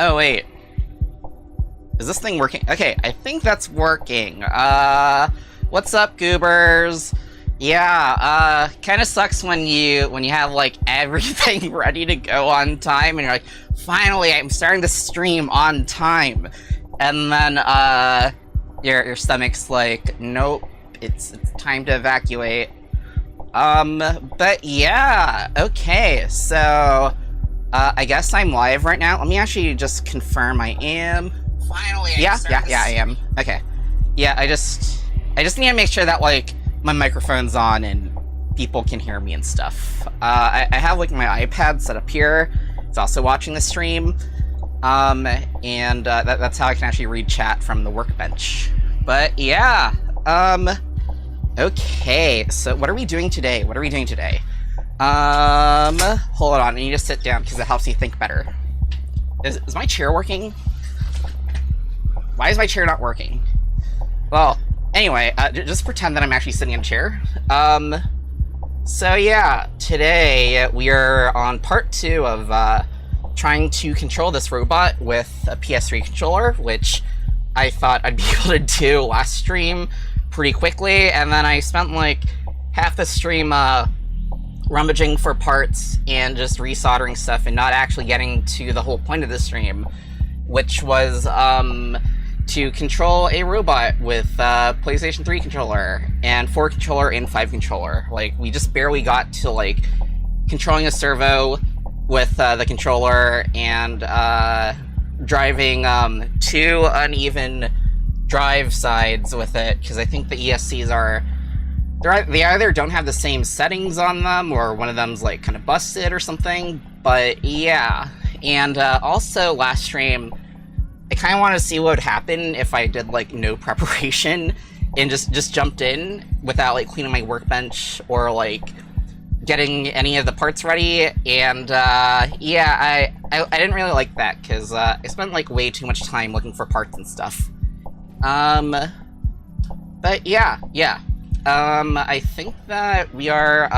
Oh, wait. Is this thing working? Okay, I think that's working. What's up, goobers? Yeah, kinda sucks when you have, like, everything ready to go on time, and you're like, finally, I'm starting to stream on time. And then, your stomach's like, nope, it's time to evacuate. But yeah, okay, so, I guess I'm live right now. Let me actually just confirm I am. Finally, I am. Okay. Yeah, I just need to make sure that, like, my microphone's on and people can hear me and stuff. I have, like, my iPad set up here. It's also watching the stream. And that's how I can actually read chat from the Workbench. But yeah, okay, so what are we doing today? Hold on, I need to sit down because it helps you think better. Is my chair working? Why is my chair not working? Well, anyway, just pretend that I'm actually sitting in a chair. So yeah, today we are on part 2 of, trying to control this robot with a PS3 controller, which I thought I'd be able to do last stream pretty quickly, and then I spent, like, half the stream, rummaging for parts and just resoldering stuff and not actually getting to the whole point of the stream, which was, to control a robot with a PlayStation 3 controller, and 4 controller and 5 controller. Like, we just barely got to, like, controlling a servo with the controller and driving 2 uneven drive sides with it, because I think the ESCs are... They either don't have the same settings on them, or one of them's, like, kind of busted or something, but yeah. And also, last stream, I kind of wanted to see what would happen if I did, like, no preparation and just jumped in without, like, cleaning my workbench or, like, getting any of the parts ready, and yeah, I didn't really like that, because I spent, like, way too much time looking for parts and stuff. But yeah. I think that we are,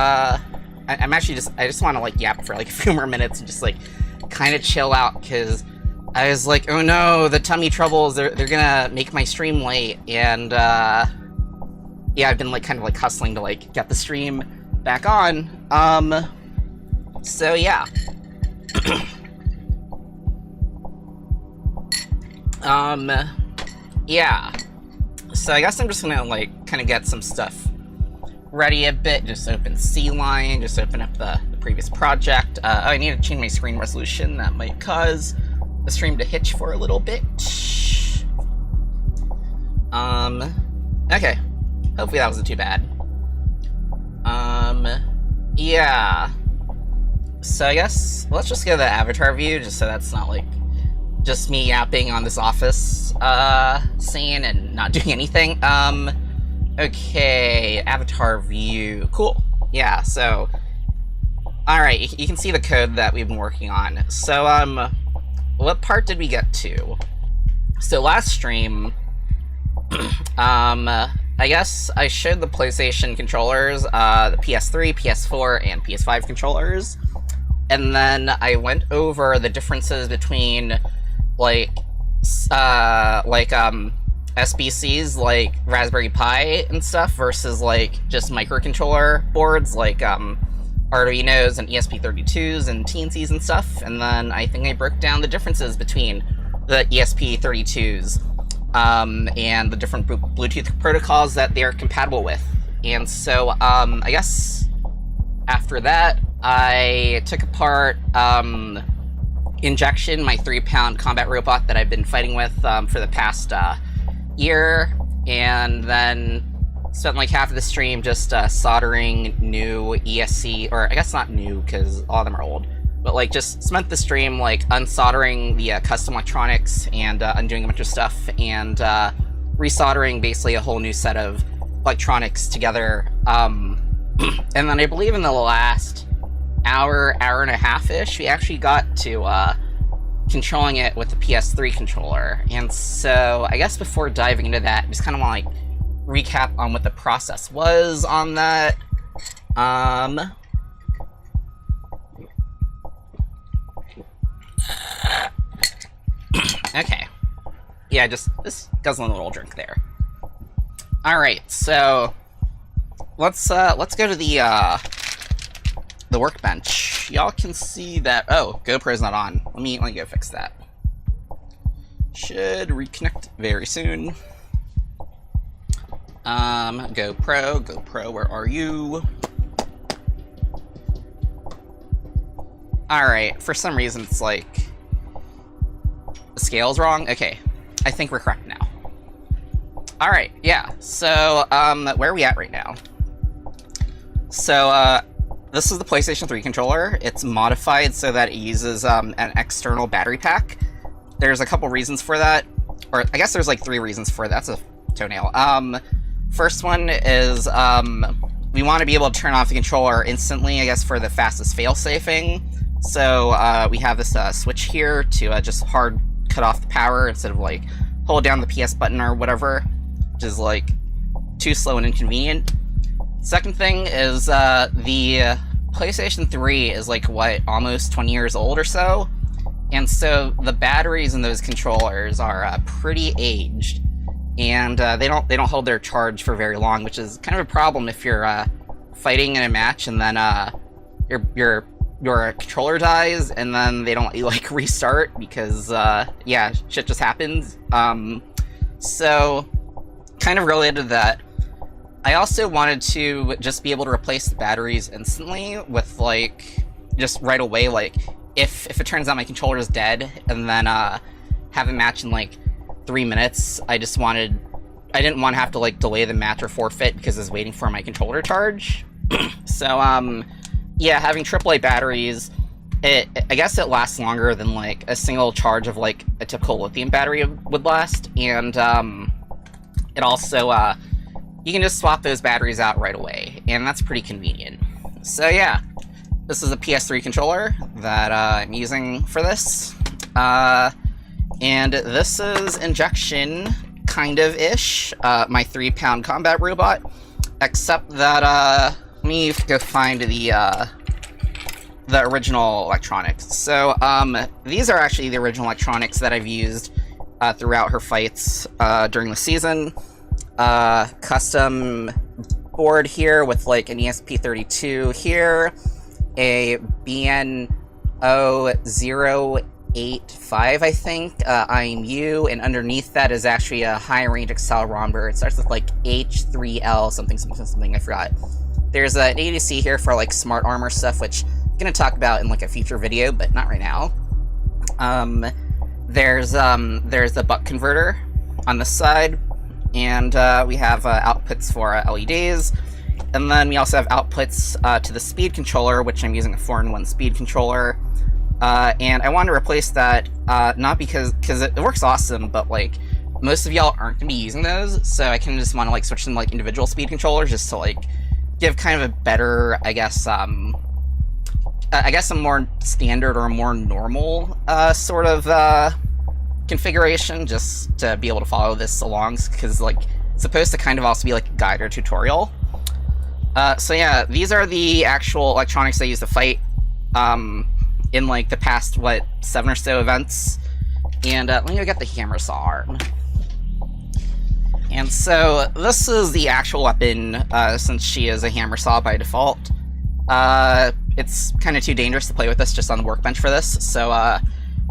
I'm actually I just want to, like, yap for, like, a few more minutes and just, like, kind of chill out, because I was like, oh no, the tummy troubles, they're gonna make my stream late, and, yeah, I've been, like, kind of, like, hustling to, like, get the stream back on. So yeah. Yeah. So I guess I'm just gonna, like, kind of get some stuff ready a bit. Just open C-Line, just open up the previous project. Oh, I need to change my screen resolution. That might cause the stream to hitch for a little bit. Okay. Hopefully that wasn't too bad. Yeah. So I guess let's just go to the avatar view, just so that's not, like, just me yapping on this office, scene and not doing anything. Okay, avatar view. Cool. Yeah, so, alright, you can see the code that we've been working on. So, what part did we get to? So last stream, I guess I showed the PlayStation controllers, the PS3, PS4, and PS5 controllers, and then I went over the differences between, like, SBCs, like Raspberry Pi and stuff, versus, like, just microcontroller boards, like, Arduinos and ESP32s and TNCs and stuff, and then I think I broke down the differences between the ESP32s, and the different Bluetooth protocols that they're compatible with. And so, I guess after that, I took apart, Injection, my 3-pound combat robot that I've been fighting with, for the past, year, and then spent, like, half of the stream just, soldering new ESC, or I guess not new, because all of them are old, but, like, just spent the stream, like, unsoldering the custom electronics and undoing a bunch of stuff, and resoldering basically a whole new set of electronics together. And then I believe in the last hour and a half-ish, we actually got to controlling it with the PS3 controller. And so I guess before diving into that, I just kind of want to, like, recap on what the process was on that. Okay. Yeah, just guzzling a little drink there. Alright, so let's go to the workbench. Y'all can see that GoPro's not on. Let me go fix that. Should reconnect very soon. GoPro, where are you? Alright, for some reason it's like the scale's wrong. Okay, I think we're correct now. Alright, yeah, so where are we at right now? So this is the PlayStation 3 controller. It's modified so that it uses an external battery pack. There's a couple reasons for that, or I guess there's like 3 reasons for that. That's a toenail. First one is we want to be able to turn off the controller instantly, I guess, for the fastest fail-safing. So we have this switch here to just hard cut off the power instead of like hold down the PS button or whatever, which is like too slow and inconvenient. Second thing is the PlayStation 3 is like what, almost 20 years old or so, and so the batteries in those controllers are pretty aged, and they don't hold their charge for very long, which is kind of a problem if you're fighting in a match and then your controller dies and then they don't let you like restart because yeah, shit just happens. So kind of related to that, I also wanted to just be able to replace the batteries instantly with like just right away, like if it turns out my controller is dead and then have a match in like 3 minutes, I didn't want to have to like delay the match or forfeit because I was waiting for my controller to charge. So yeah, having AAA batteries, I guess it lasts longer than like a single charge of like a typical lithium battery would last, and it also you can just swap those batteries out right away, and that's pretty convenient. So yeah, this is a PS3 controller that I'm using for this, and this is Injection, kind of ish, my 3-pound combat robot, except that let me go find the original electronics. So, these are actually the original electronics that I've used throughout her fights during the season. Custom board here with like an ESP32 here, a BN0085, I think, IMU, and underneath that is actually a high-range accelerometer. It starts with like H3L something, I forgot. There's an ADC here for like smart armor stuff, which I'm gonna talk about in like a future video, but not right now. There's the buck converter on this side, and we have outputs for LEDs, and then we also have outputs to the speed controller, which I'm using a 4-in-1 speed controller, and I want to replace that not because it works awesome, but like most of y'all aren't gonna be using those, so I kind of just want to like switch them to like individual speed controllers just to like give kind of a better, I guess a more standard or a more normal sort of configuration, just to be able to follow this along, because like it's supposed to kind of also be like a guide or tutorial. So yeah, these are the actual electronics I use to fight in like the past, what, 7 or so events. And let me go get the hammer saw arm. And so this is the actual weapon, since she is a hammer saw by default. It's kind of too dangerous to play with this just on the workbench for this, so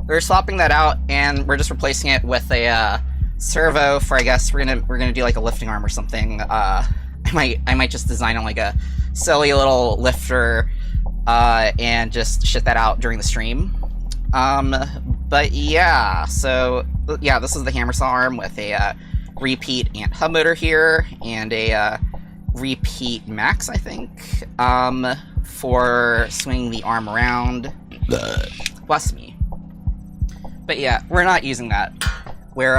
we're swapping that out, and we're just replacing it with a servo for, I guess we're gonna do like a lifting arm or something. I might just design on like a silly little lifter and just shit that out during the stream. But yeah, so yeah, this is the hammer saw arm with a repeat and hub motor here, and a repeat max, I think, for swinging the arm around. Bless me. But yeah, we're not using that. We're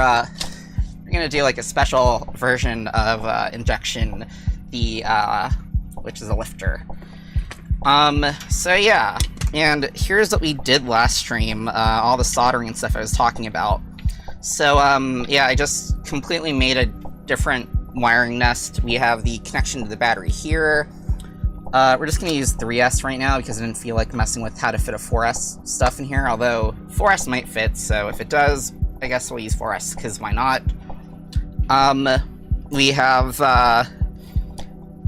gonna do like a special version of Injection, which is a lifter. So yeah, and here's what we did last stream, all the soldering and stuff I was talking about. So yeah, I just completely made a different wiring nest. We have the connection to the battery here. We're just gonna use 3S right now because I didn't feel like messing with how to fit a 4S stuff in here, although 4S might fit, so if it does, I guess we'll use 4S, because why not? We have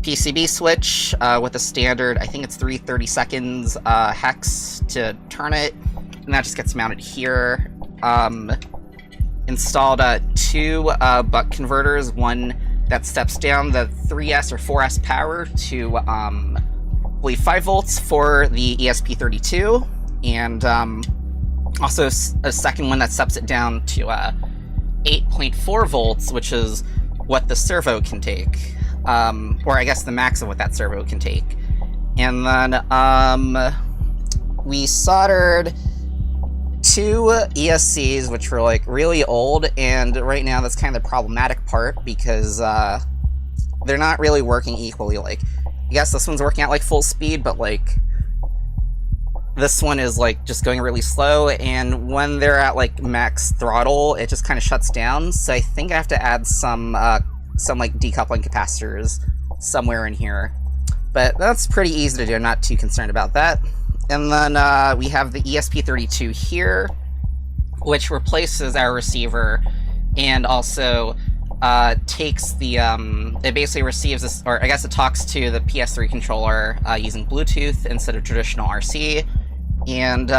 PCB switch with a standard, I think it's 330 seconds hex to turn it, and that just gets mounted here. Installed 2 buck converters, one that steps down the 3S or 4S power to, I believe, 5 volts for the ESP32, and also a second one that steps it down to 8.4 volts, which is what the servo can take, or I guess the max of what that servo can take. And then we soldered 2 ESCs, which were like really old, and right now that's kind of the problematic part, because they're not really working equally. Like, I guess this one's working at like full speed, but like this one is like just going really slow, and when they're at like max throttle, it just kind of shuts down. So I think I have to add some like decoupling capacitors somewhere in here, but that's pretty easy to do. I'm not too concerned about that. And then we have the ESP32 here, which replaces our receiver, and also takes the, it basically receives this, or I guess it talks to the PS3 controller using Bluetooth instead of traditional RC, and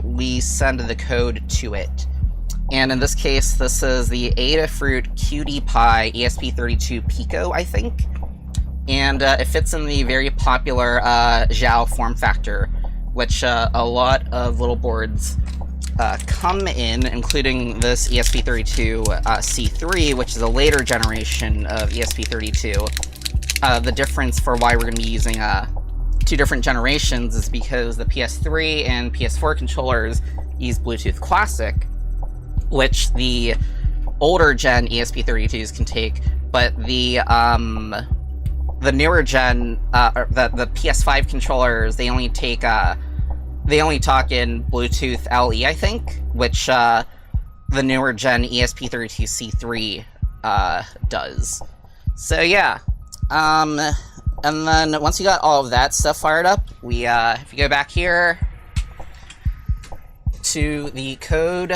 we send the code to it. And in this case, this is the Adafruit QD Pi ESP32 Pico, I think, and it fits in the very popular Zhao form factor, which a lot of little boards come in, including this ESP32 C3, which is a later generation of ESP32. The difference for why we're going to be using 2 different generations is because the PS3 and PS4 controllers use Bluetooth Classic, which the older gen ESP32s can take, but the newer gen, the PS5 controllers, they only take, they only talk in Bluetooth LE, I think, which, the newer gen ESP32C3, does. So, yeah. And then, once you got all of that stuff fired up, we, if you go back here to the code,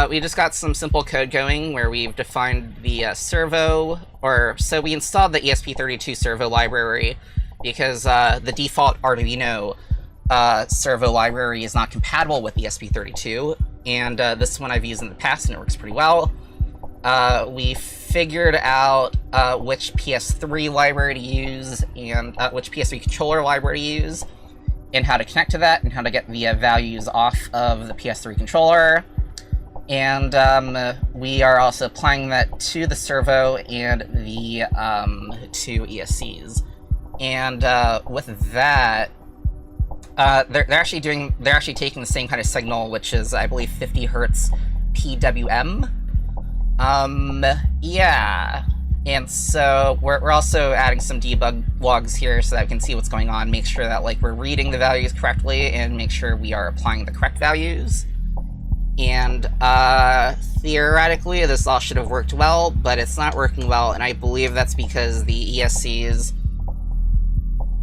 we just got some simple code going where we've defined the servo, so we installed the ESP32 servo library because the default Arduino servo library is not compatible with ESP32, and this one I've used in the past and it works pretty well. We figured out which PS3 library to use, and which PS3 controller library to use, and how to connect to that, and how to get the values off of the PS3 controller. And we are also applying that to the servo and the 2 ESCs. And with that, they're actually taking the same kind of signal, which is, I believe, 50 hertz PWM. Yeah. And so we're also adding some debug logs here so that we can see what's going on, make sure that like we're reading the values correctly, and make sure we are applying the correct values. And theoretically, this all should have worked well, but it's not working well, and I believe that's because the ESCs,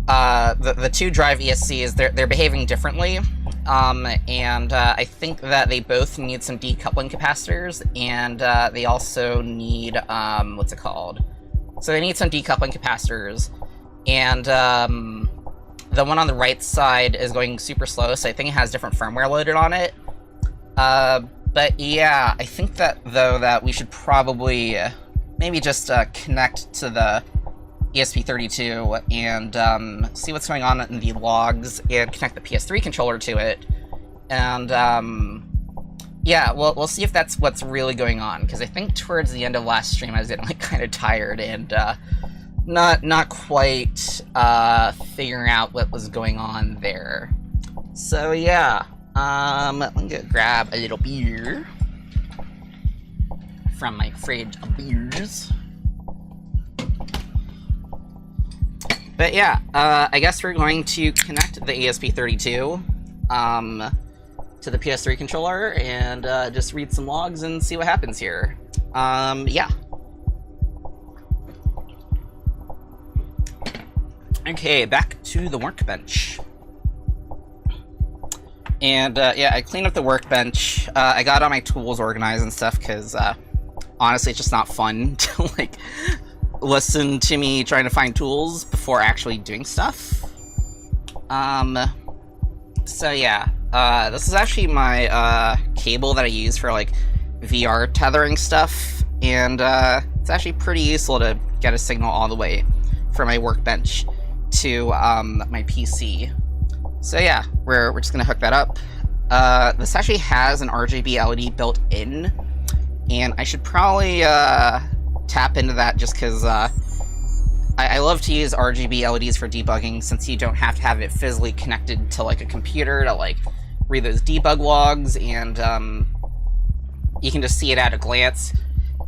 the 2 drive ESCs, they're behaving differently, and I think that they both need some decoupling capacitors, and they also need, what's it called? So they need some decoupling capacitors, and the one on the right side is going super slow, so I think it has different firmware loaded on it. But yeah, I think that, though, that we should probably maybe just connect to the ESP32 and see what's going on in the logs and connect the PS3 controller to it. And yeah, we'll see if that's what's really going on, because I think towards the end of last stream I was getting like kind of tired and not quite figuring out what was going on there. So yeah. Let me go grab a little beer from my fridge of beers. But yeah, I guess we're going to connect the ESP32 to the PS3 controller and just read some logs and see what happens here. Yeah. Okay, back to the workbench. And yeah, I cleaned up the workbench. I got all my tools organized and stuff because honestly, it's just not fun to like listen to me trying to find tools before actually doing stuff. So yeah, this is actually my cable that I use for like VR tethering stuff, and it's actually pretty useful to get a signal all the way from my workbench to my PC. So yeah, we're just gonna hook that up. This actually has an RGB LED built in, and I should probably tap into that just because I love to use RGB LEDs for debugging, since you don't have to have it physically connected to like a computer to like read those debug logs, and you can just see it at a glance.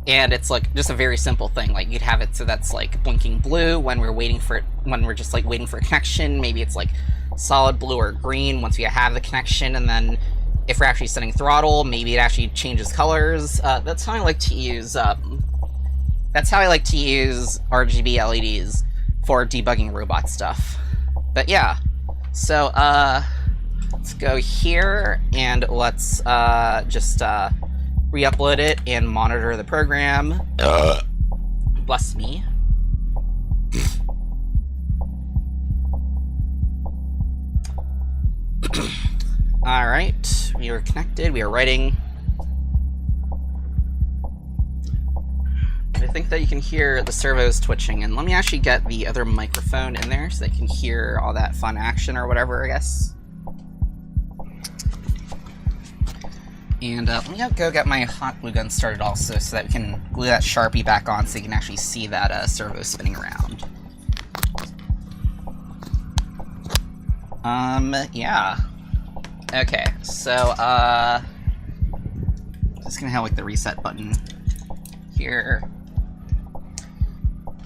And it's like just a very simple thing. Like you'd have it so that's like blinking blue when we're waiting for it, when we're just like waiting for a connection. Maybe it's like solid blue or green once we have the connection, and then if we're actually setting throttle, maybe it actually changes colors. That's how I like to use. That's how I like to use RGB LEDs for debugging robot stuff. But yeah, so let's go here and let's just re-upload it and monitor the program. Bless me. Alright, we are connected, we are writing. I think that you can hear the servos twitching, and let me actually get the other microphone in there so that you can hear all that fun action or whatever, I guess. And let me go get my hot glue gun started also, so that we can glue that Sharpie back on so you can actually see that servo spinning around. Yeah. Okay, so, just gonna have, like, the reset button here.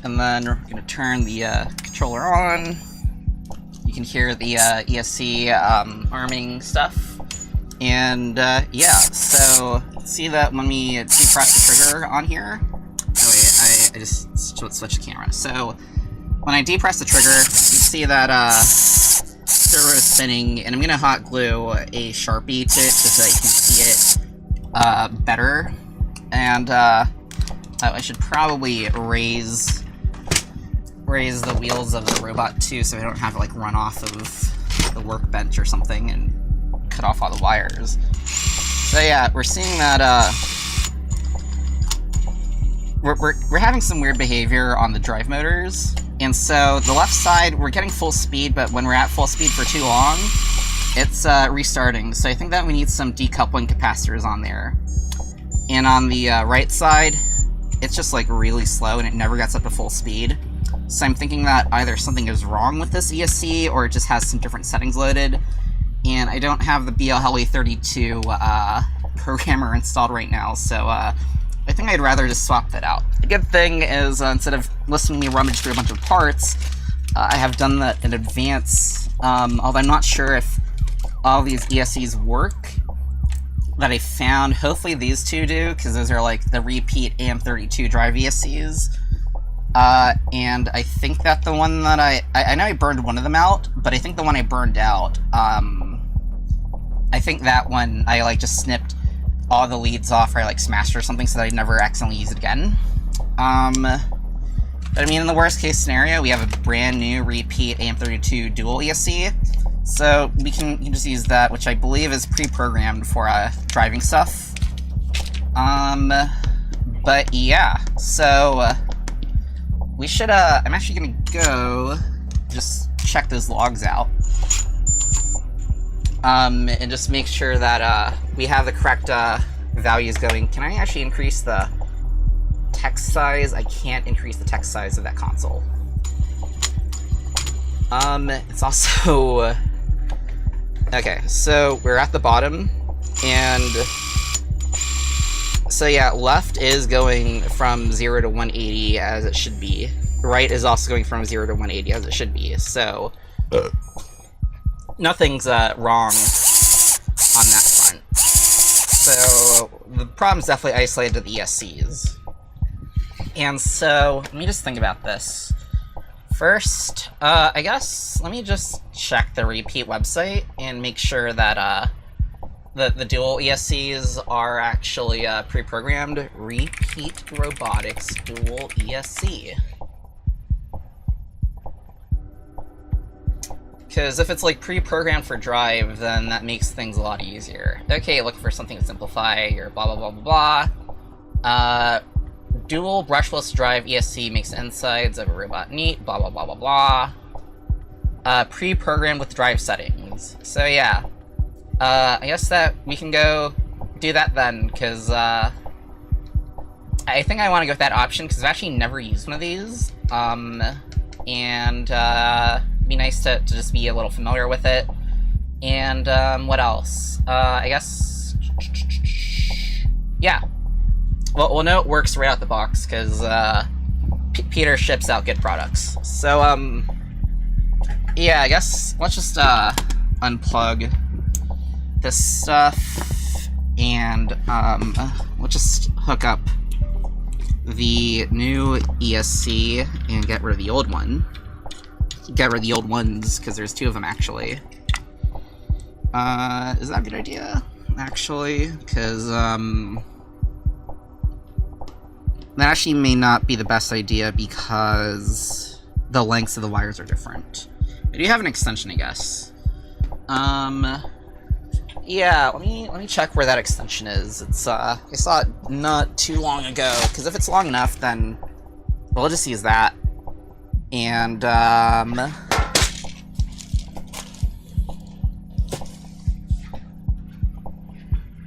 And then we're gonna turn the, controller on. You can hear the, ESC, arming stuff. And, yeah, so, see that when we depress the trigger on here? Oh wait, I just switched the camera. So, when I depress the trigger, you see that, servo is spinning, and I'm gonna hot glue a Sharpie to it just so that you can see it, better. And, I should probably raise the wheels of the robot too, so I don't have to, like, run off of the workbench or something and cut off all the wires. So yeah, we're seeing that, we're having some weird behavior on the drive motors. And so the left side, we're getting full speed, but when we're at full speed for too long, it's restarting. So I think that we need some decoupling capacitors on there. And on the right side, it's just like really slow and it never gets up to full speed. So I'm thinking that either something is wrong with this ESC or it just has some different settings loaded. And I don't have the BLHeli32 programmer installed right now, so I think I'd rather just swap that out. The good thing is, instead of listening to me rummage through a bunch of parts, I have done that in advance, although I'm not sure if all these ESCs work that I found. Hopefully these two do, because those are like the repeat AM32 drive ESCs. And I think that the one that I know I burned one of them out, but I think the one I burned out, I think that one I like just snipped all the leads off, or I like smashed or something so that I'd never accidentally use it again. But I mean, in the worst case scenario, we have a brand new repeat AM32 dual ESC, so we can just use that, which I believe is pre-programmed for driving stuff. But yeah, so we should, I'm actually gonna go just check those logs out. And just make sure that we have the correct values going. Can I actually increase the text size? I can't increase the text size of that console. It's also... Okay, so we're at the bottom, and... So yeah, left is going from 0 to 180 as it should be. Right is also going from 0 to 180 as it should be, so... Nothing's wrong on that front. So the problem's definitely isolated to the ESCs. And so, let me just think about this. First, I guess, let me just check the repeat website and make sure that the dual ESCs are actually pre-programmed. Repeat robotics dual ESC. Because if it's like pre-programmed for drive, then that makes things a lot easier. Okay, looking for something to simplify your blah blah blah blah blah. Dual brushless drive ESC makes the insides of a robot neat, blah blah blah blah blah. Pre-programmed with drive settings. So yeah. I guess that we can go do that then, because I think I want to go with that option, because I've actually never used one of these. And it'd be nice to just be a little familiar with it. And what else? I guess... Yeah. Well, we'll know it works right out the box, because Peter ships out good products. So, yeah, I guess let's just unplug this stuff, and we'll just hook up the new ESC and get rid of the old one. Get rid of the old ones, because there's two of them, actually. Is that a good idea? Actually, because, that actually may not be the best idea, because the lengths of the wires are different. I do have an extension, I guess. Yeah, let me check where that extension is. It's, I saw it not too long ago, because if it's long enough, then we'll just use that. And,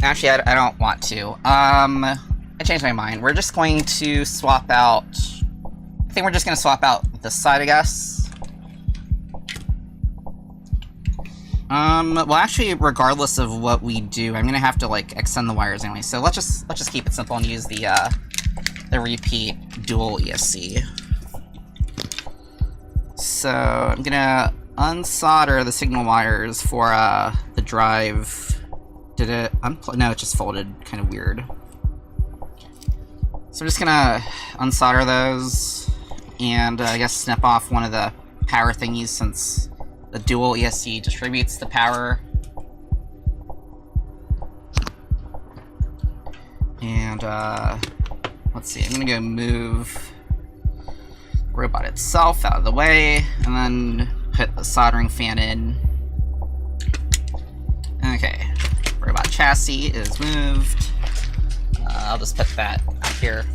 actually, I don't want to. I changed my mind. We're just going to swap out... I think we're just going to swap out this side, I guess. Well, actually, regardless of what we do, I'm gonna have to, like, extend the wires anyway, so let's just keep it simple and use the repeat dual ESC. So, I'm gonna unsolder the signal wires for, the drive. Did it unplug? No, it just folded. Kind of weird. So I'm just gonna unsolder those, and, I guess snip off one of the power thingies, since the dual ESC distributes the power. And, let's see, I'm gonna go move the robot itself out of the way, and then put the soldering fan in. Okay, robot chassis is moved. I'll just put that out here.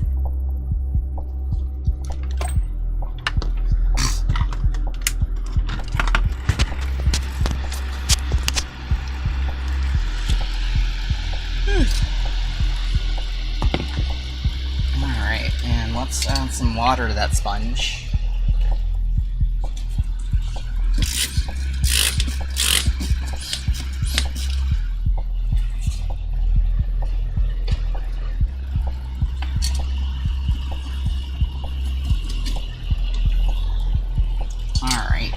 Alright, and let's add some water to that sponge. Alright.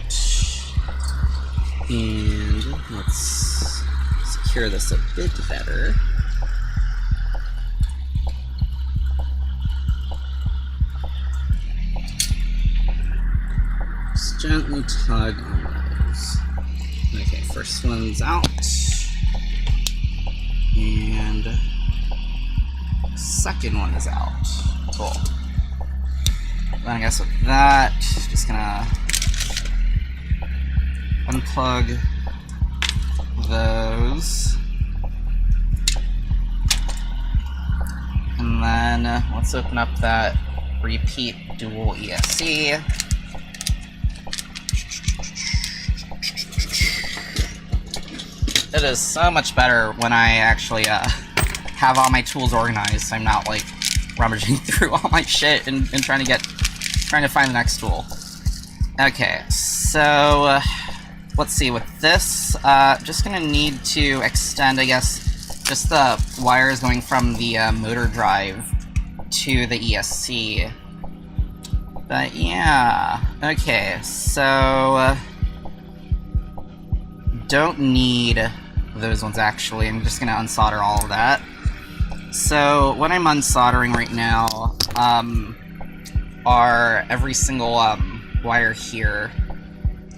And let's secure this a bit better. Just gently tug on those. Okay, first one's out. And second one is out. Cool. Then I guess with that, just gonna unplug those. And then let's open up that repeat dual ESC. It is so much better when I actually have all my tools organized, so I'm not like rummaging through all my shit and trying to find the next tool. Okay, so let's see, with this, just gonna need to extend, I guess, just the wires going from the motor drive to the ESC. But yeah, okay, so don't need those ones actually. I'm just gonna unsolder all of that. So what I'm unsoldering right now are every single wire here,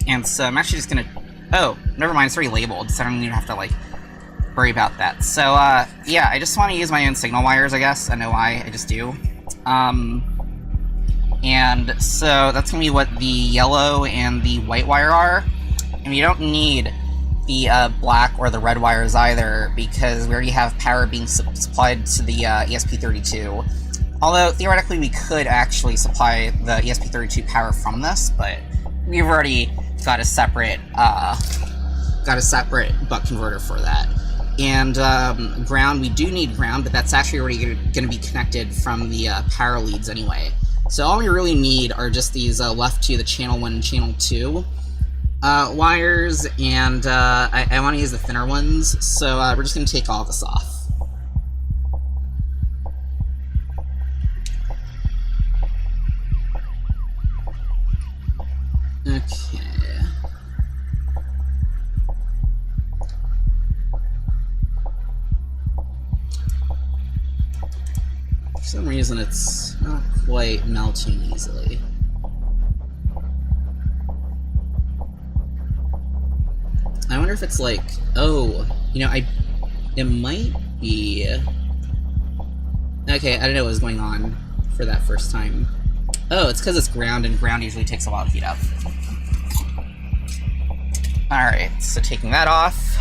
and so I'm actually just gonna... Oh, never mind, it's already labeled, so I don't even have to like worry about that. So, yeah, I just want to use my own signal wires, I guess. I know why, I just do. And so that's going to be what the yellow and the white wire are. And you don't need the black or the red wires either, because we already have power being supplied to the ESP32. Although, theoretically, we could actually supply the ESP32 power from this, but we've already got a separate buck converter for that. And ground, we do need ground, but that's actually already going to be connected from the power leads anyway. So all we really need are just these left to the channel 1 and channel 2 wires, and I want to use the thinner ones, so we're just going to take all this off. Okay. For some reason, it's not quite melting easily. I wonder if it's like, oh, you know, it might be... Okay, I don't know what was going on for that first time. Oh, it's because it's ground, and ground usually takes a while to heat up. Alright, so taking that off,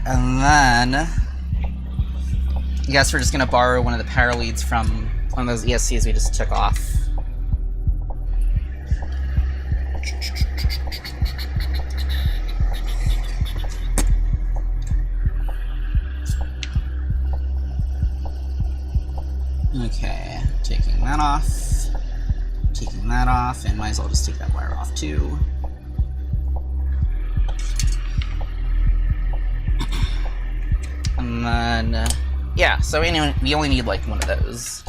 and then I guess we're just going to borrow one of the power leads from one of those ESCs we just took off. Okay, taking that off, and might as well just take that wire off too. And then, yeah, so anyway, we only need like one of those.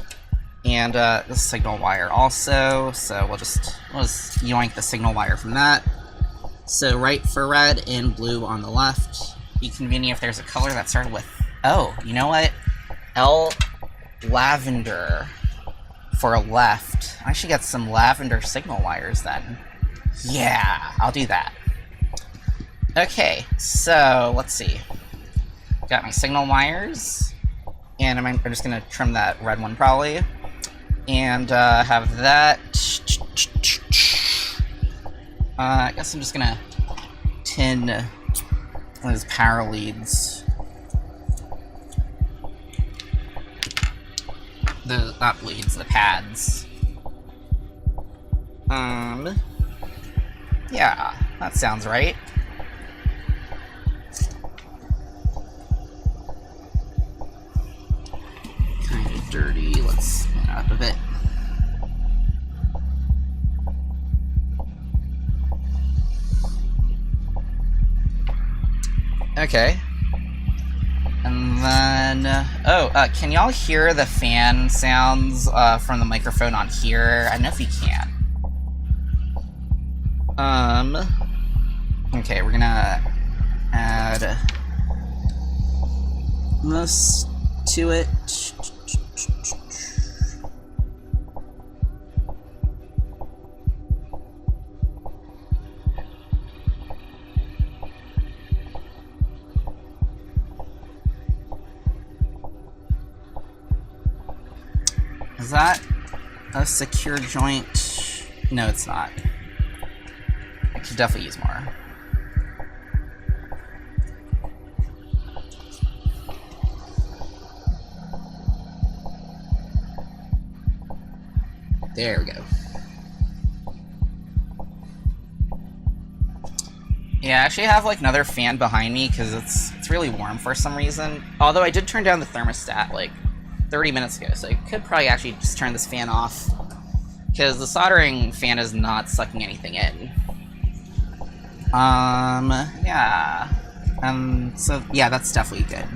And the signal wire also, so we'll just yoink the signal wire from that. So right for red and blue on the left. Be convenient if there's a color that started with, oh, you know what? Lavender for left. I should get some lavender signal wires then. Yeah, I'll do that. Okay, so let's see. Got my signal wires, and I'm just gonna trim that red one probably, and have that. I guess I'm just gonna tin those power leads. Not leads, the pads. Yeah, that sounds right. Kind of dirty, let's clean up a bit. Okay. And then, can y'all hear the fan sounds from the microphone on here? I don't know if you can. Okay, we're gonna add this to it. Is that a secure joint? No, it's not. I could definitely use more. There we go. Yeah, I actually have like another fan behind me because it's really warm for some reason. Although I did turn down the thermostat like 30 minutes ago, so I could probably actually just turn this fan off because the soldering fan is not sucking anything in. Yeah. So yeah, that's definitely good.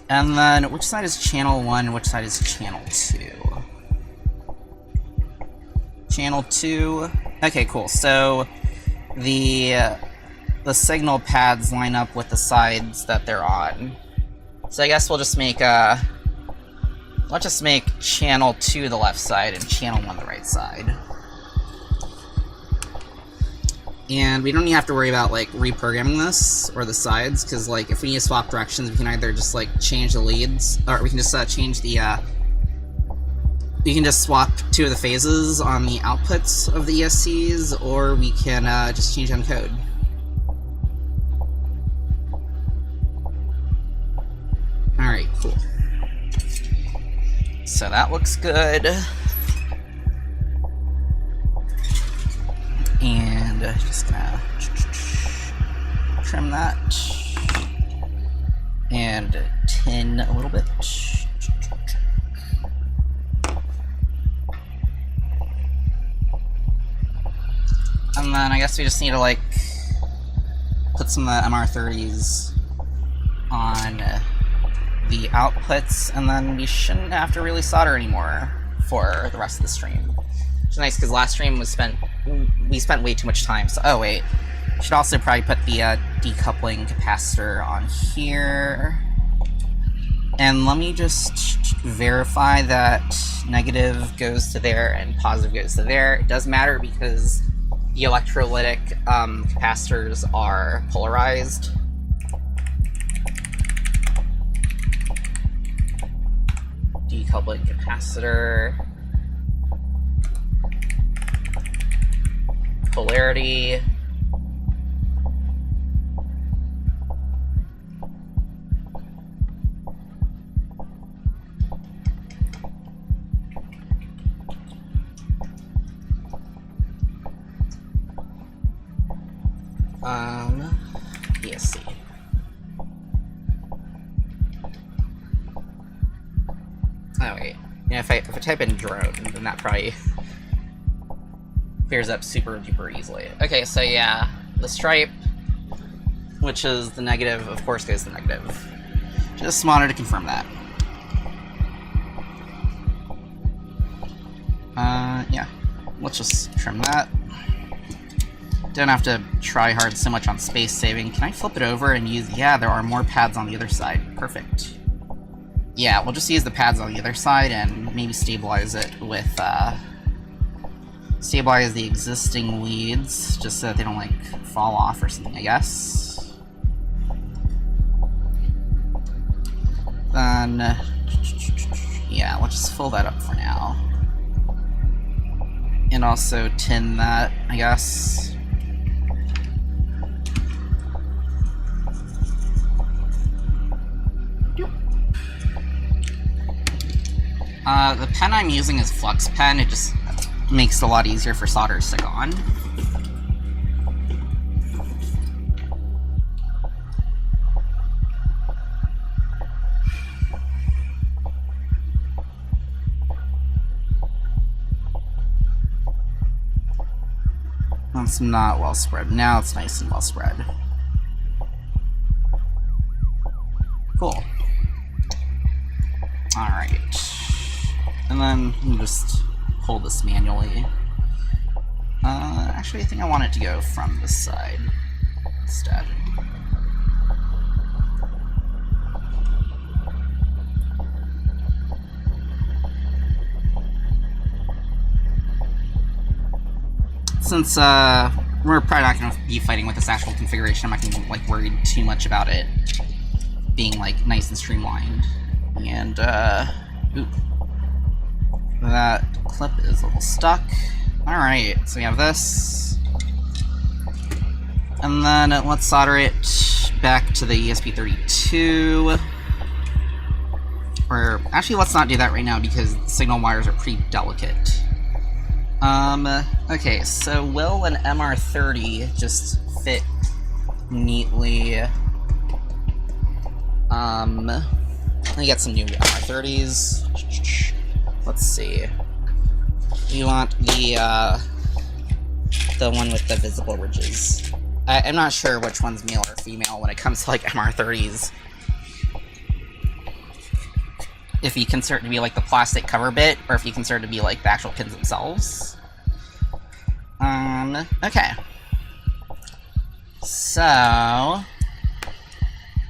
And then, which side is channel 1, which side is channel 2? Channel 2, okay, cool, so the signal pads line up with the sides that they're on. So I guess we'll just make, let's just make channel 2 the left side and channel 1 the right side. And we don't even have to worry about, like, reprogramming this, or the sides, because, like, if we need to swap directions, we can either just, like, change the leads, or we can just, change the, we can just swap 2 of the phases on the outputs of the ESCs, or we can, just change encode. Alright, cool. So that looks good. And just gonna trim that and tin a little bit. And then I guess we just need to, like, put some of the MR30s on the outputs, and then we shouldn't have to really solder anymore for the rest of the stream. Which is nice, because last stream we spent way too much time, so... Oh, wait. Should also probably put the decoupling capacitor on here. And let me just verify that negative goes to there and positive goes to there. It does matter because the electrolytic capacitors are polarized. Decoupling capacitor. Polarity. ESC. Oh wait, yeah, if I type in drone, then that probably clears up super duper easily. Okay, so yeah, the stripe, which is the negative, of course goes to the negative. Just wanted to confirm that. Yeah, let's just trim that. Don't have to try hard so much on space saving. Can I flip it over and use... Yeah, there are more pads on the other side. Perfect. Yeah, we'll just use the pads on the other side and maybe stabilize it with, stabilize the existing leads, just so that they don't, like, fall off or something, I guess. Then... yeah, we'll just fill that up for now. And also tin that, I guess. The pen I'm using is Flux Pen. It just makes it a lot easier for solder to stick on. That's not well spread. Now it's nice and well spread. Cool. Alright. And then we'll just hold this manually. Actually, I think I want it to go from this side instead. Since, we're probably not going to be fighting with this actual configuration, I'm not going to be, like, worried too much about it being, like, nice and streamlined. And, oop. That clip is a little stuck. Alright, so we have this. And then let's solder it back to the ESP32. Or, actually, let's not do that right now because the signal wires are pretty delicate. Okay, so will an MR30 just fit neatly? Let me get some new MR30s. Let's see. You want the one with the visible ridges. I'm not sure which one's male or female when it comes to, like, MR30s. If you consider it to be, like, the plastic cover bit, or if you consider it to be, like, the actual pins themselves. Okay. So...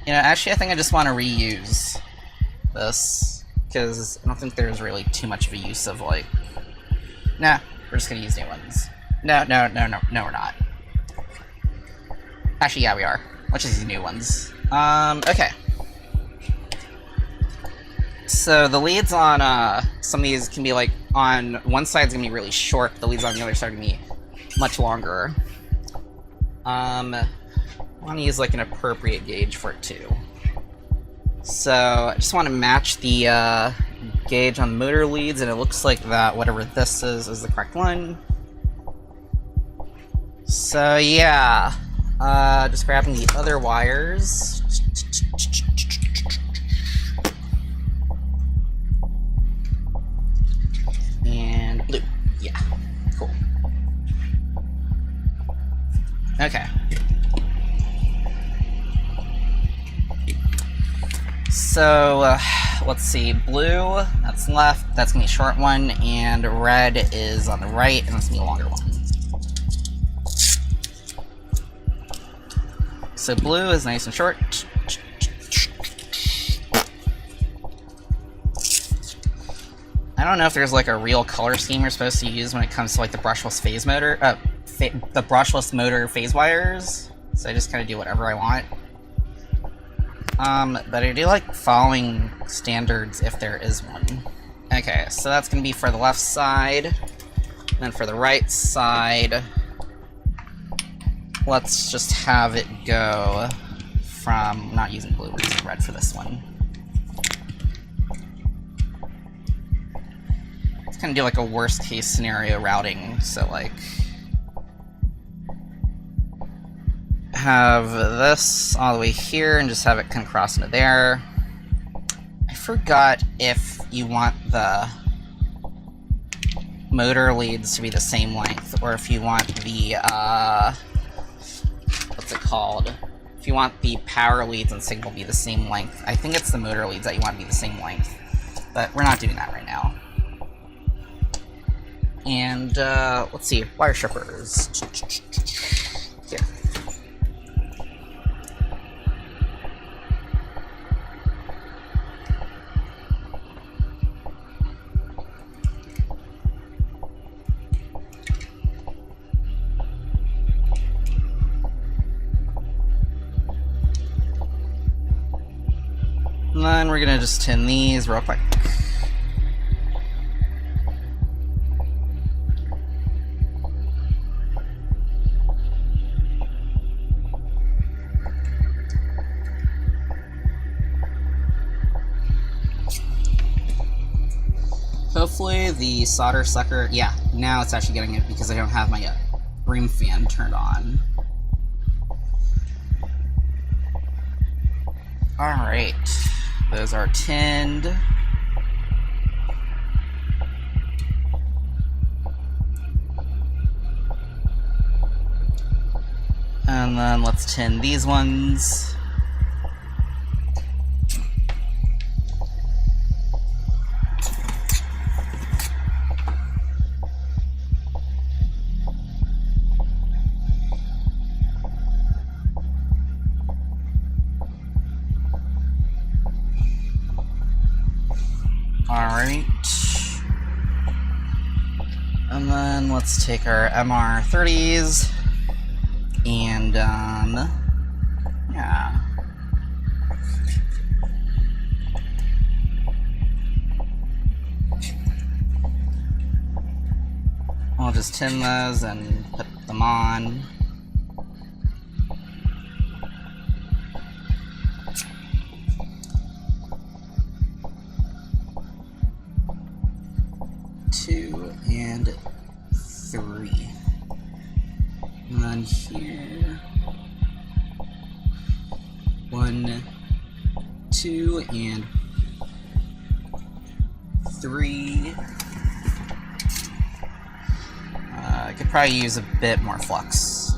you know, actually, I think I just want to reuse this, because I don't think there's really too much of a use of, like... Nah, we're just gonna use new ones. No, we're not. Actually, yeah, we are. Which is these new ones. Okay. So the leads on some of these can be like, on one side's gonna be really short, the leads on the other side are gonna be much longer. I want to use like an appropriate gauge for it too. So I just want to match the gauge on the motor leads, and it looks like that whatever this is the correct one. So yeah, just grabbing the other wires. And blue. Yeah, cool. Okay. So, let's see, blue, that's left, that's gonna be a short one, and red is on the right, and that's gonna be a longer one. So blue is nice and short. I don't know if there's like a real color scheme you're supposed to use when it comes to like the brushless phase motor, the brushless motor phase wires, so I just kind of do whatever I want. But I do like following standards if there is one. Okay, so that's gonna be for the left side. Then for the right side, let's just have it go from, not using blue, we're using red for this one. It's gonna do like a worst case scenario routing, so like, have this all the way here and just have it kind of cross into there. I forgot if you want the motor leads to be the same length, or if you want the, what's it called? If you want the power leads and signal to be the same length. I think it's the motor leads that you want to be the same length, but we're not doing that right now. And, let's see, wire strippers. Here. And then we're gonna just tin these real quick. Hopefully the solder sucker, yeah, now it's actually getting it because I don't have my room fan turned on. Alright, those are tinned. And then let's tin these ones. Alright. And then let's take our MR30s and, yeah. I'll just tin those and put them on. Two and three. And then here. 1, 2, and 3. I could probably use a bit more flux.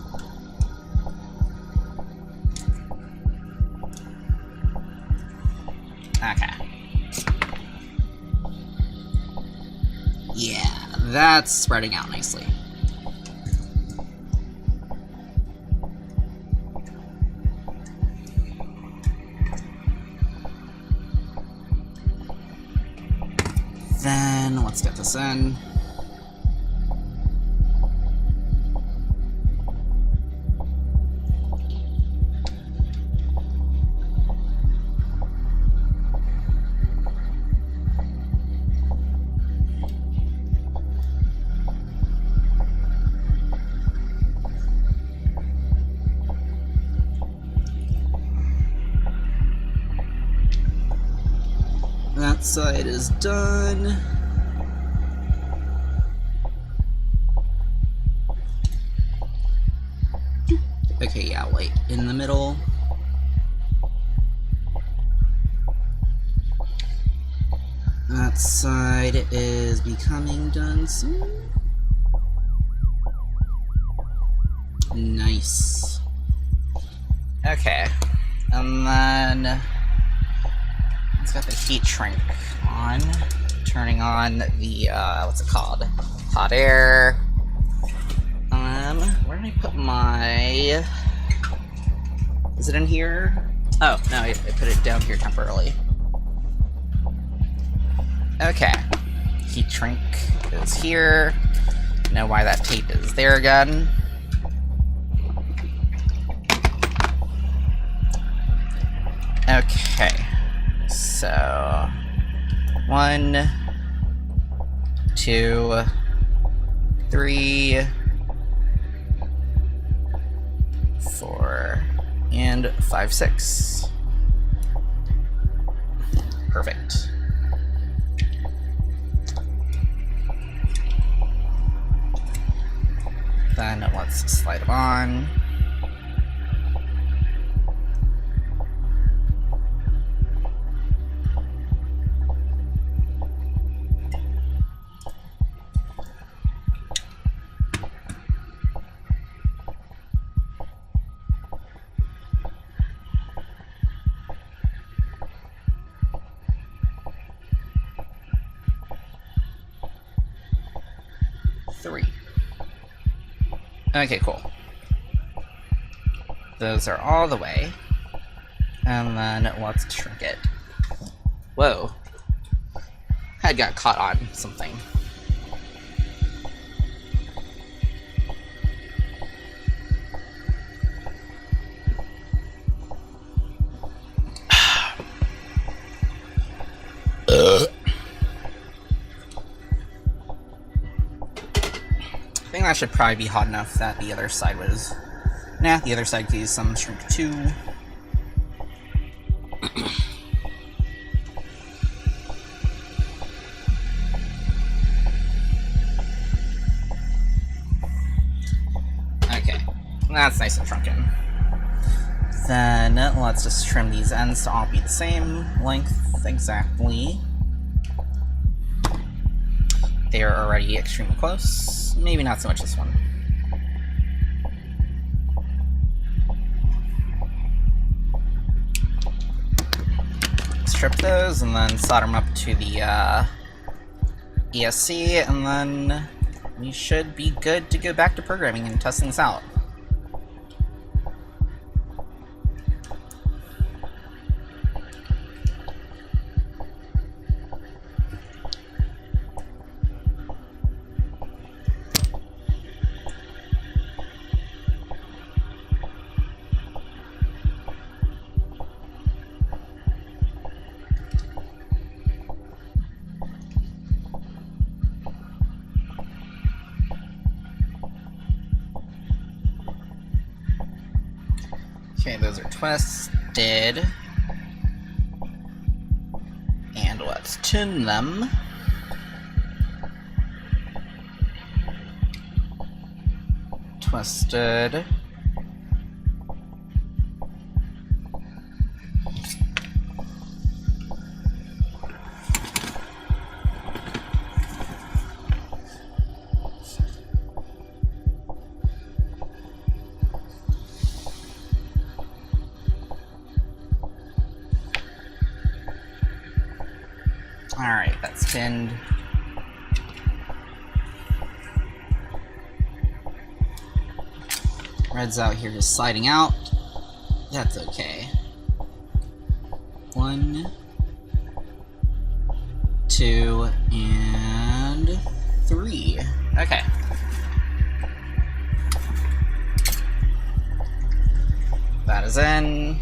Okay. Yeah, that's spreading out nicely. Then let's get this in. That side is done. Okay, yeah, wait. In the middle. That side is becoming done soon. Nice. Okay. And then let's get the heat shrink on. Turning on the what's it called? Hot air. Where did I put my... Is it in here? Oh, no, I put it down here temporarily. Okay. Heat shrink is here. Know why that tape is there again. Okay. So... 1, 2, 3, 4, and 5, 6. Perfect. Then let's slide them on. Okay, cool. Those are all the way. And then let's shrink it. Whoa. I got caught on something. I think that should probably be hot enough that the other side was... Nah, the other side could use some shrink too. Okay, that's nice and shrunken. Then let's just trim these ends to all be the same length exactly. They are already extremely close. Maybe not so much this one. Strip those and then solder them up to the ESC, and then we should be good to go back to programming and test things out. Okay, those are twisted. And let's tune them. Twisted. Alright, that's tinned. Red's out here just sliding out. That's okay. 1, 2, and 3. Okay. That is in.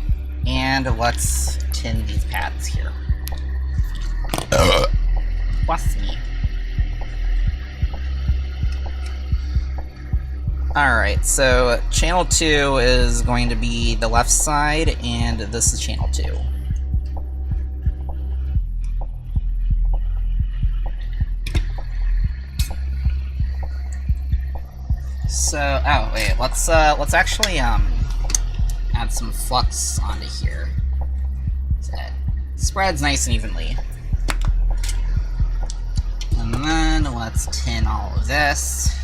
And let's tin these pads here. Bless me. Alright, so channel 2 is going to be the left side, and this is channel 2. So, oh wait, let's actually add some flux onto here. So it spreads nice and evenly. And then let's tin all of this.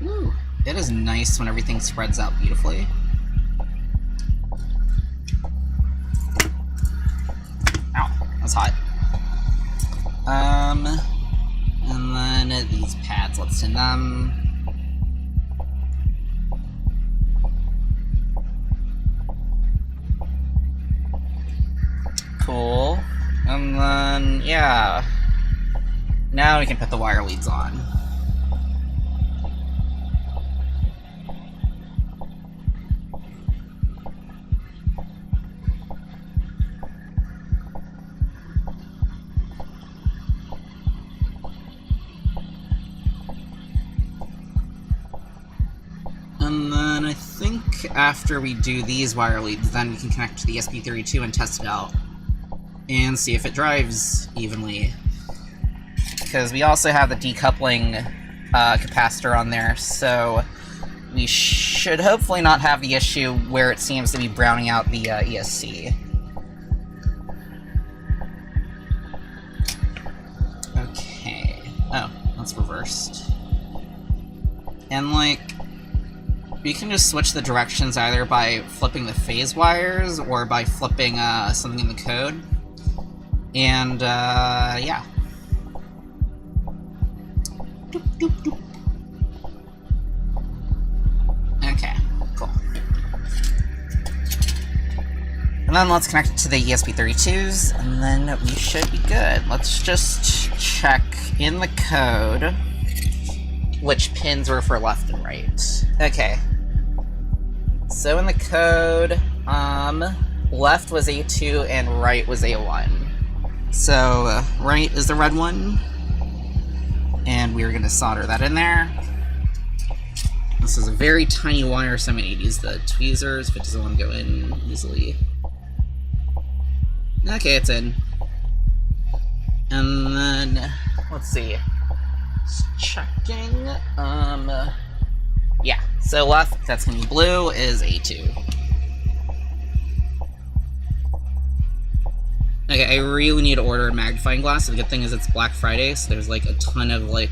Ooh, it is nice when everything spreads out beautifully. Ow, that's hot. And then these pads, let's tin them. Cool. And then, yeah. Now we can put the wire leads on. And then I think after we do these wire leads, then we can connect to the ESP32 and test it out. And see if it drives evenly. Because we also have the decoupling capacitor on there, so we should hopefully not have the issue where it seems to be browning out the ESC. Okay. Oh, that's reversed. And, like, we can just switch the directions either by flipping the phase wires or by flipping something in the code. And, yeah. Doop, doop, doop. Okay, cool. And then let's connect it to the ESP32s, and then we should be good. Let's just check in the code which pins were for left and right. Okay. So in the code, left was A2 and right was A1. So, right is the red one, and we're going to solder that in there. This is a very tiny wire, so I'm going to use the tweezers if it doesn't want to go in easily. Okay, it's in. And then, let's see. Just checking, yeah, so left, that's going to be blue, is A2. Okay, I really need to order a magnifying glass. The good thing is it's Black Friday, so there's like a ton of like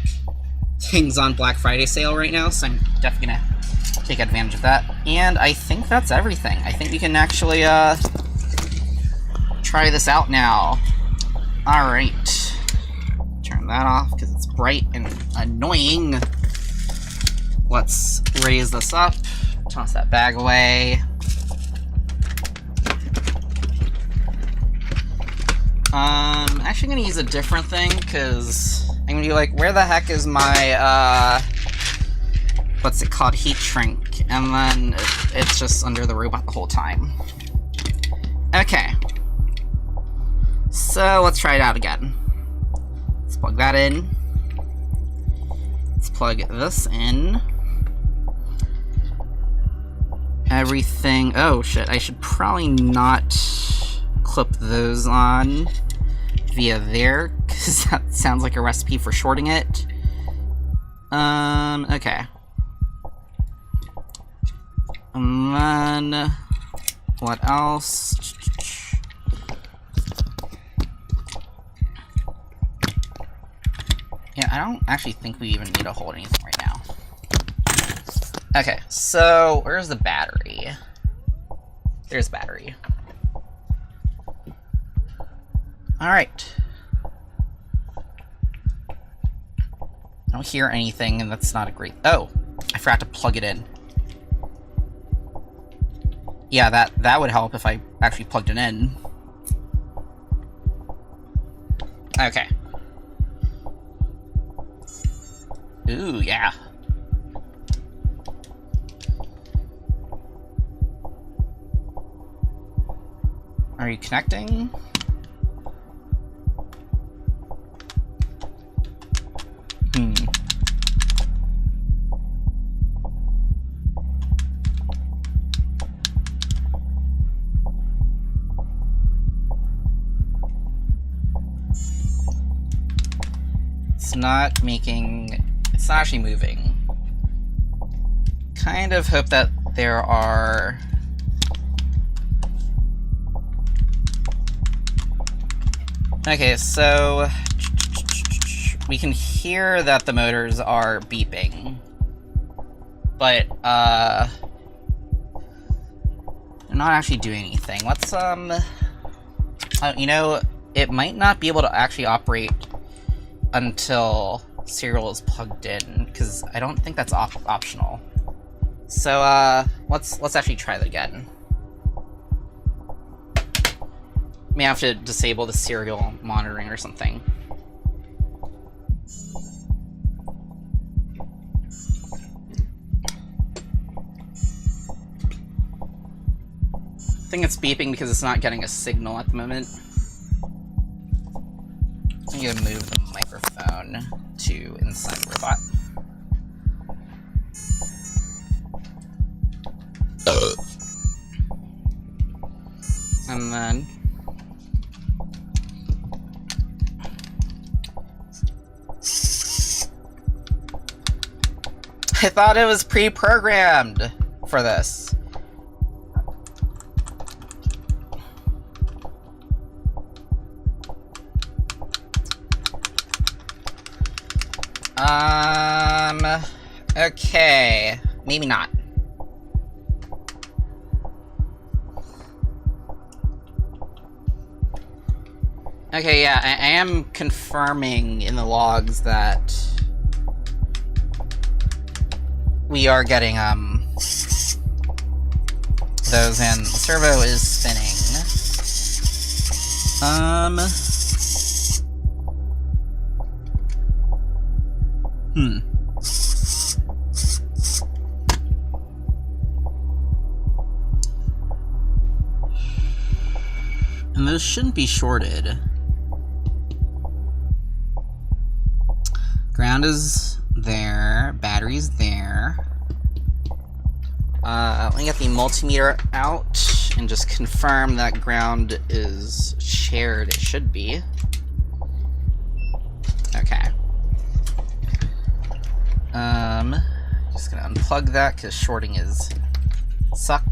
things on Black Friday sale right now, so I'm definitely gonna take advantage of that. And I think that's everything. I think we can actually try this out now. Alright. Turn that off because it's bright and annoying. Let's raise this up, toss that bag away. I'm actually going to use a different thing, because I'm going to be like, where the heck is my, what's it called, heat shrink? And then it's just under the robot the whole time. Okay. So, let's try it out again. Let's plug that in. Let's plug this in. Everything, oh shit, I should probably not clip those on via there, because that sounds like a recipe for shorting it. Okay. And then, what else? Yeah, I don't actually think we even need to hold anything right now. Okay, so where's the battery? There's battery. Alright. I don't hear anything, and that's not a great... Oh! I forgot to plug it in. Yeah, that would help if I actually plugged it in. Okay. Ooh, yeah. Are you connecting? it's not actually moving. Kind of hope that there are... Okay, so... we can hear that the motors are beeping. But, they're not actually doing anything. Let's, you know, it might not be able to actually operate until serial is plugged in, because I don't think that's optional. So, let's actually try that again. May have to disable the serial monitoring or something. I think it's beeping because it's not getting a signal at the moment. I'm gonna move the microphone to inside the robot. And then... I thought it was pre-programmed for this. Okay. Maybe not. Okay, yeah, I am confirming in the logs that we are getting, those in. The servo is spinning. And those shouldn't be shorted. Ground is there, battery's there. Let me get the multimeter out and just confirm that ground is shared. It should be. Okay. Just gonna unplug that because shorting is suck.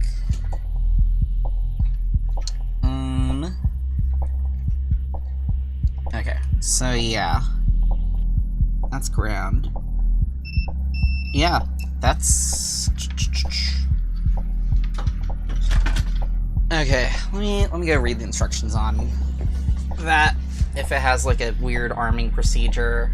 Okay, so yeah. That's ground. Yeah, that's... Okay, let me go read the instructions on that, if it has like a weird arming procedure.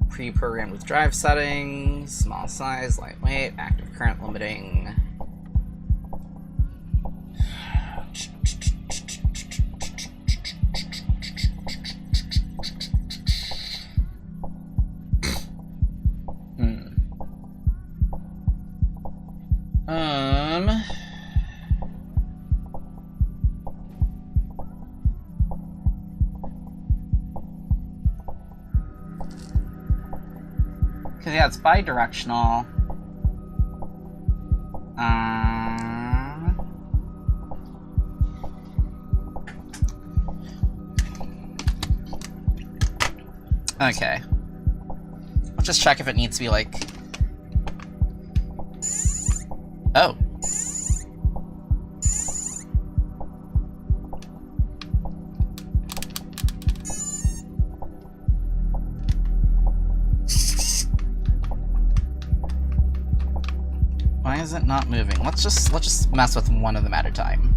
Pre-programmed with drive settings, small size, lightweight, active current limiting. Because, yeah, it's bi-directional. Okay. Let's just check if it needs to be, like... Oh. Why is it not moving? Let's just mess with one of them at a time.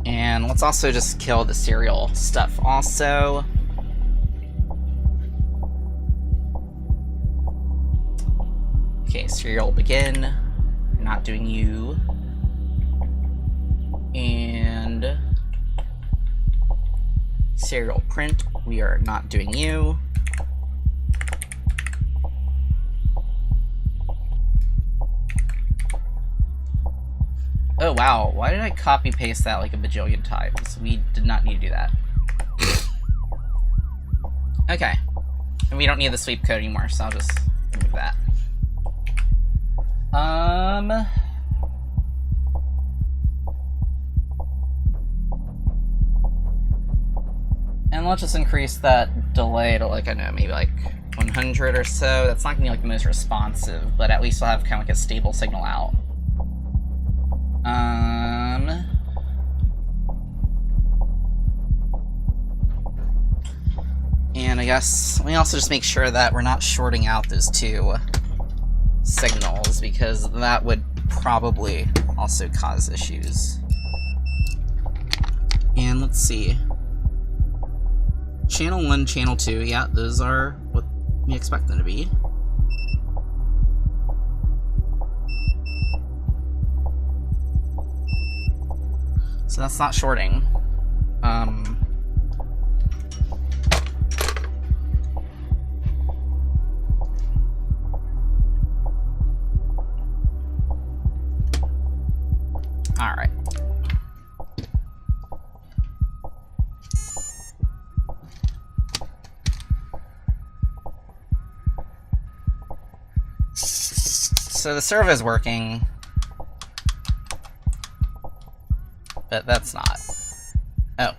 And let's also just kill the serial stuff also. Okay, serial begin. Not doing you. And serial print, we are not doing you. Oh wow, why did I copy paste that like a bajillion times? We did not need to do that. Okay. And we don't need the sweep code anymore, so I'll just remove that. And let's just increase that delay to, like, I don't know, maybe like 100 or so. That's not gonna be like the most responsive, but at least we'll have kind of like a stable signal out. And I guess we also just make sure that we're not shorting out those two signals, because that would probably also cause issues. And let's see. Channel 1, Channel 2, yeah, those are what we expect them to be. So that's not shorting. Alright. So the servo is working, but that's not. Oh.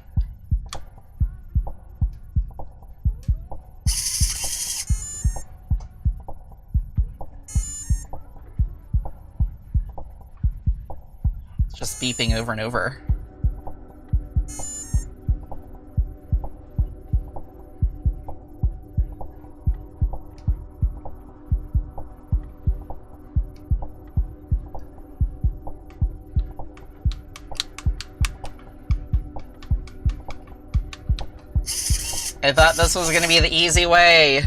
It's just beeping over and over. I thought this was gonna be the easy way.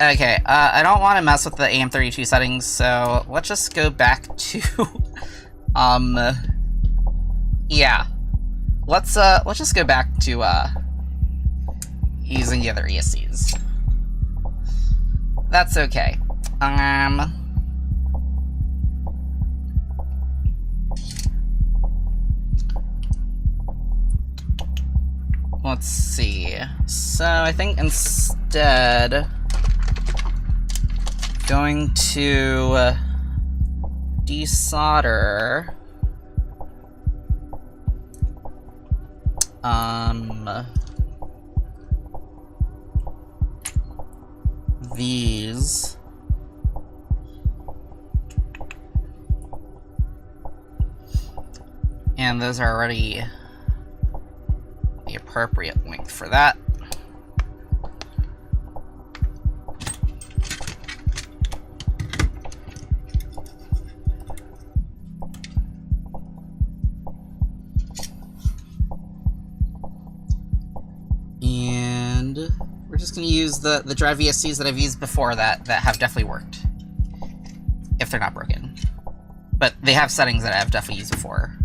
Okay, I don't want to mess with the AM32 settings, so let's just go back to, yeah. Let's just go back to, using the other ESCs. That's okay. Let's see. So I think instead, going to desolder these. And those are already the appropriate length for that. And we're just going to use the drive VSCs that I've used before that have definitely worked, if they're not broken. But they have settings that I've definitely used before.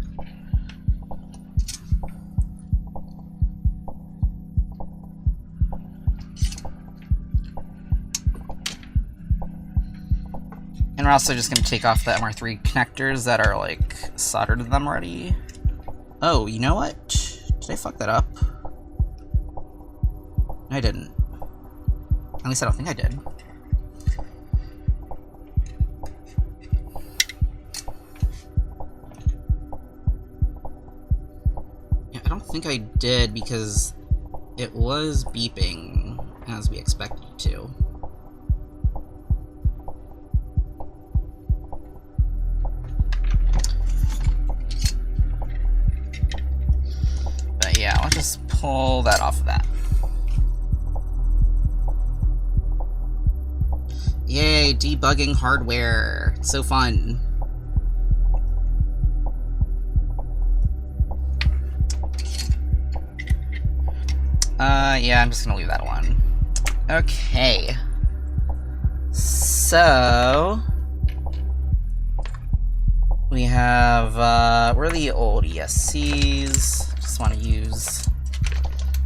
And we're also just going to take off the MR3 connectors that are, like, soldered to them already. Oh, you know what? Did I fuck that up? No, I didn't. At least I don't think I did. Yeah, I don't think I did, because it was beeping as we expected it to. But yeah, I'll just pull that off of that. Yay, debugging hardware. It's so fun. Yeah, I'm just gonna leave that alone. Okay. So we have, where are the old ESCs? Just want to use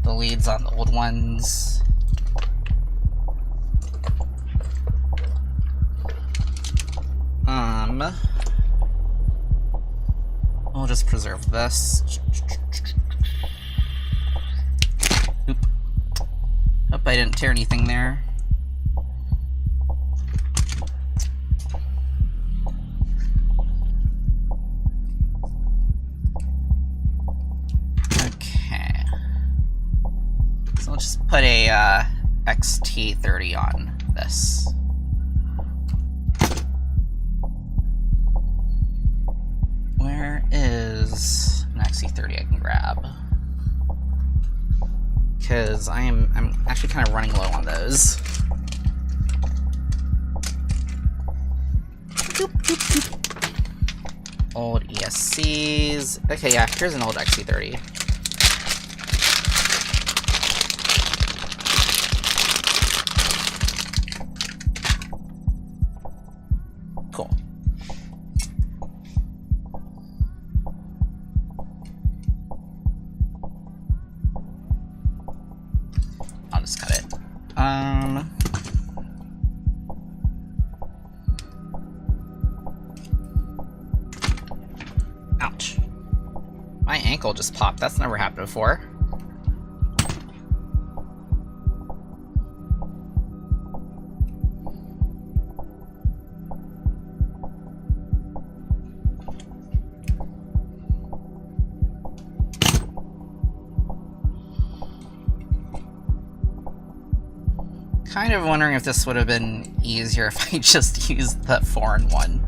the leads on the old ones. We'll just preserve this. Oop. I didn't tear anything there. Okay. So let's just put a XT30 on this. Where is an XT30 I can grab? Because I'm actually kind of running low on those. Old ESCs. Okay, yeah, here's an old XT30. Cool. I'll just cut it. Ouch. My ankle just popped. That's never happened before. Kind of wondering if this would have been easier if I just used the foreign one.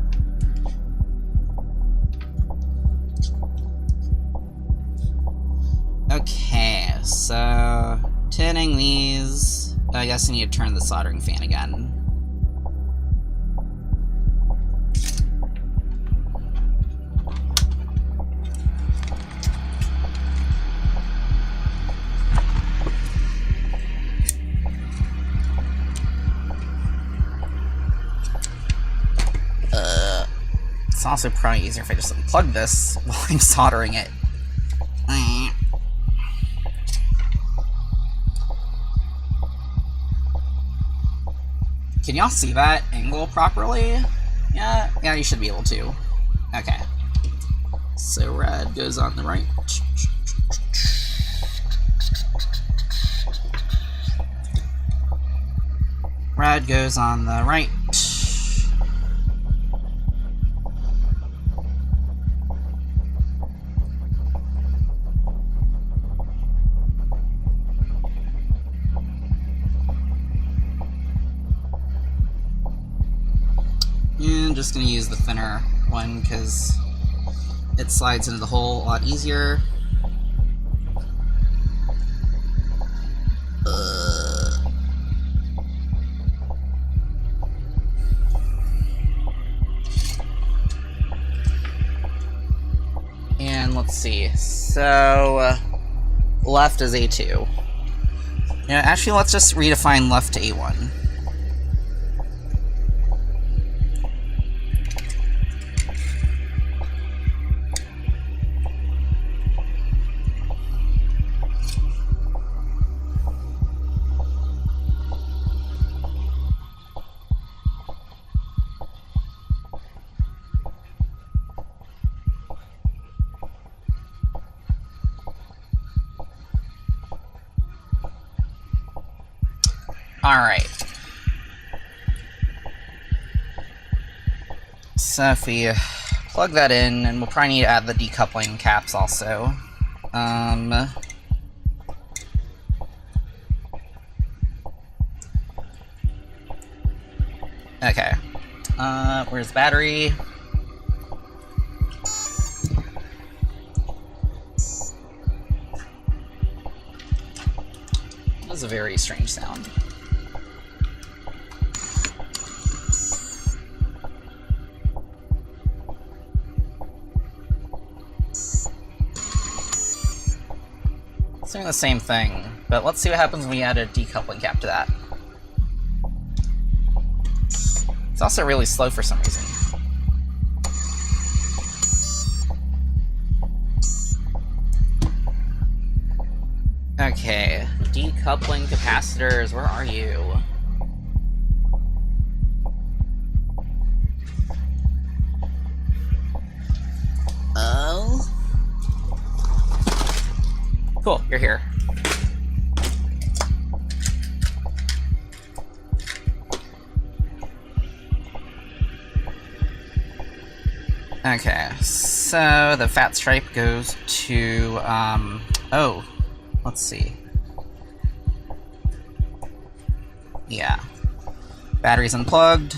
Okay, so tinning these. I guess I need to turn the soldering fan again. It's also probably easier if I just unplug this while I'm soldering it. Can y'all see that angle properly? Yeah, you should be able to. Okay. So red goes on the right. Red goes on the right. And just gonna use the thinner one because it slides into the hole a lot easier. And let's see. So left is A2. Yeah, actually, let's just redefine left to A1. Alright. So if we plug that in, and we'll probably need to add the decoupling caps also. Okay. Where's the battery? That was a very strange sound. It's doing the same thing, but let's see what happens when we add a decoupling cap to that. It's also really slow for some reason. Okay, decoupling capacitors, where are you? Oh. Cool, you're here. Okay, so the fat stripe goes to, oh, let's see. Yeah. Batteries unplugged.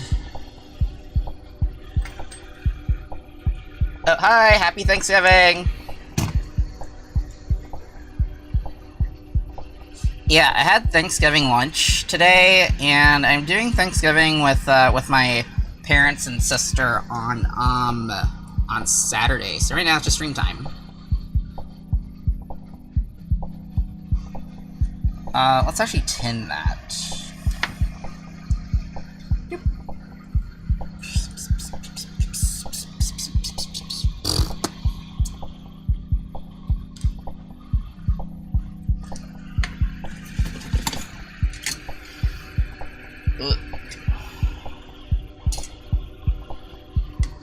Oh, hi! Happy Thanksgiving! Yeah, I had Thanksgiving lunch today, and I'm doing Thanksgiving with my parents and sister on Saturday. So right now it's just stream time. Let's actually tin that. Yep.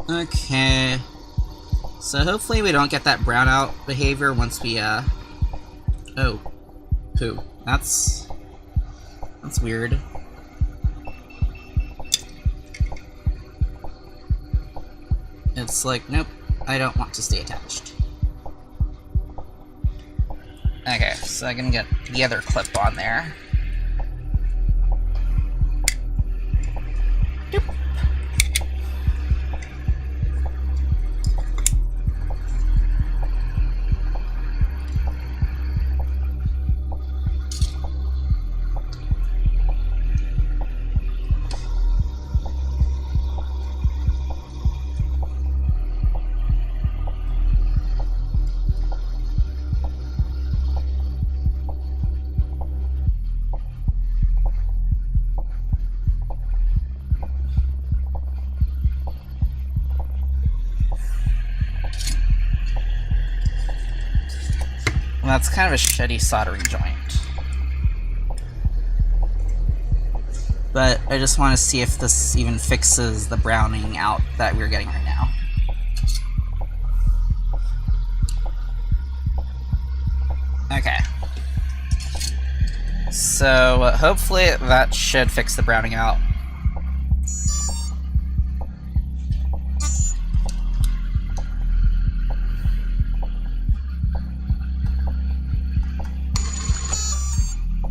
Okay. So hopefully we don't get that brownout behavior once we, oh. Poo. That's weird. It's like, nope, I don't want to stay attached. Okay, so I can get the other clip on there. Doop. Well, that's kind of a shitty soldering joint. But I just want to see if this even fixes the browning out that we're getting right now. Okay. So hopefully that should fix the browning out.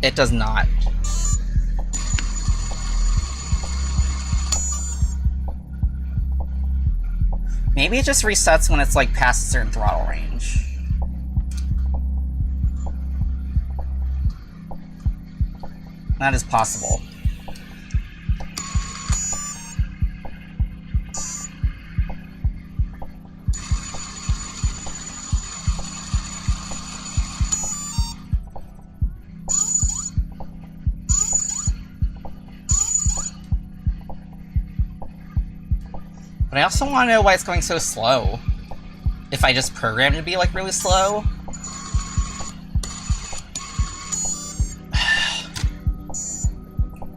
It does not. Maybe it just resets when it's like past a certain throttle range. That is possible. But I also want to know why it's going so slow. If I just programmed it to be, like, really slow.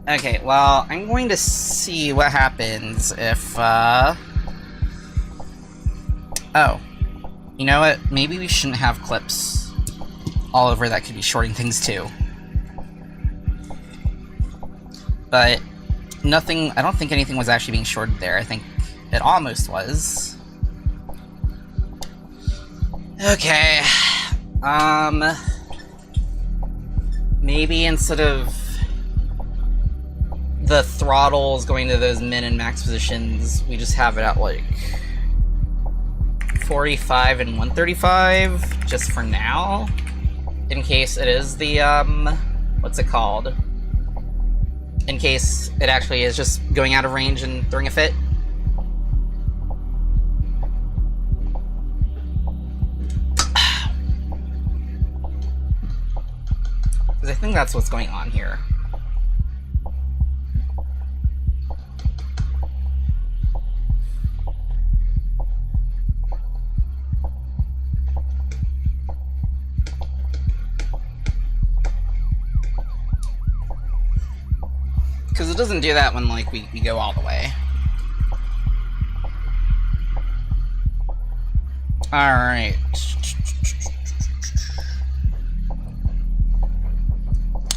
Okay, well, I'm going to see what happens if, Oh. You know what? Maybe we shouldn't have clips all over that could be shorting things too. But nothing, I don't think anything was actually being shorted there. I think it almost was. Okay. Maybe instead of the throttles going to those min and max positions, we just have it at like 45 and 135, just for now. In case it is the, what's it called? In case it actually is just going out of range and throwing a fit. Because I think that's what's going on here. Because it doesn't do that when, like, we go all the way. Alright.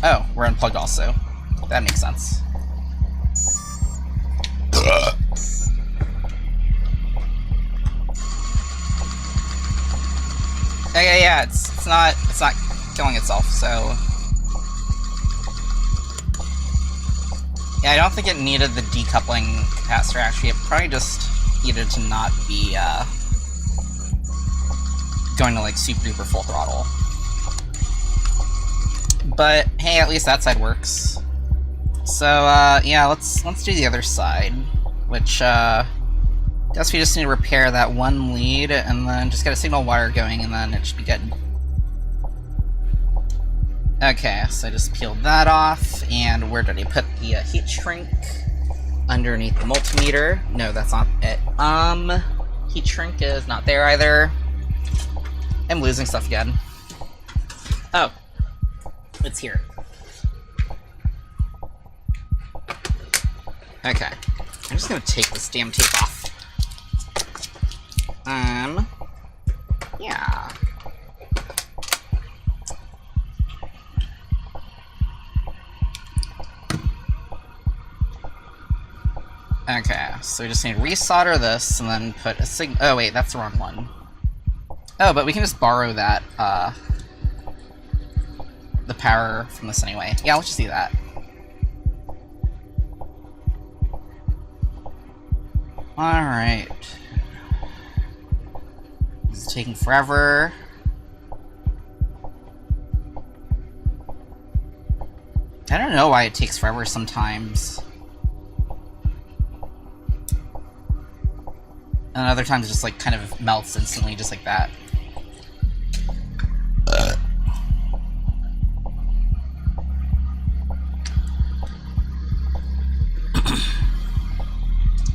Oh, we're unplugged also. That makes sense. Yeah, it's not killing itself, so... Yeah, I don't think it needed the decoupling capacitor, actually. It probably just needed to not be, going to, like, super-duper full throttle. But, hey, at least that side works. So, yeah, let's do the other side, which, guess we just need to repair that one lead, and then just get a signal wire going, and then it should be good. Okay, so I just peeled that off, and where did I put the heat shrink? Underneath the multimeter. No, that's not it. Heat shrink is not there either. I'm losing stuff again. Oh. It's here. Okay. I'm just gonna take this damn tape off. Yeah. Okay, so we just need to resolder this and then put a oh wait, that's the wrong one. Oh, but we can just borrow that, the power from this anyway. Yeah, let's just do that. Alright. This is taking forever. I don't know why it takes forever sometimes. And other times it just, like, kind of melts instantly, just like that.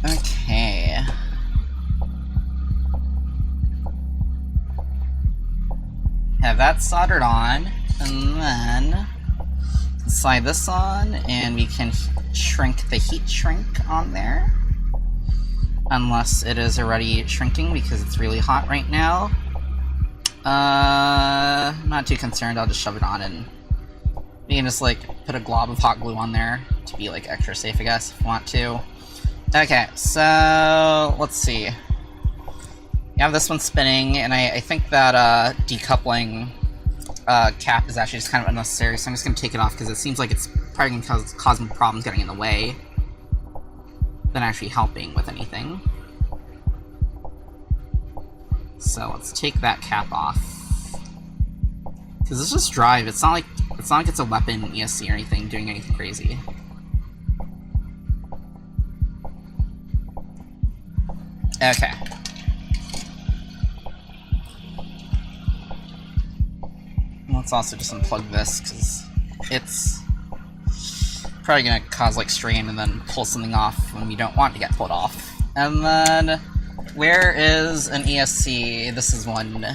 Okay. Have that soldered on, and then slide this on, and we can shrink the heat shrink on there. Unless it is already shrinking because it's really hot right now. I'm not too concerned, I'll just shove it on and we can just like put a glob of hot glue on there to be like extra safe, I guess, if you want to. Okay, so let's see. You have this one spinning, and I think that decoupling cap is actually just kind of unnecessary, so I'm just going to take it off because it seems like it's probably going to cause me problems getting in the way than actually helping with anything. So let's take that cap off. Because it's just drive. It's not like it's a weapon ESC or anything doing anything crazy. Okay. Let's also just unplug this because it's probably gonna cause like strain and then pull something off when we don't want to get pulled off. And then where is an ESC? This is one.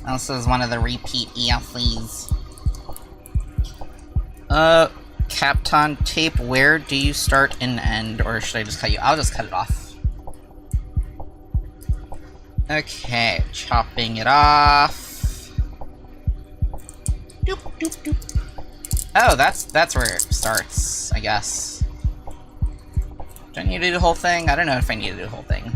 This is one of the repeat ESCs. Kapton tape, where do you start and end? Or should I just cut you? I'll just cut it off. Okay, chopping it off. Doop, doop, doop. Oh, that's where it starts, I guess. Do I need to do the whole thing? I don't know if I need to do the whole thing.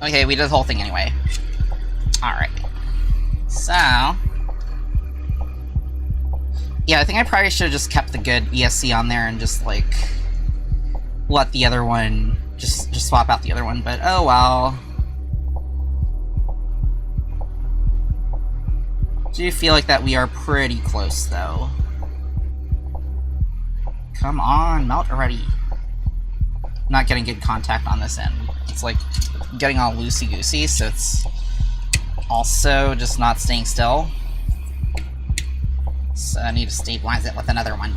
Okay, we did the whole thing anyway. Alright. So... yeah, I think I probably should have just kept the good ESC on there and just, like, let the other one... just swap out the other one, but oh well. Do you feel like that we are pretty close, though? Come on, melt already. Not getting good contact on this end. It's like getting all loosey-goosey, so it's also just not staying still. So I need to stabilize it with another one.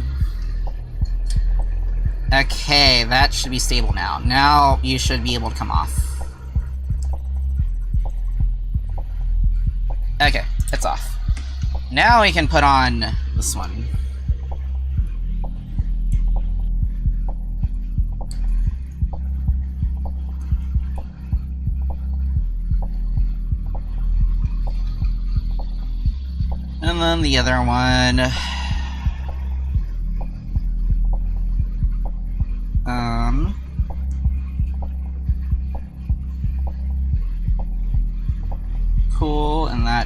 Okay, that should be stable now. Now you should be able to come off. Okay, it's off. Now we can put on this one. And then the other one.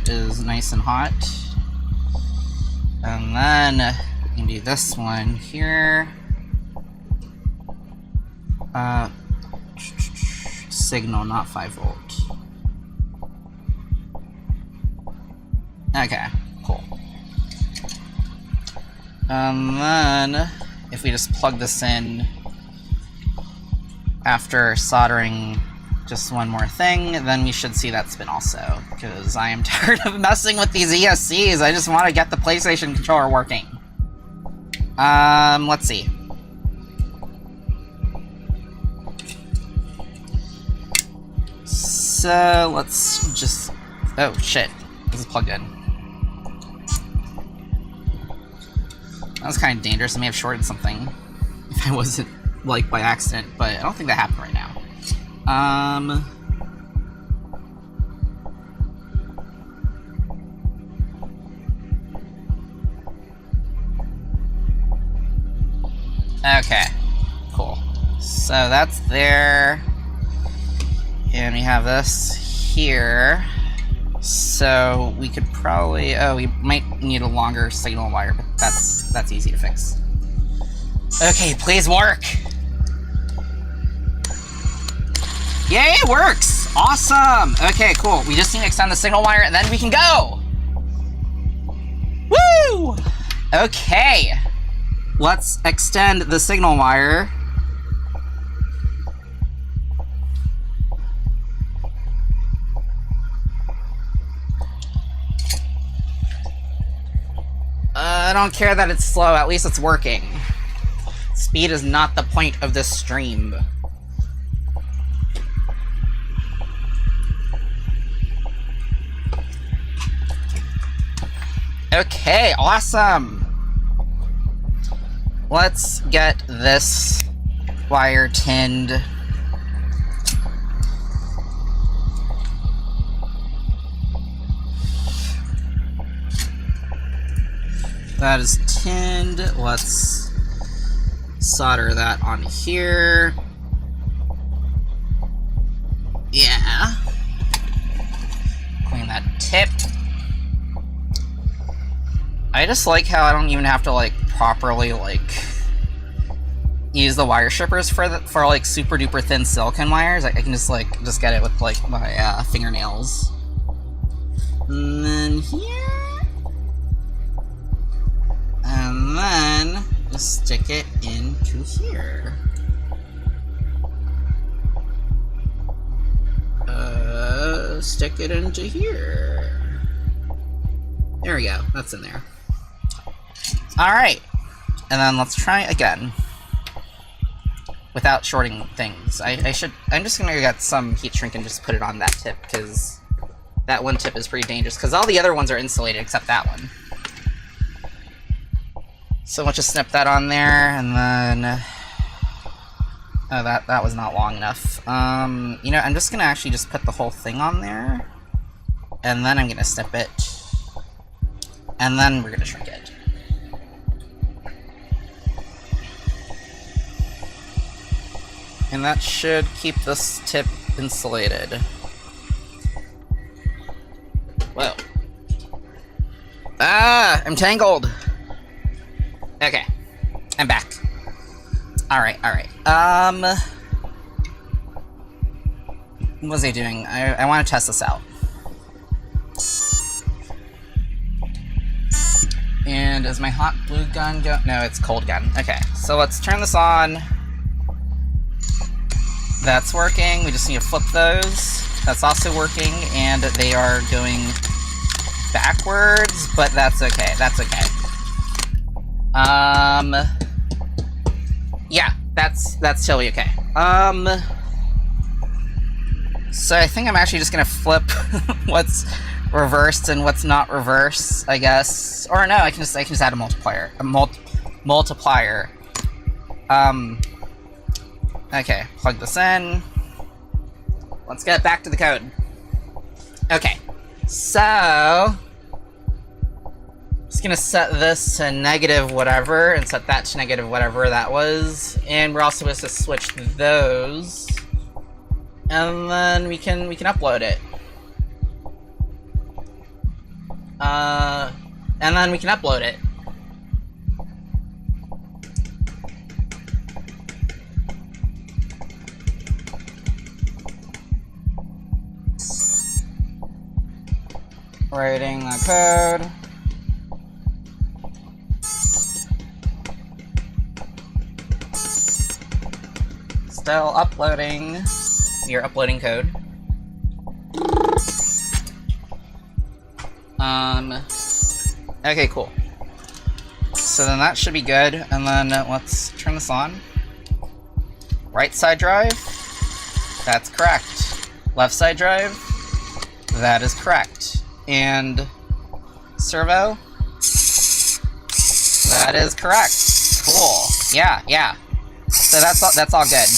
that is nice and hot. And then we can do this one here. Signal, not 5 volt. Okay, cool. And then if we just plug this in after soldering just one more thing, then we should see that spin also, because I am tired of messing with these ESCs. I just want to get the PlayStation controller working. Let's see. So, let's just... Oh, shit. This is plugged in. That was kind of dangerous. I may have shorted something. If I wasn't, like, by accident, but I don't think that happened right now. Okay. Cool. So that's there. And we have this here. So we could probably... Oh, we might need a longer signal wire, but that's easy to fix. Okay, please work! Yay, it works! Awesome! Okay, cool. We just need to extend the signal wire, and then we can go! Woo! Okay. Let's extend the signal wire. I don't care that it's slow, at least it's working. Speed is not the point of this stream. Okay, awesome! Let's get this wire tinned. That is tinned. Let's solder that on here. Yeah. Clean that tip. I just like how I don't even have to, like, properly, like, use the wire strippers for like super duper thin silicone wires. I can just get it with, like, my fingernails. And then here. And then just stick it into here. Stick it into here. There we go. That's in there. Alright. And then let's try again. Without shorting things. I'm just gonna get some heat shrink and just put it on that tip, because that one tip is pretty dangerous, because all the other ones are insulated except that one. So let's just snip that on there, and then... Oh, that was not long enough. You know, I'm just gonna actually just put the whole thing on there, and then I'm gonna snip it, and then we're gonna shrink it. And that should keep this tip insulated. Whoa. Ah, I'm tangled! Okay, I'm back. Alright. What was I doing? I want to test this out. And is my hot glue gun go? No, it's cold gun. Okay, so let's turn this on. That's working. We just need to flip those. That's also working, and they are going backwards, but that's okay. That's okay. Yeah, that's totally okay. So I think I'm actually just gonna flip what's reversed and what's not reverse, I guess. Or no, I can just add a multiplier. Multiplier. Okay, plug this in. Let's get back to the code. Okay, so... just gonna set this to negative whatever, and set that to negative whatever that was. And we're also supposed to switch those. And then we can upload it. And then we can upload it. Writing the code. Still uploading. You're uploading code. Okay, cool. So then that should be good, and then let's turn this on. Right side drive, that's correct. Left side drive, that is correct. And servo, that is correct. Cool. Yeah. So that's all good.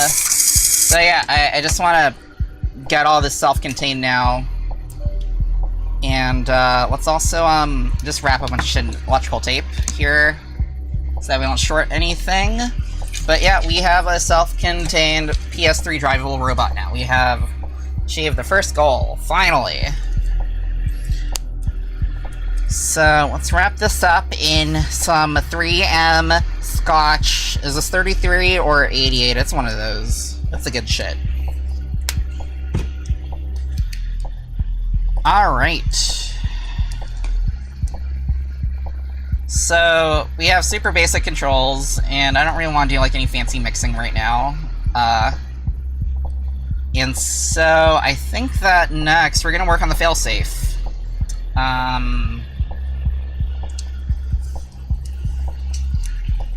So yeah, I just want to get all this self-contained now. And let's also just wrap a bunch of shit in electrical tape here so that we don't short anything. But yeah, we have a self-contained PS3 drivable robot now. We have achieved the first goal, finally. So let's wrap this up in some 3M scotch. Is this 33 or 88? It's one of those. That's a good shit. Alright. So, we have super basic controls, and I don't really want to do like any fancy mixing right now. And so, I think that next we're going to work on the failsafe.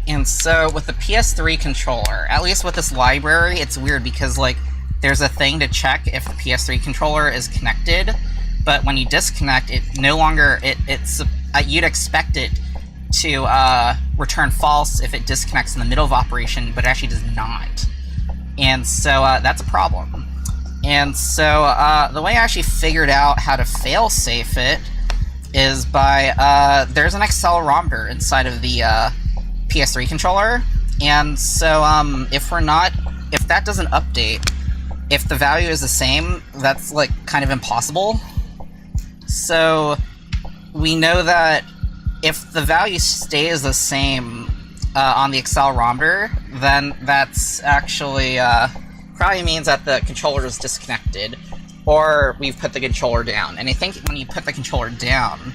And so, with the PS3 controller, at least with this library, it's weird because, like, there's a thing to check if the PS3 controller is connected, but when you disconnect, it no longer, you'd expect it to return false if it disconnects in the middle of operation, but it actually does not. And so that's a problem. And so the way I actually figured out how to fail-safe it is by, there's an accelerometer inside of the PS3 controller, and so if that doesn't update, if the value is the same, that's like kind of impossible. So we know that if the value stays the same on the accelerometer, then that's actually probably means that the controller is disconnected, or we've put the controller down. And I think when you put the controller down,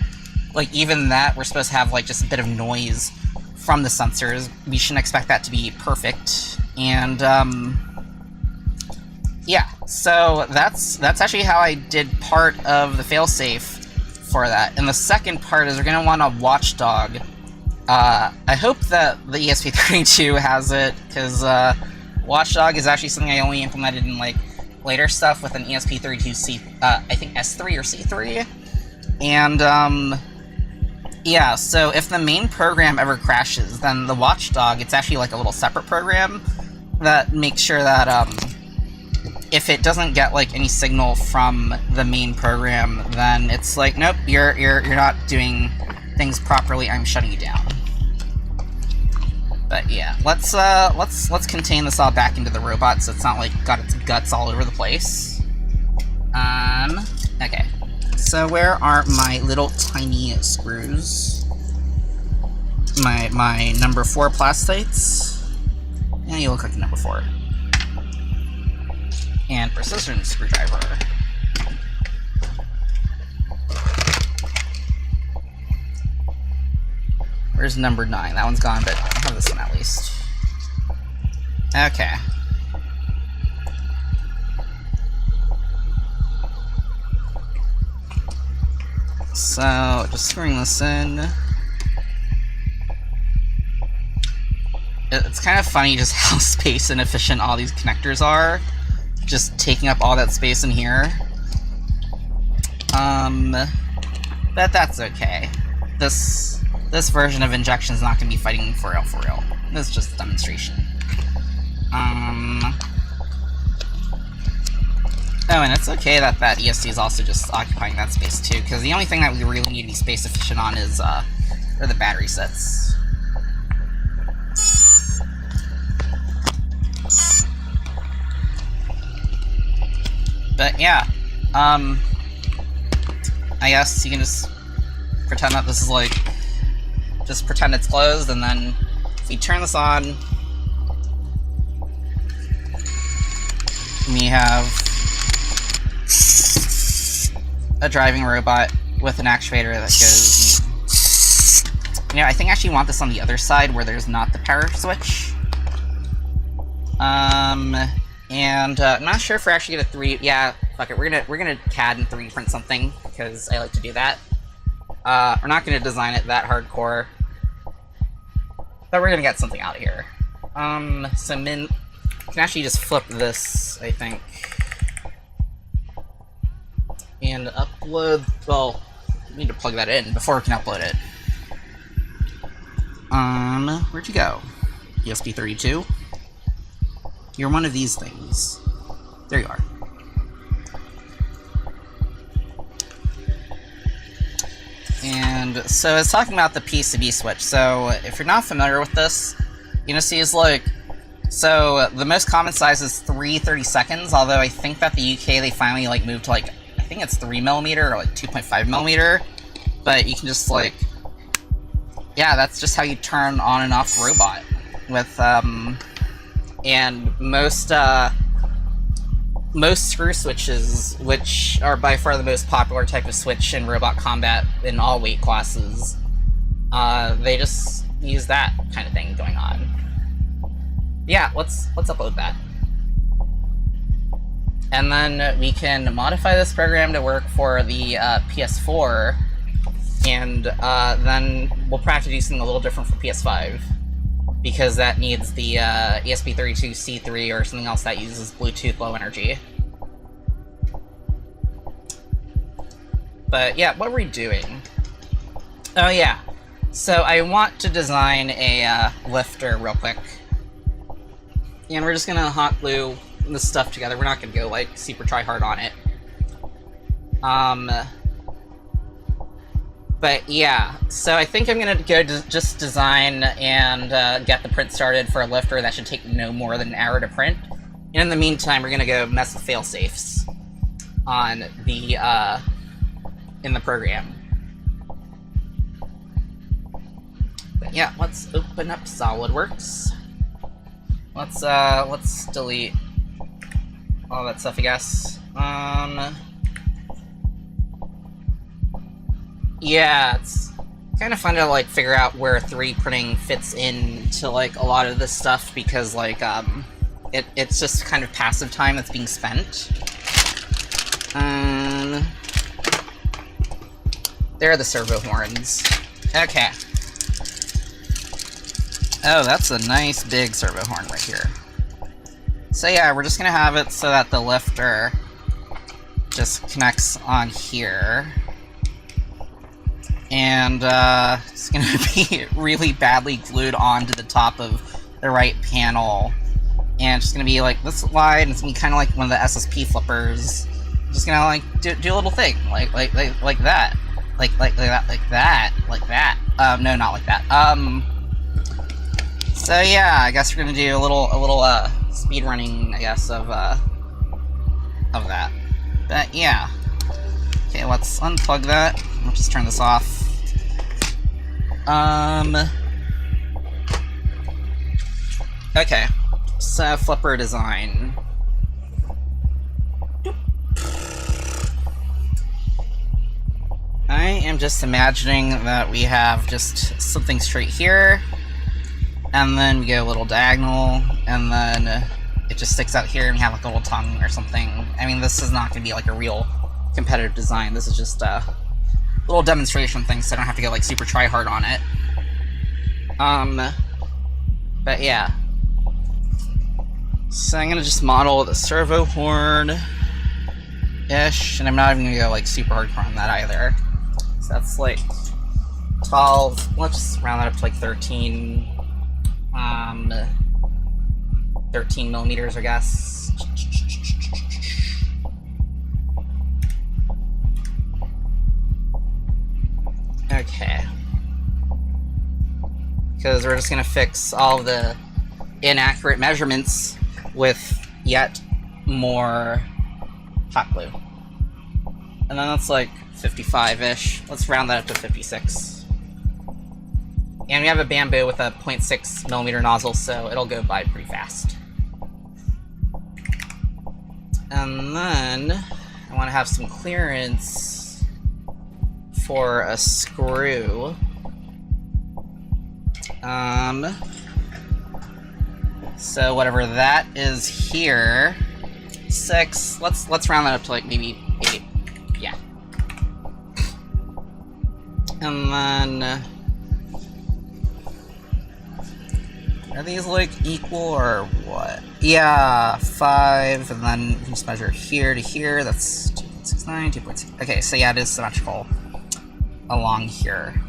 like even that, we're supposed to have like just a bit of noise from the sensors. We shouldn't expect that to be perfect. And yeah, so that's actually how I did part of the failsafe for that. And the second part is we're going to want a watchdog. I hope that the ESP32 has it, because watchdog is actually something I only implemented in like later stuff with an ESP32C, I think S3 or C3. And yeah, so if the main program ever crashes, then the watchdog, it's actually like a little separate program that makes sure that if it doesn't get like any signal from the main program, then it's like, nope, you're not doing things properly, I'm shutting you down. But yeah, let's contain this all back into the robot so it's not like got its guts all over the place. Okay. So where are my little tiny screws? My number 4 plastics? Yeah, you look like a number 4. And precision screwdriver. Where's number 9? That one's gone, but I'll have this one at least. Okay. So, just screwing this in. It's kind of funny just how space inefficient all these connectors are. Just taking up all that space in here. But that's okay. This version of injection is not going to be fighting for real. This is just a demonstration. Oh, and it's okay that that ESC is also just occupying that space too, because the only thing that we really need to be space efficient on is are the battery sets. But yeah, I guess you can just pretend that this is like, just pretend it's closed, and then if we turn this on, we have a driving robot with an actuator that goes... You know, I think I actually want this on the other side where there's not the power switch. And I'm not sure if we're actually gonna 3... Yeah, fuck it, we're gonna CAD and 3D print something, because I like to do that. We're not gonna design it that hardcore, but we're gonna get something out of here. So Min can actually just flip this, I think, and upload. Well, we need to plug that in before we can upload it. Where'd you go? ESP32. You're one of these things. There you are. And so it's talking about the PCB switch. So if you're not familiar with this, you know, see is like, so the most common size is 330 seconds, although I think that the UK, they finally like moved to like, I think it's 3mm or like 2.5mm, but you can just like, yeah, that's just how you turn on and off robot with, and most screw switches, which are by far the most popular type of switch in robot combat in all weight classes, they just use that kind of thing going on. Yeah, let's upload that. And then we can modify this program to work for the PS4, and then we'll practice do something a little different for PS5, because that needs the ESP32C3 or something else that uses Bluetooth low energy. But yeah, what were we doing? Oh yeah, so I want to design a lifter real quick. And we're just gonna hot glue this stuff together. We're not gonna go like super try hard on it. But yeah, so I think I'm gonna go just design and get the print started for a lifter that should take no more than an hour to print. And in the meantime, we're gonna go mess with fail-safes on the in the program. But yeah, let's open up SolidWorks. Let's delete all that stuff, I guess. Yeah, it's kind of fun to like figure out where 3D printing fits into like a lot of this stuff, because like it's just kind of passive time that's being spent. There are the servo horns. Okay. Oh, that's a nice big servo horn right here. So yeah, we're just gonna have it so that the lifter just connects on here. And it's gonna be really badly glued onto the top of the right panel. And it's just gonna be like this wide, and it's gonna be kind of like one of the SSP flippers. Just gonna like do a little thing, like that. Like that, like that. No, not like that. So yeah, I guess we're gonna do a little speed running, I guess, of that. But yeah. Okay, let's unplug that. Let's just turn this off. Okay. So flipper design. I am just imagining that we have just something straight here, and then we go a little diagonal, and then it just sticks out here, and we have like a little tongue or something. I mean, this is not going to be like a real competitive design. This is just a little demonstration thing, so I don't have to go like super try hard on it. But yeah. So I'm gonna just model the servo horn-ish, and I'm not even gonna go like super hardcore on that either. So that's like 12, let's just round that up to like 13 millimeters, I guess. Okay. Because we're just gonna fix all of the inaccurate measurements with yet more hot glue. And then let's like 55-ish. Let's round that up to 56. And we have a bamboo with a 0.6mm nozzle, so it'll go by pretty fast. And then I want to have some clearance for a screw. So whatever that is here, 6. Let's round that up to like maybe 8. Yeah. And then are these like equal or what? Yeah, 5, and then you just measure here to here. That's 2.69, 2.6. Okay, so yeah, it is symmetrical along here.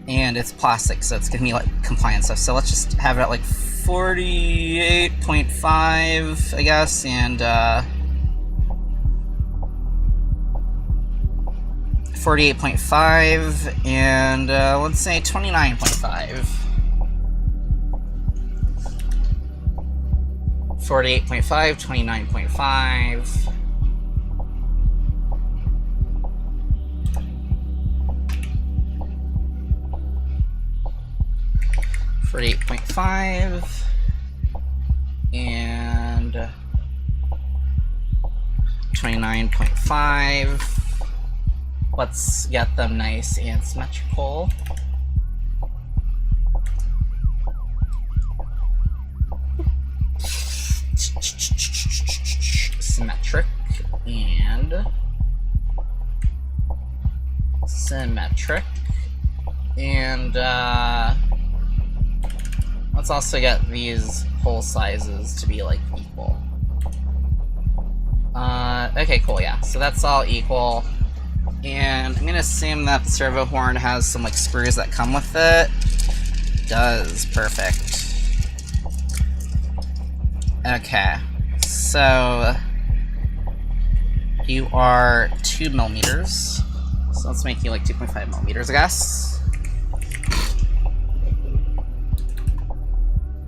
And it's plastic, so it's gonna be like compliant stuff. So let's just have it at like 48.5, I guess, and 48.5, and let's say 29.5. 48.5, 29.5. For 8.5 and 29.5. Let's get them nice and symmetrical. Symmetric and symmetric, and let's also get these hole sizes to be like equal. Okay, cool, yeah. So that's all equal. And I'm gonna assume that the servo horn has some like screws that come with it. Does, perfect. Okay, so you are 2mm. So let's make you like 2.5mm, I guess.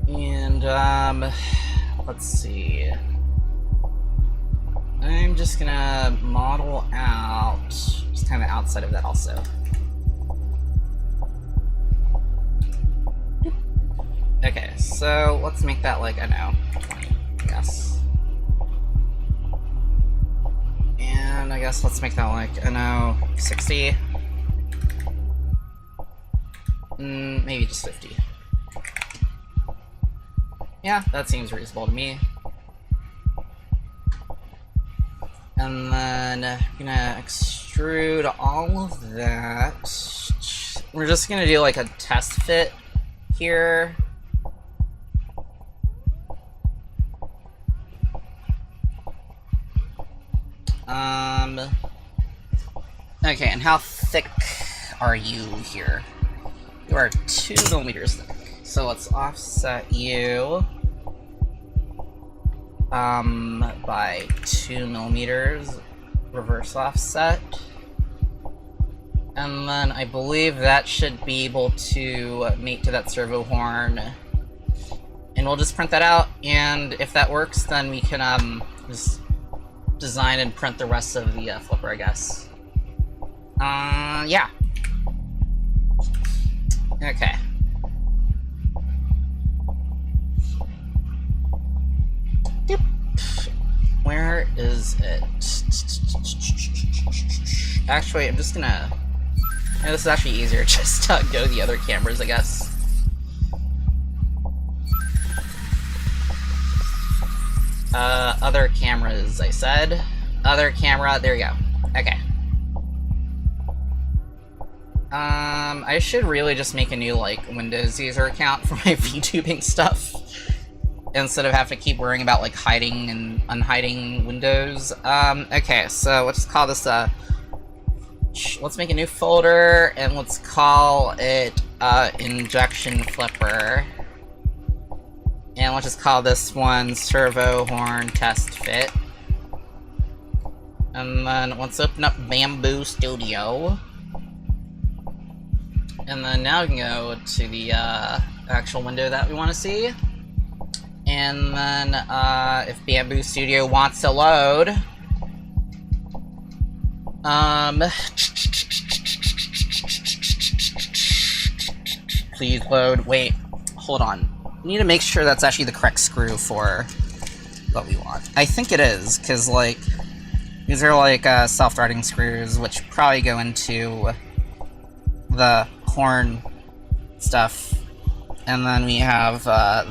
And let's see. I'm just gonna model out just kind of outside of that also. Okay, so let's make that like, I know, 20, I guess. And I guess let's make that like, I know, 60. Maybe just 50. Yeah, that seems reasonable to me. And then I'm gonna extrude all of that. We're just gonna do like a test fit here. Okay, and how thick are you here? You are 2mm thick. So let's offset you by 2mm, reverse offset. And then I believe that should be able to mate to that servo horn. And we'll just print that out, and if that works, then we can just design and print the rest of the flipper, I guess. Yeah. Okay. Yep. Where is it? Actually, I'm just gonna... this is actually easier, just go to the other cameras, I guess. Other cameras, I said. Other camera, there you go. Okay. I should really just make a new, like, Windows user account for my VTubing stuff, instead of having to keep worrying about, like, hiding and unhiding windows. Okay, so let's just call this, let's make a new folder, and let's call it, Injection Flipper. And let's just call this one Servo Horn Test Fit. And then let's open up Bamboo Studio. And then now we can go to the actual window that we want to see. And then if Bamboo Studio wants to load, Please load. Wait, hold on. We need to make sure that's actually the correct screw for what we want. I think it is, because, like, these are, like, self-threading screws, which probably go into the horn stuff. And then we have,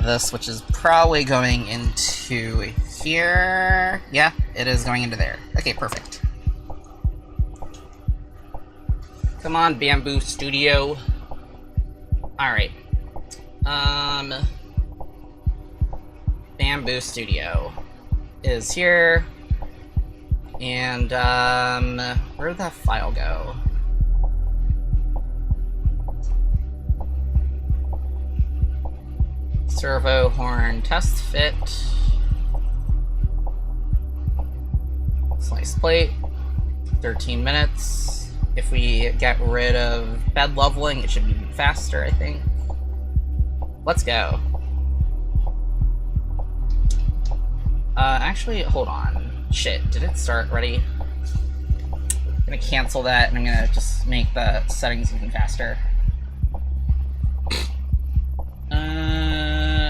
this, which is probably going into here. Yeah, it is going into there. Okay, perfect. Come on, Bamboo Studio. Alright. Bamboo Studio is here. And, where did that file go? Servo horn test fit. Slice plate. 13 minutes. If we get rid of bed leveling, it should be faster, I think. Let's go. Actually, hold on. Shit, did it start already? I'm gonna cancel that, and I'm gonna just make the settings even faster.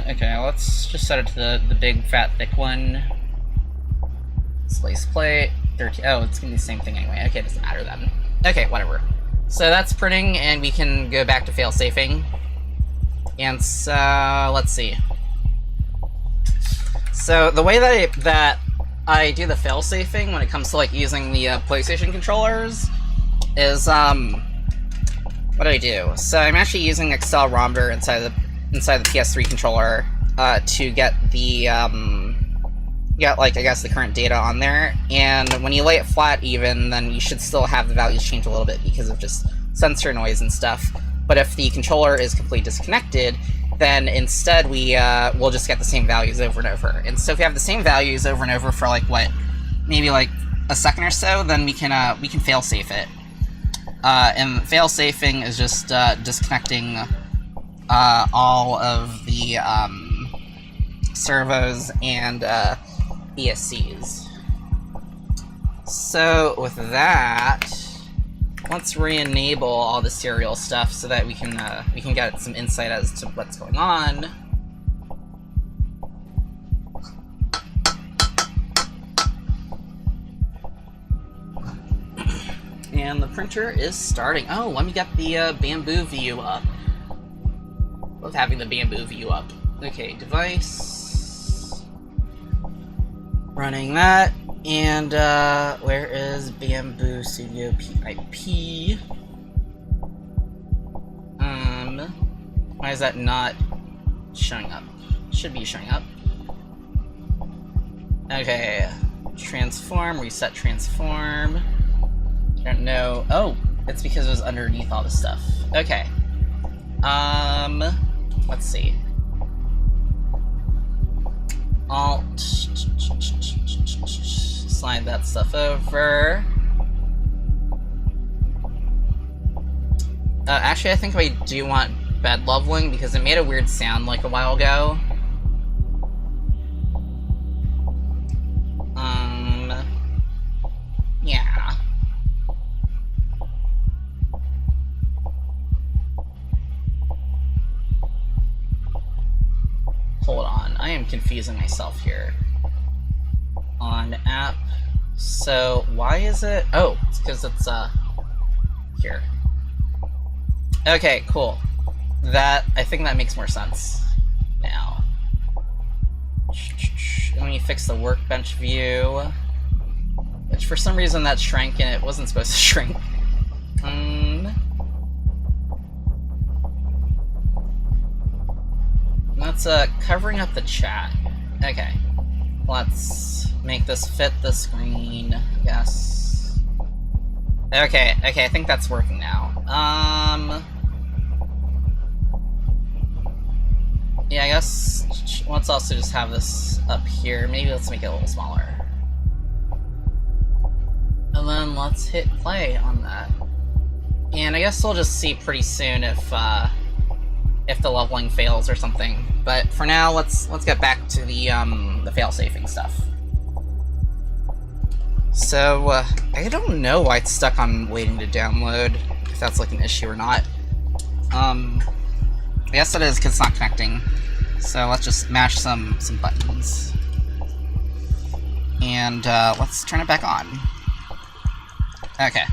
Okay, let's just set it to the big, fat, thick one. Slice plate. 13. Oh, it's gonna be the same thing anyway. Okay, it doesn't matter then. Okay, whatever. So that's printing, and we can go back to fail-safing. And so, let's see. So the way that I do the fail-safing when it comes to, like, using the PlayStation controllers is, what do I do? So I'm actually using accelerometer inside the PS3 controller to get the like, I guess, the current data on there. And when you lay it flat even, then you should still have the values change a little bit because of just sensor noise and stuff. But if the controller is completely disconnected, then instead we'll just get the same values over and over. And so if we have the same values over and over for, like, what, maybe like a second or so, then we can fail-safe it. And fail-safing is just disconnecting all of the servos and ESCs. So with that, let's re-enable all the serial stuff so that we can get some insight as to what's going on. And the printer is starting. Oh, let me get the Bamboo view up. Love having the Bamboo view up. Okay, device. Running that. And, where is Bamboo Studio PIP? Why is that not showing up? Should be showing up. Okay. Transform, reset transform. Don't know. Oh, it's because it was underneath all this stuff. Okay. Let's see. Alt. Slide that stuff over. Actually, I think I do want bed leveling because it made a weird sound like a while ago. Yeah. Hold on, I am confusing myself here. On app. So why is it? Oh, it's because it's here. Okay, cool. I think that makes more sense now. Let me fix the workbench view, which for some reason that shrank and it wasn't supposed to shrink. That's covering up the chat. Okay. Let's make this fit the screen, yes. Okay, I think that's working now. Yeah, I guess let's also just have this up here. Maybe let's make it a little smaller. And then let's hit play on that. And I guess we'll just see pretty soon if the leveling fails or something. But for now, let's get back to the fail-safing stuff. So, I don't know why it's stuck on waiting to download, if that's like an issue or not. I guess it is because it's not connecting. So let's just mash some buttons. And let's turn it back on. Okay.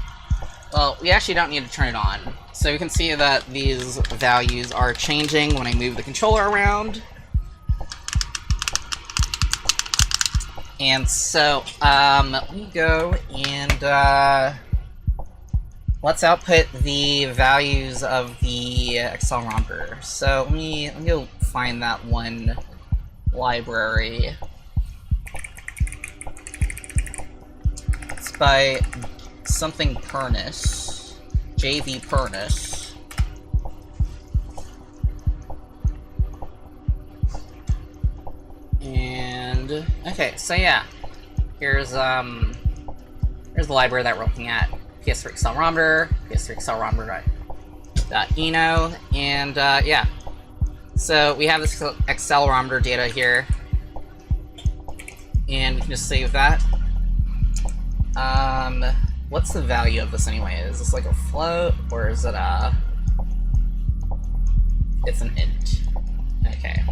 Well, we actually don't need to turn it on. So we can see that these values are changing when I move the controller around. And so, let me go and let's output the values of the accelerometer. So let me go find that one library. It's by something Pernus, JV Pernus. And okay, so yeah, here's the library that we're looking at. PS3 accelerometer, PS3 accelerometer.eno, and yeah. So we have this accelerometer data here, and we can just save that. What's the value of this anyway? Is this like a float, or is it it's an int? Okay.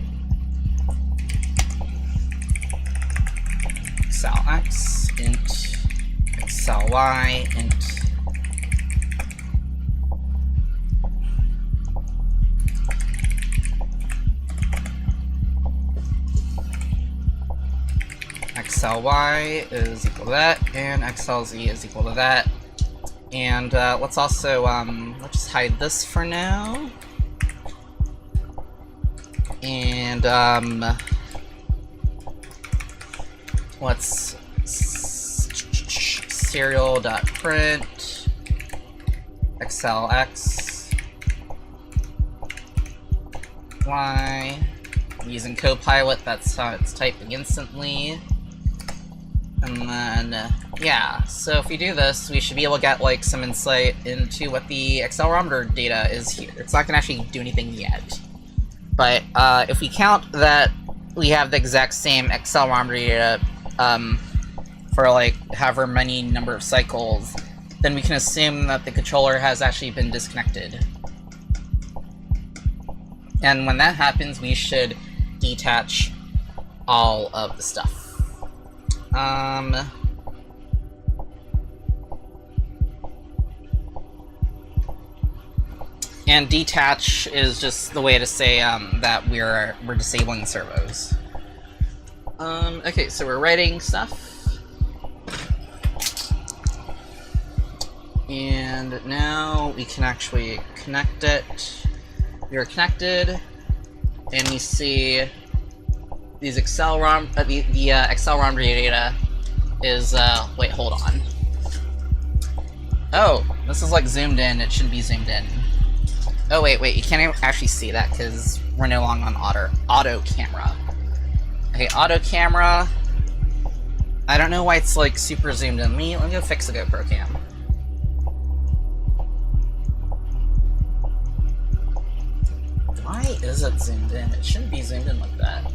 Excel x, int, Excel y, int. Excel y is equal to that, and Excel z is equal to that. And let's also, let's just hide this for now. And let's serial.print Excel x y. Using Copilot, that's how it's typing instantly. And then, yeah, so if we do this, we should be able to get, like, some insight into what the accelerometer data is here. It's not going to actually do anything yet. But, if we count that we have the exact same accelerometer data, for, like, however many number of cycles, then we can assume that the controller has actually been disconnected. And when that happens, we should detach all of the stuff. And detach is just the way to say that we're disabling the servos. Okay, so we're writing stuff. And now we can actually connect it. We are connected, and we see these the accelerometer data is wait, hold on. Oh, this is like zoomed in. It shouldn't be zoomed in. Oh wait, you can't actually see that because we're no longer on auto camera. Okay, auto camera. I don't know why it's like super zoomed in. Let me go fix the GoPro cam. Why is it zoomed in? It shouldn't be zoomed in like that.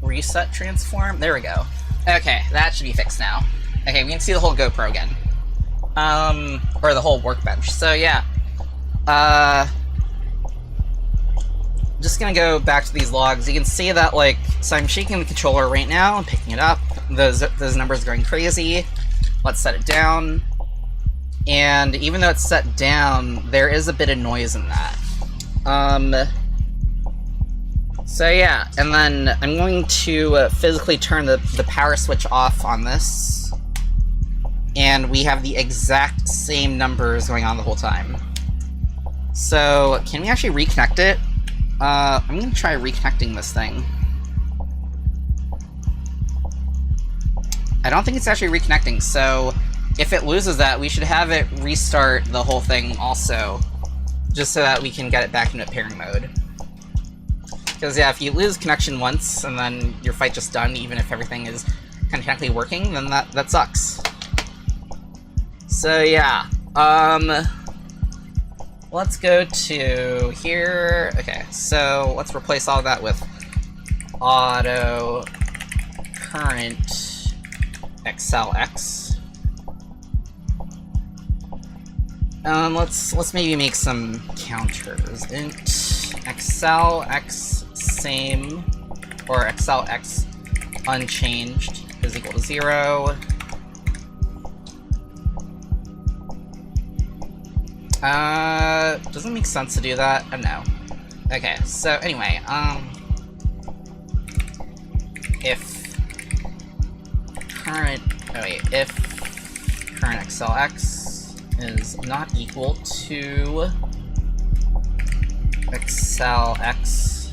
Reset transform? There we go. Okay, that should be fixed now. Okay, we can see the whole GoPro again. Or the whole workbench. So yeah. Just gonna go back to these logs. You can see that, like, so I'm shaking the controller right now, I'm picking it up. Those numbers are going crazy. Let's set it down. And even though it's set down, there is a bit of noise in that. So yeah, and then I'm going to physically turn the power switch off on this. And we have the exact same numbers going on the whole time. So, can we actually reconnect it? I'm going to try reconnecting this thing. I don't think it's actually reconnecting, so if it loses that, we should have it restart the whole thing also, just so that we can get it back into pairing mode. Because yeah, if you lose connection once, and then your fight just done, even if everything is kind of technically working, then that sucks. So yeah, let's go to here. Okay, so let's replace all of that with auto current xlx. Let's maybe make some counters. Int xlx same or xlx unchanged is equal to 0. Doesn't make sense to do that? No. Okay, so anyway, if current xlx is not equal to xlx,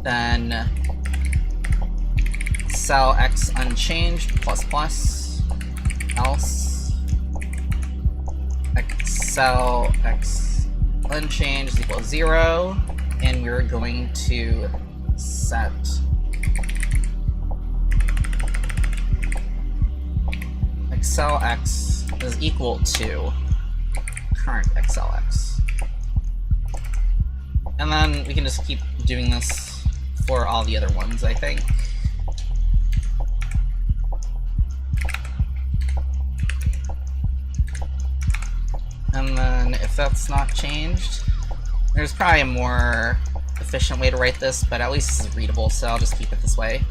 then xlx unchanged plus plus, else xlx unchanged is equal to 0, and we're going to set xlx is equal to current xlx. And then we can just keep doing this for all the other ones, I think. And then if that's not changed, there's probably a more efficient way to write this, but at least this is readable, so I'll just keep it this way.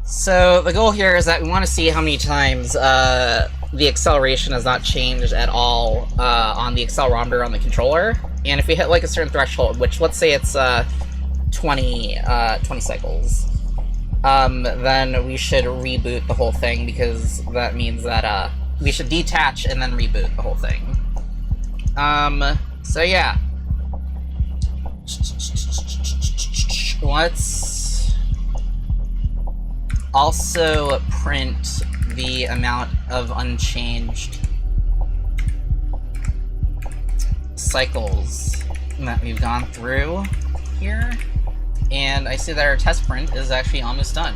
So the goal here is that we want to see how many times the acceleration has not changed at all on the accelerometer on the controller. And if we hit like a certain threshold, which let's say it's 20 cycles, then we should reboot the whole thing, because that means that we should detach and then reboot the whole thing. So yeah. Let's also print the amount of unchanged cycles that we've gone through here. And I see that our test print is actually almost done.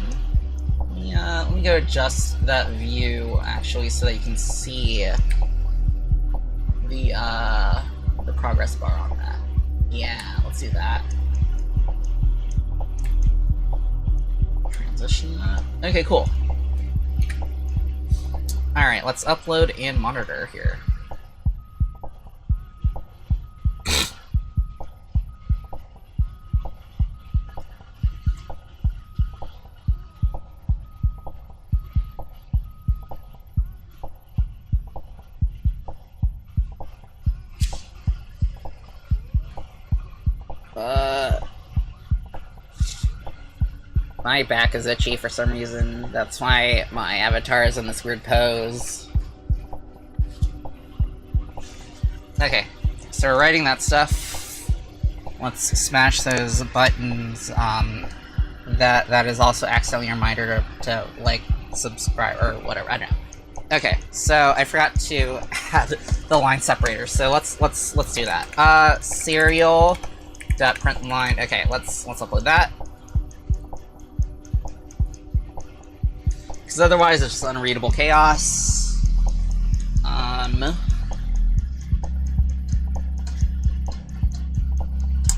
Yeah, let me go adjust that view actually so that you can see the progress bar on that. Yeah, let's do that. Transition that. Okay, cool. Alright, let's upload and monitor here. My back is itchy for some reason. That's why my avatar is in this weird pose. Okay, so we're writing that stuff. Let's smash those buttons. That is also accidentally a reminder to like, subscribe, or whatever. I don't know. Okay, so I forgot to add the line separator. So let's do that. Serial print line. Okay, let's upload that. Because otherwise it's just unreadable chaos.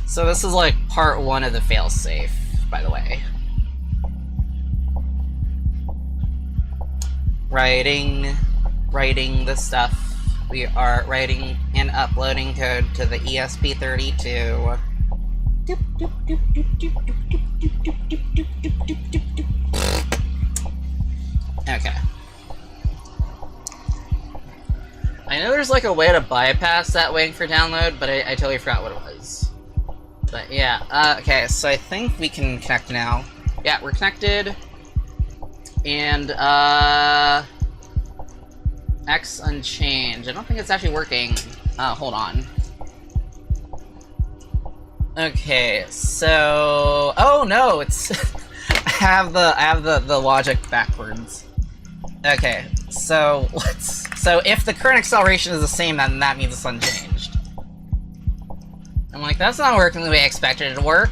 So this is like part 1 of the failsafe, by the way. Writing the stuff. We are writing and uploading code to the ESP32. Okay. I know there's like a way to bypass that waiting for download, but I totally forgot what it was. But yeah, okay, so I think we can connect now. Yeah, we're connected. And, X unchanged. I don't think it's actually working. Hold on. Okay, so... Oh no, it's... I have the logic backwards. Okay, so if the current acceleration is the same, then that means it's unchanged. I'm like, that's not working the way I expected it to work.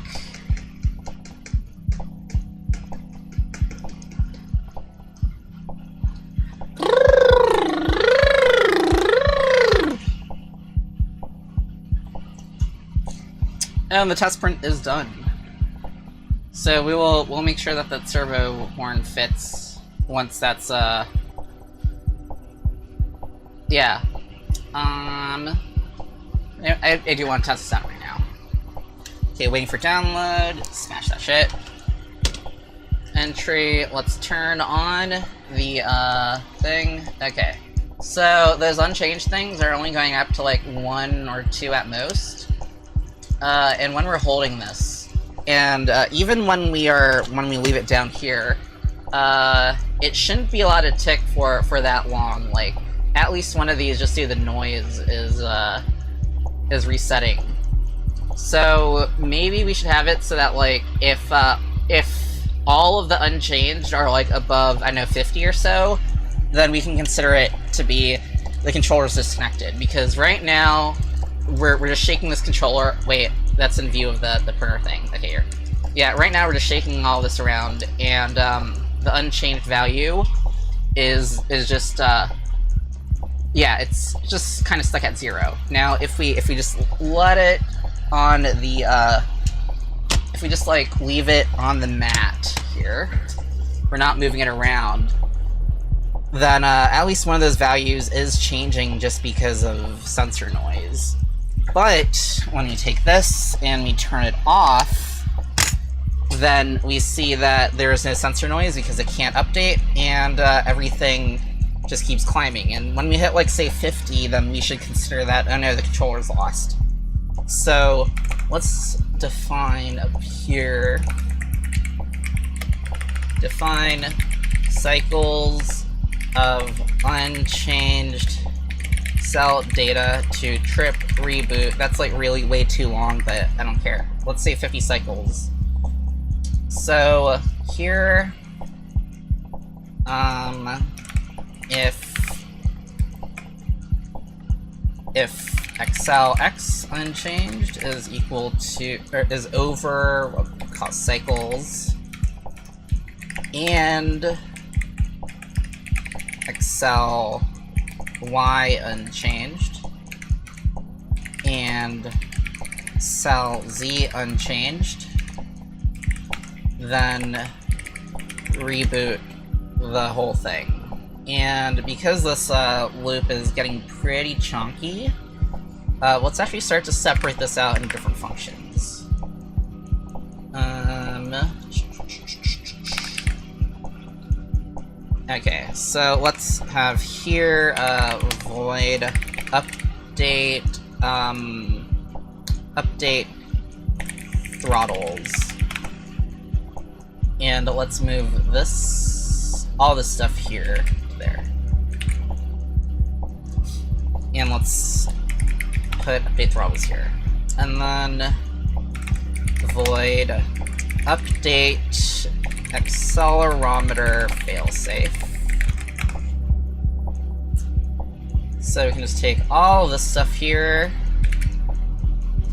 no, the test print is done. So we'll make sure that that servo horn fits once that's yeah. I do want to test this out right now. Okay, waiting for download. Smash that shit. Entry. Let's turn on the thing. Okay. So those unchanged things are only going up to like 1 or 2 at most. And when we're holding this, and even when we leave it down here, it shouldn't be allowed to tick for that long. Like at least one of these, just so the noise is resetting. So maybe we should have it so that like if all of the unchanged are like above, I know, 50 or so, then we can consider it to be the controller's disconnected. Because right now we're just shaking this controller. Wait, that's in view of the printer thing. Okay, here. Yeah, right now we're just shaking all this around, and the unchanged value is just yeah, it's just kind of stuck at 0. Now, if we just let it on the if we just like leave it on the mat here, we're not moving it around, then at least one of those values is changing just because of sensor noise. But when we take this and we turn it off, then we see that there is no sensor noise because it can't update, and everything just keeps climbing. And when we hit like say 50, then we should consider that, oh no, the controller's lost. So let's define up here, define cycles of unchanged cell data to trip reboot. That's like really way too long, but I don't care. Let's say 50 cycles. So here, if xlx unchanged is equal to, or is over what we call cycles, and xly unchanged and cell z unchanged, then reboot the whole thing. And because this loop is getting pretty chunky, let's actually start to separate this out into different functions. Okay, so let's have here void update update throttles, and let's move this, all this stuff here to there, and let's put update throttles here, and then void update accelerometer failsafe. So we can just take all this stuff here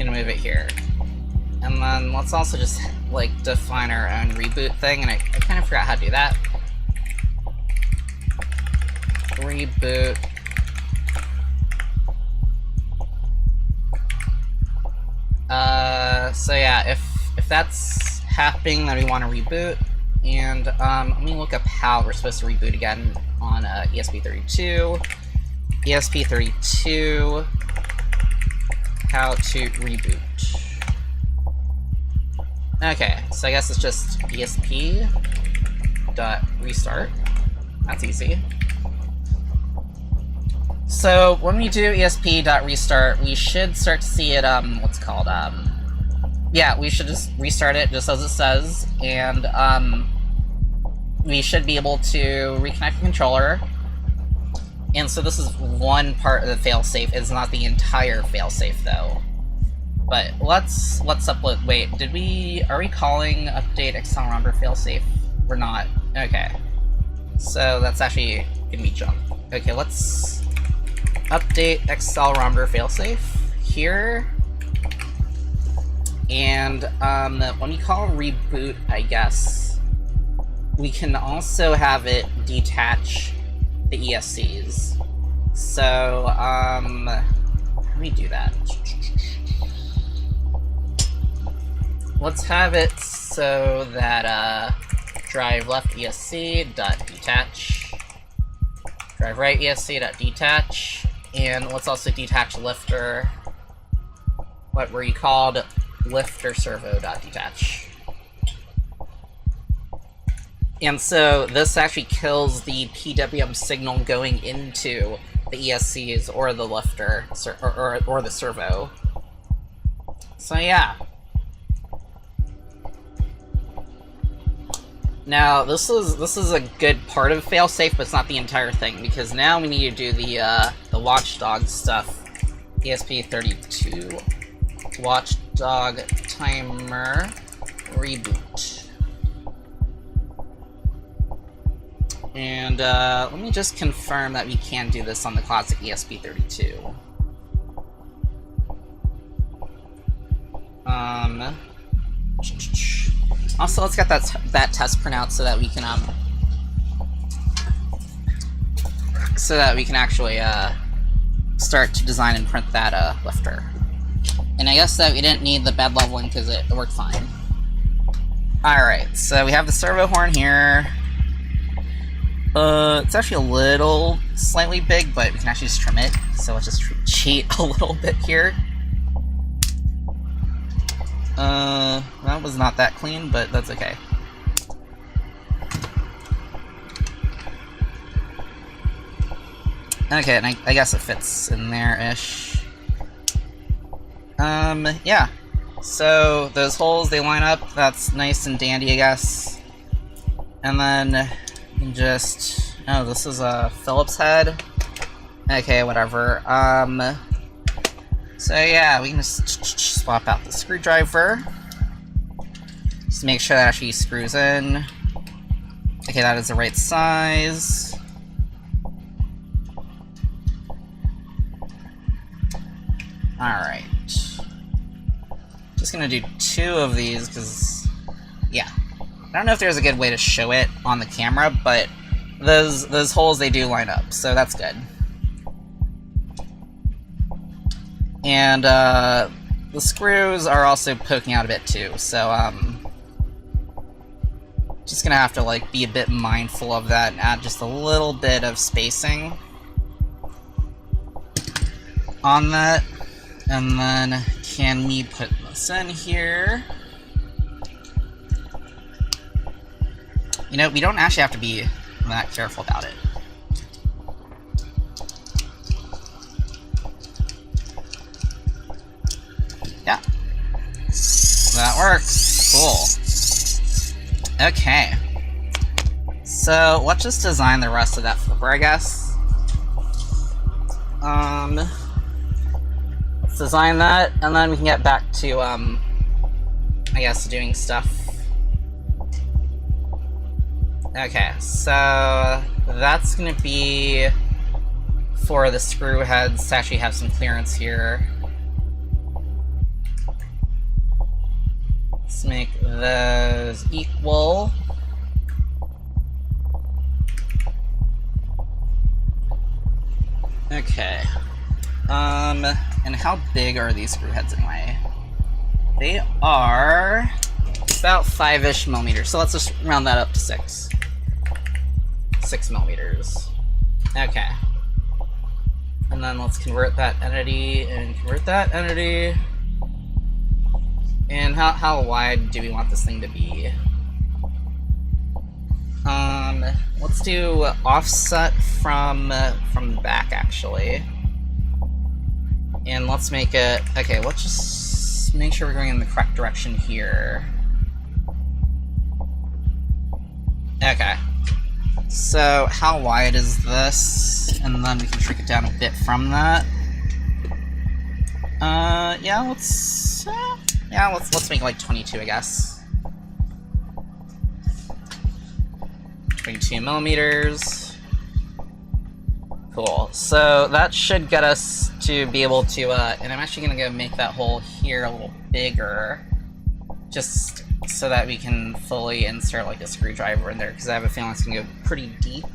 and move it here. And then let's also just like define our own reboot thing, and I kind of forgot how to do that. Reboot. So yeah, if that's happening, then we want to reboot. And let me look up how we're supposed to reboot again on ESP32. ESP32, how to reboot. Okay, so I guess it's just ESP.restart. That's easy. So when we do ESP.restart, we should start to see it, what's it called? Yeah, we should just restart it just as it says, and we should be able to reconnect the controller. And so this is one part of the failsafe. It's not the entire failsafe though. But let's upload. Wait, are we calling update accelerometer failsafe? We're not. Okay. So that's actually gonna be junk. Okay, let's update accelerometer failsafe here. And when we call reboot, I guess we can also have it detach the ESCs. So how do we do that? let's have it so that drive left ESC dot detach, drive right ESC dot detach, and let's also detach lifter. What were you called? Lifter servo dot detach. And so this actually kills the PWM signal going into the ESCs or the lifter or the servo. So yeah. Now this is a good part of failsafe, but it's not the entire thing, because now we need to do the watchdog stuff. ESP32 watchdog timer reboot. And let me just confirm that we can do this on the classic ESP32. Also, let's get that test printout so that we can actually start to design and print that lifter. And I guess that we didn't need the bed leveling because it worked fine. Alright, so we have the servo horn here. It's actually a little slightly big, but we can actually just trim it. So let's just cheat a little bit here. That was not that clean, but that's okay. Okay, and I guess it fits in there-ish. Yeah. So, those holes, they line up. That's nice and dandy, I guess. And then, you can just... Oh, this is a Phillips head. Okay, whatever. So yeah, we can just swap out the screwdriver. Just make sure that actually screws in. Okay, that is the right size. Alright. Just gonna do 2 of these, because... yeah. I don't know if there's a good way to show it on the camera, but those holes, they do line up, so that's good. And, the screws are also poking out a bit too, so, just gonna have to, like, be a bit mindful of that and add just a little bit of spacing on that. And then, can we put this in here? You know, we don't actually have to be that careful about it. Yeah. That works. Cool. Okay. So, let's just design the rest of that flipper, I guess. Let's design that, and then we can get back to, I guess, doing stuff. Okay, so that's gonna be for the screw heads to actually have some clearance here. Let's make those equal. Okay. And how big are these screw heads anyway? They are about 5-ish millimeters, so let's just round that up to 6. 6 millimeters. Okay. And then let's convert that entity and convert that entity. And how wide do we want this thing to be? Let's do offset from the back, actually. And let's make it... Okay, let's just make sure we're going in the correct direction here. Okay. So, how wide is this? And then we can shrink it down a bit from that. Yeah, let's make it like 22, I guess. 22 millimeters. Cool. So that should get us to be able to, and I'm actually gonna go make that hole here a little bigger, just so that we can fully insert like a screwdriver in there, because I have a feeling it's gonna go pretty deep.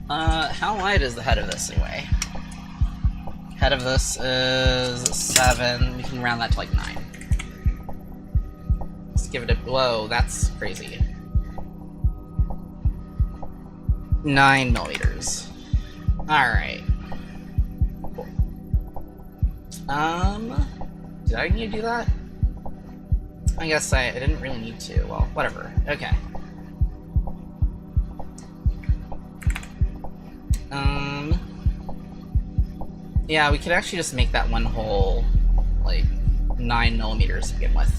How wide is the head of this anyway? Head of this is 7. We can round that to like 9. Let's give it a... Whoa, that's crazy. 9 millimeters. Alright. Cool. Did I need to do that? I guess I didn't really need to. Well, whatever. Okay. Yeah, we could actually just make that one hole, like, 9 millimeters to begin with.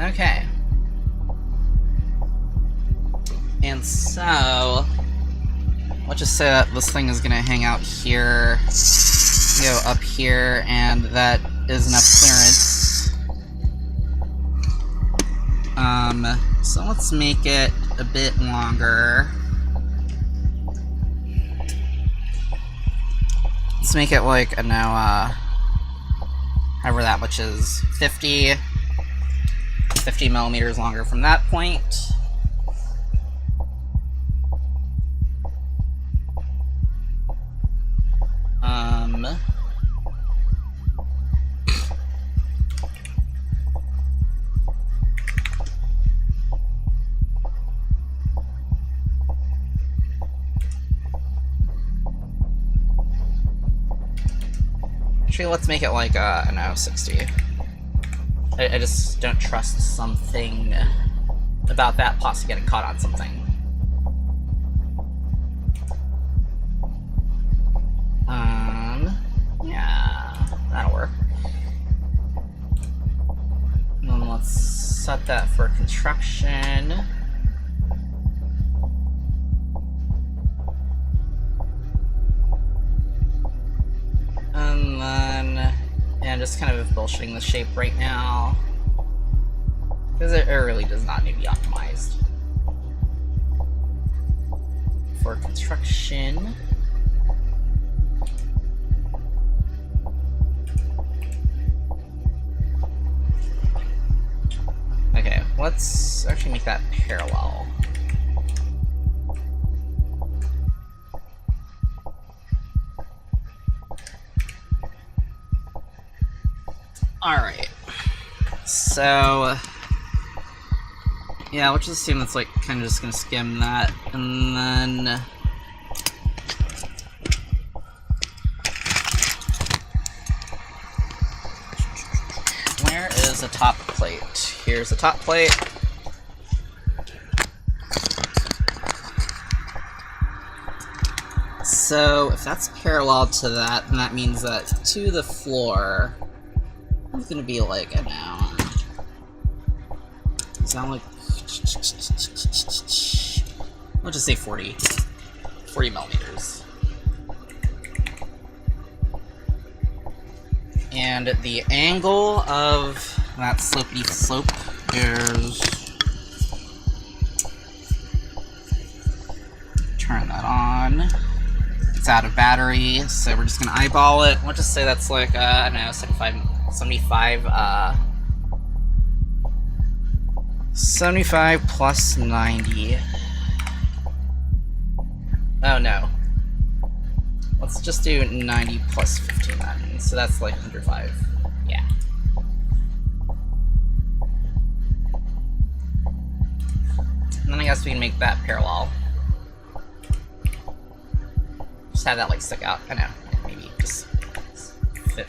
Okay. And so, let's just say that this thing is gonna hang out here, go up here, and that is enough clearance. So let's make it a bit longer. Let's make it like, I don't know, however that much is, 50 millimeters longer from that point. Actually, let's make it like, I don't know, 60. I just don't trust something about that possibly getting caught on something. Yeah, that'll work. And then let's set that for construction. And then, yeah, just kind of bullshitting the shape right now, because it really does not need to be optimized. For construction. Okay, let's actually make that parallel. Alright, so, yeah, let's just assume that's like kind of just gonna skim that, and then where is the top plate? Here's the top plate. So if that's parallel to that, then that means that to the floor, it's gonna be like, I don't know, sound like, let's just say 40 millimeters. And the angle of that slopey slope is, turn that on. It's out of battery, so we're just gonna eyeball it. We'll just say that's like, I don't know, 75 plus 90. Oh no. Let's just do 90 plus 15 then. So that's like 105. Yeah. And then I guess we can make that parallel. Just have that like stick out. I know. Maybe just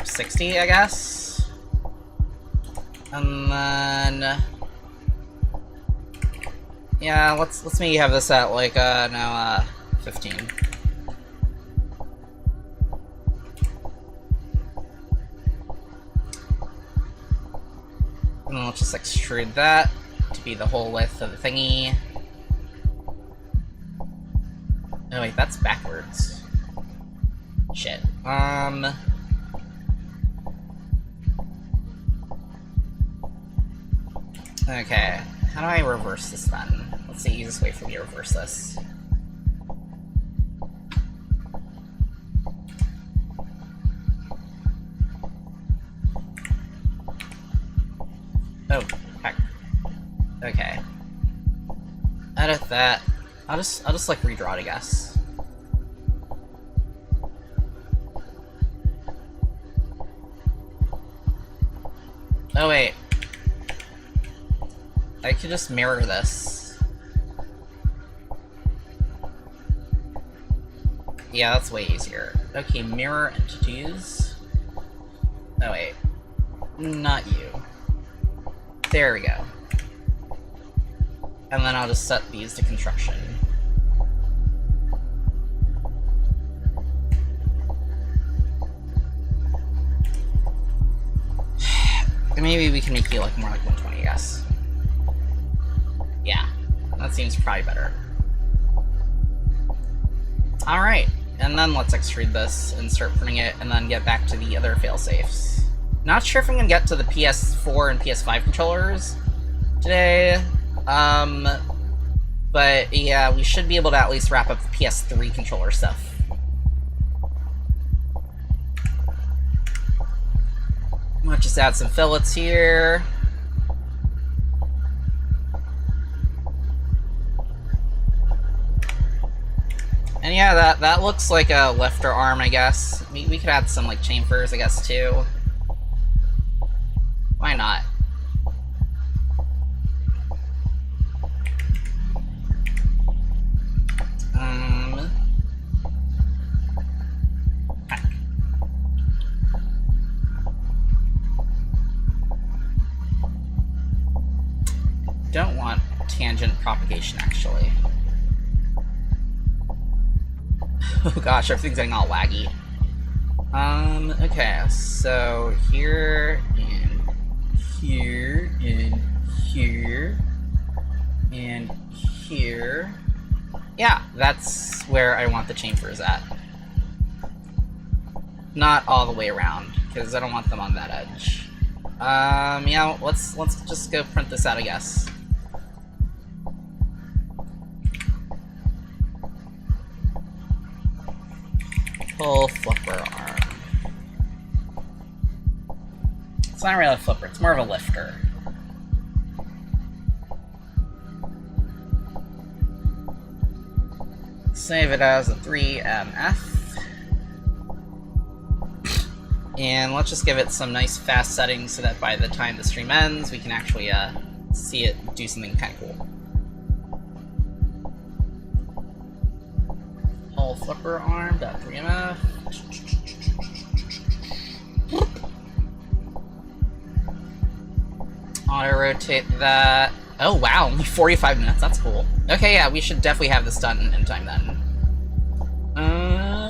60, I guess. And then, yeah, let's maybe have this at like 15. And then let's just extrude that to be the whole width of the thingy. Oh wait, that's backwards. Shit. Okay, how do I reverse this then? What's the easiest way for me to reverse this? Oh, heck. Okay. Edit that. I'll just like redraw it, I guess. Oh wait. I could just mirror this. Yeah, that's way easier. Okay, mirror entities. Oh wait. Not you. There we go. And then I'll just set these to construction. Maybe we can make you like more like 120, I guess. Yeah, that seems probably better. Alright, and then let's extrude this and start printing it, and then get back to the other failsafes. Not sure if I'm gonna get to the PS4 and PS5 controllers today, but yeah, we should be able to at least wrap up the PS3 controller stuff. Might just add some fillets here. And yeah, that looks like a lifter arm, I guess. We could add some, like, chamfers, I guess, too. Why not? Don't want tangent propagation, actually. Oh gosh, everything's getting all laggy. Okay, so here, and here, and here, and here. Yeah, that's where I want the chamfers at. Not all the way around, because I don't want them on that edge. Yeah, let's just go print this out, I guess. Full flipper arm. It's not really a flipper, it's more of a lifter. Save it as a 3MF. And let's just give it some nice fast settings so that by the time the stream ends, we can actually see it do something kind of cool. Whole flipper arm, .3MF. Auto rotate that. Oh wow, only 45 minutes, that's cool. Okay, yeah, we should definitely have this done in time then.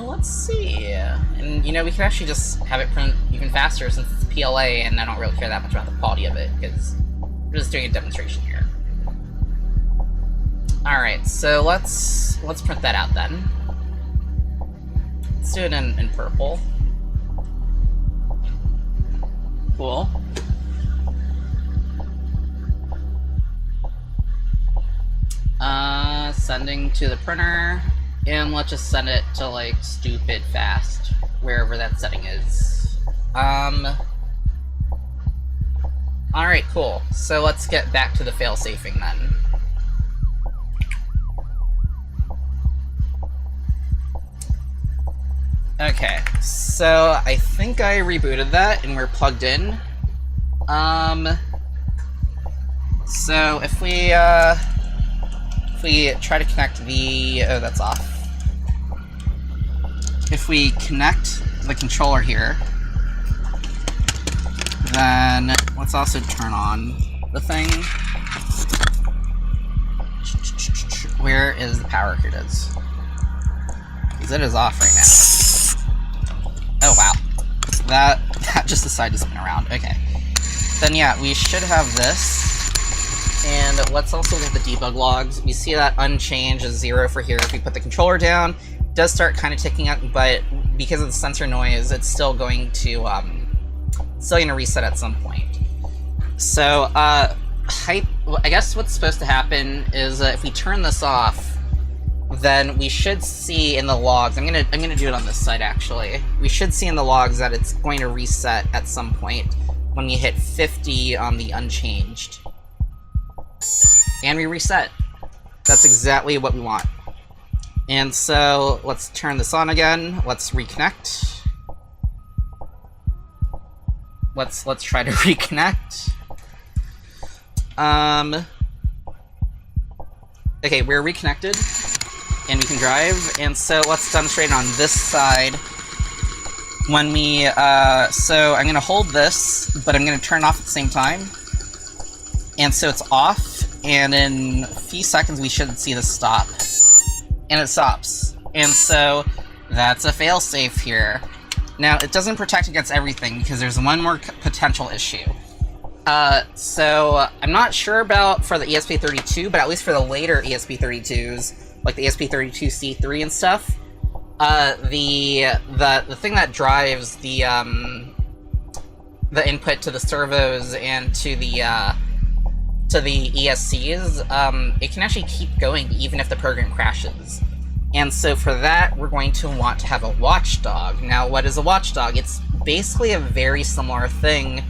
Let's see. And, you know, we could actually just have it print even faster since it's PLA, and I don't really care that much about the quality of it, because we're just doing a demonstration here. Alright, so let's print that out then. Let's do it in purple. Cool. Sending to the printer, and let's just send it to, like, stupid fast, wherever that setting is. Alright, cool. So let's get back to the fail-safing then. Okay, so I think I rebooted that and we're plugged in. So if we try to connect the... oh, that's off. If we connect the controller here, then let's also turn on the thing. Where is the power? Here it is. Because it is off right now. Oh wow. That just decided to spin around. Okay. Then yeah, we should have this. And let's also look at the debug logs. We see that unchanged is 0 for here. If we put the controller down, it does start kind of ticking up, but because of the sensor noise, it's still going to reset at some point. So, I guess what's supposed to happen is if we turn this off, then we should see in the logs. I'm gonna do it on this side actually. We should see in the logs that it's going to reset at some point when we hit 50 on the unchanged. And we reset. That's exactly what we want. And so let's turn this on again. Let's reconnect. let's try to reconnect. Okay, we're reconnected, and we can drive, and so let's demonstrate it on this side. When we, so I'm gonna hold this, but I'm gonna turn it off at the same time. And so it's off, and in a few seconds we should see this stop. And it stops. And so that's a failsafe here. Now, it doesn't protect against everything, because there's one more potential issue. So I'm not sure about for the ESP32, but at least for the later ESP32s, like the ESP32C3 and stuff, the thing that drives the input to the servos and to the ESCs, it can actually keep going even if the program crashes. And so for that, we're going to want to have a watchdog. Now, what is a watchdog? It's basically a very similar thing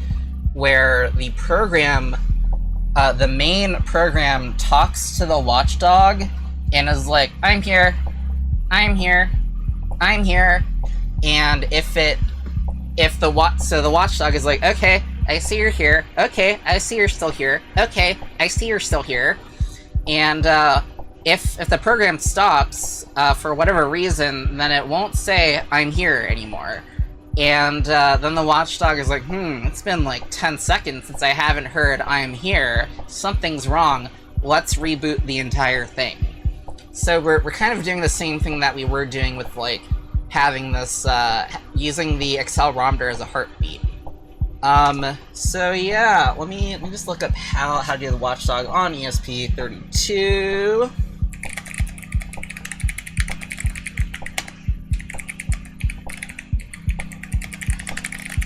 where the program, the main program talks to the watchdog and is like, I'm here, I'm here, I'm here. And so the watchdog is like, okay, I see you're here. Okay, I see you're still here. Okay, I see you're still here. And if the program stops for whatever reason, then it won't say I'm here anymore. And then the watchdog is like, it's been like 10 seconds since I haven't heard I'm here. Something's wrong. Let's reboot the entire thing. So we're kind of doing the same thing that we were doing with like having this using the accelerometer as a heartbeat. So yeah, let me just look up how to do the watchdog on ESP32.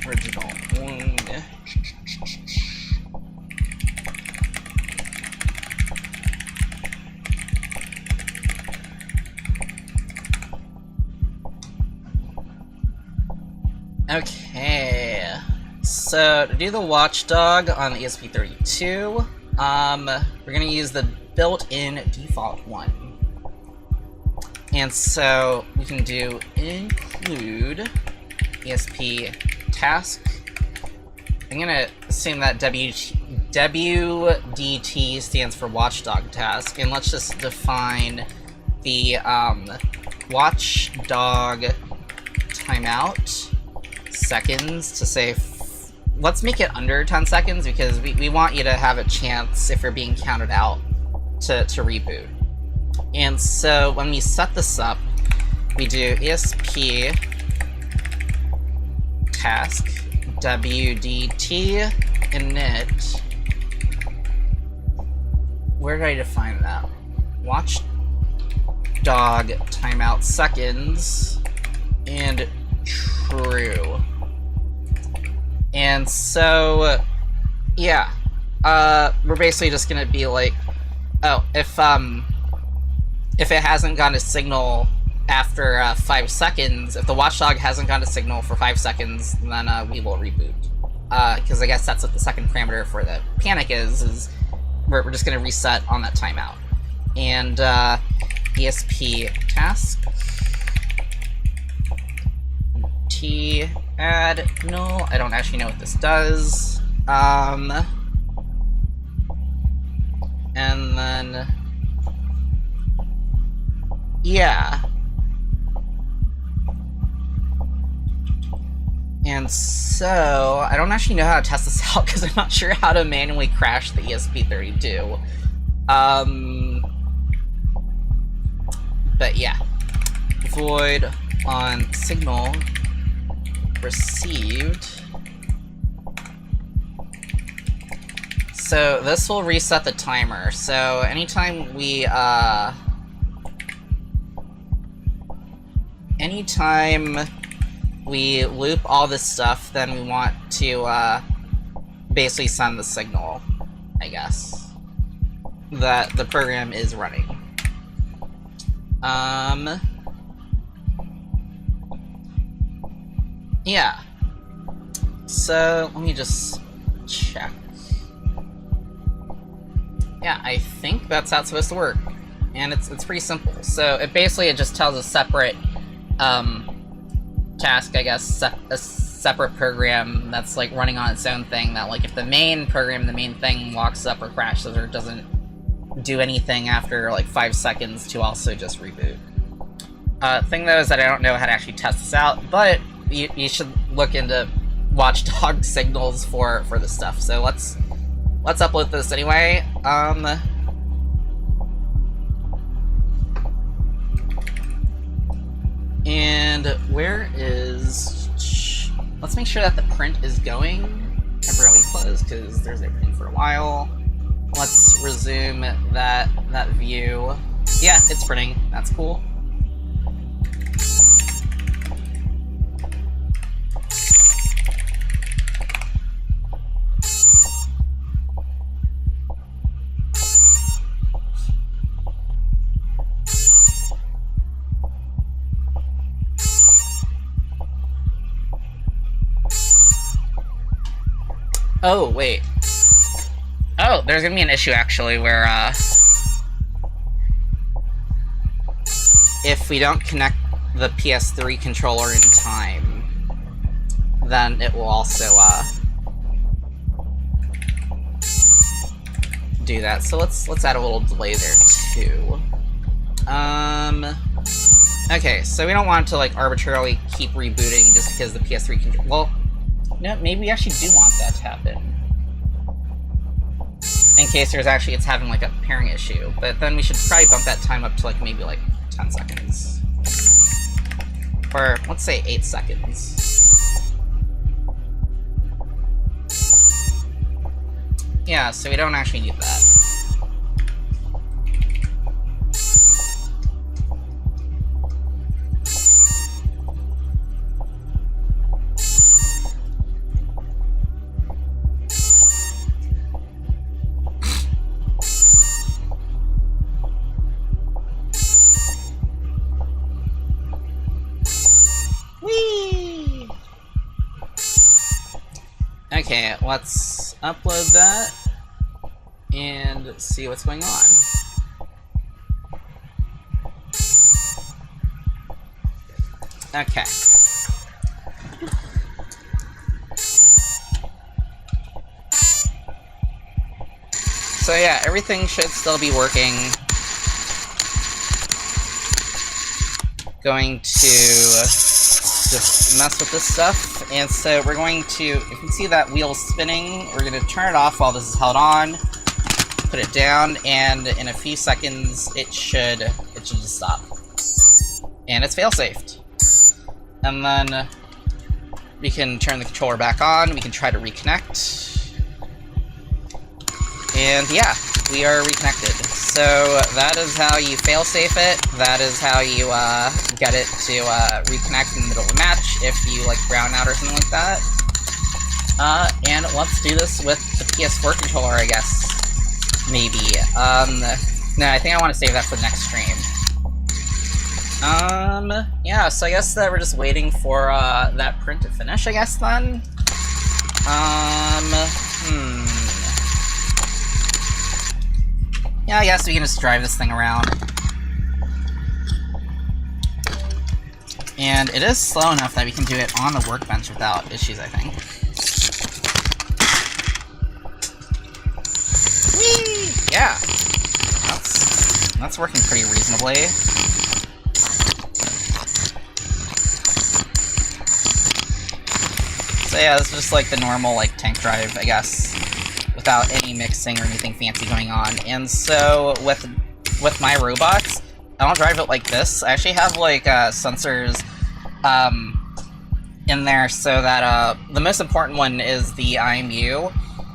Original one. Okay, so to do the watchdog on the ESP32, we're gonna use the built-in default one. And so we can do include ESP task. I'm gonna assume that WDT stands for watchdog task, and let's just define the watchdog timeout seconds to say, let's make it under 10 seconds because we want you to have a chance if you're being counted out to reboot. And so when we set this up, we do ESP task WDT init. Where did I define that? Watchdog timeout seconds and true. And so yeah, we're basically just gonna be like, oh, if it hasn't gone to signal after 5 seconds, if the watchdog hasn't gone to signal for 5 seconds, then we will reboot. Because I guess that's what the second parameter for the panic is we're just going to reset on that timeout. And ESP task T add null. I don't actually know what this does. And then yeah. And so, I don't actually know how to test this out because I'm not sure how to manually crash the ESP32. But yeah. Void on signal received. So this will reset the timer. So anytime we, loop all this stuff, then we want to basically send the signal, I guess, that the program is running. Yeah. So let me just check. Yeah, I think that's how it's supposed to work, and it's pretty simple. So it just tells a separate task, I guess, separate program that's like running on its own thing, that like if the main program, the main thing locks up or crashes or doesn't do anything after like 5 seconds, to also just reboot. Thing though is that I don't know how to actually test this out, but you should look into watchdog signals for this stuff. So let's upload this anyway. And where is... Let's make sure that the print is going. Temporarily closed, because there's a print for a while. Let's resume that view. Yeah, it's printing. That's cool. Oh, wait. Oh, there's gonna be an issue, actually, where, if we don't connect the PS3 controller in time, then it will also, do that. So let's add a little delay there, too. Okay, so we don't want to, like, arbitrarily keep rebooting just because the PS3 controller... Well, no, maybe we actually do want that to happen. In case it's having like a pairing issue. But then we should probably bump that time up to like maybe like 10 seconds. Or let's say 8 seconds. Yeah, so we don't actually need that. Okay, let's upload that and see what's going on. Okay. So yeah, everything should still be working. Going to just mess with this stuff, and so we're going to, if you can see that wheel spinning, we're going to turn it off while this is held on, put it down, and in a few seconds it should just stop. And it's fail-safed. And then we can turn the controller back on, we can try to reconnect. And yeah, we are reconnected. So that is how you fail-safe it. That is how you get it to reconnect in the middle of a match if you like brown out or something like that. And let's do this with the PS4 controller, I guess. Maybe. No, I think I want to save that for the next stream. Yeah, so I guess that we're just waiting for that print to finish, I guess, then. Yeah, I guess we can just drive this thing around. And it is slow enough that we can do it on the Workbench without issues, I think. Whee! Yeah! That's working pretty reasonably. So yeah, this is just like the normal like tank drive, I guess, without any mixing or anything fancy going on. And so with my robots, I don't drive it like this. I actually have like sensors in there so that the most important one is the IMU,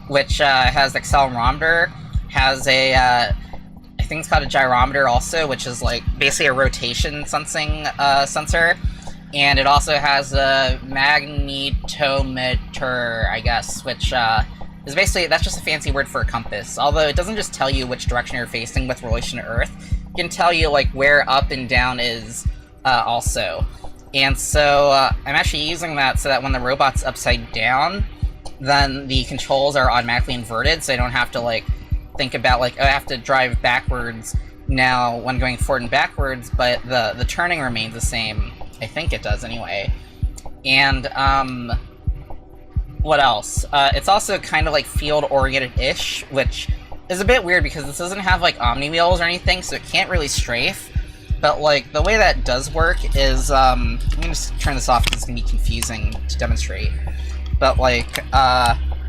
which has accelerometer, has a I think it's called a gyrometer also, which is like basically a rotation sensing sensor. And it also has a magnetometer, I guess, which is basically, that's just a fancy word for a compass. Although it doesn't just tell you which direction you're facing with relation to Earth, it can tell you like where up and down is also. And so I'm actually using that so that when the robot's upside down, then the controls are automatically inverted, so I don't have to like think about like, oh, I have to drive backwards now when going forward and backwards, but the turning remains the same. I think it does anyway. And what else? It's also kind of like field-oriented-ish, which is a bit weird because this doesn't have like omni wheels or anything, so it can't really strafe. But like the way that does work is, let me just turn this off because it's gonna be confusing to demonstrate. But like,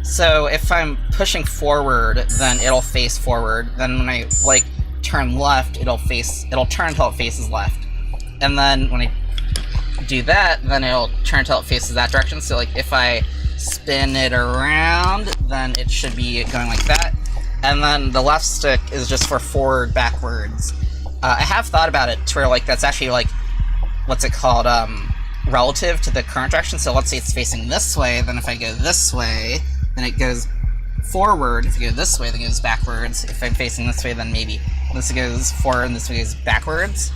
so if I'm pushing forward, then it'll face forward. Then when I like turn left, it'll turn until it faces left. And then when I do that, then it'll turn until it faces that direction. So like if I spin it around, then it should be going like that. And then the left stick is just for forward, backwards. I have thought about it to where like that's actually like, what's it called, relative to the current direction. So let's say it's facing this way, then if I go this way, then it goes forward. If you go this way, then it goes backwards. If I'm facing this way, then maybe this goes forward and this way goes backwards.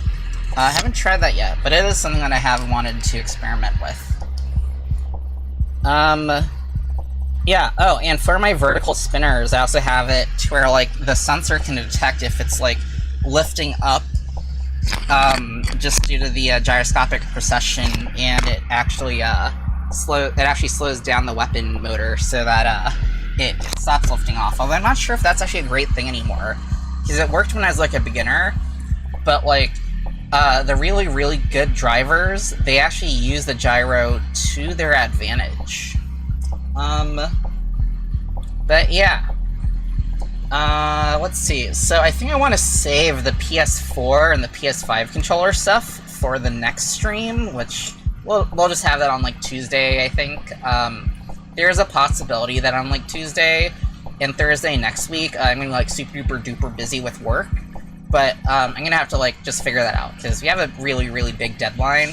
I haven't tried that yet, but it is something that I have wanted to experiment with. Yeah, oh, and for my vertical spinners, I also have it to where, like, the sensor can detect if it's, like, lifting up, just due to the gyroscopic precession, and it actually, slows down the weapon motor so that, it stops lifting off. Although I'm not sure if that's actually a great thing anymore, because it worked when I was, like, a beginner, but, like, the really, really good drivers, they actually use the gyro to their advantage. But yeah. Let's see. So I think I want to save the PS4 and the PS5 controller stuff for the next stream, which we'll just have that on, like, Tuesday, I think. There's a possibility that on, like, Tuesday and Thursday next week, I'm gonna be, like, super duper duper busy with work. But, I'm gonna have to, like, just figure that out, because we have a really, really big deadline.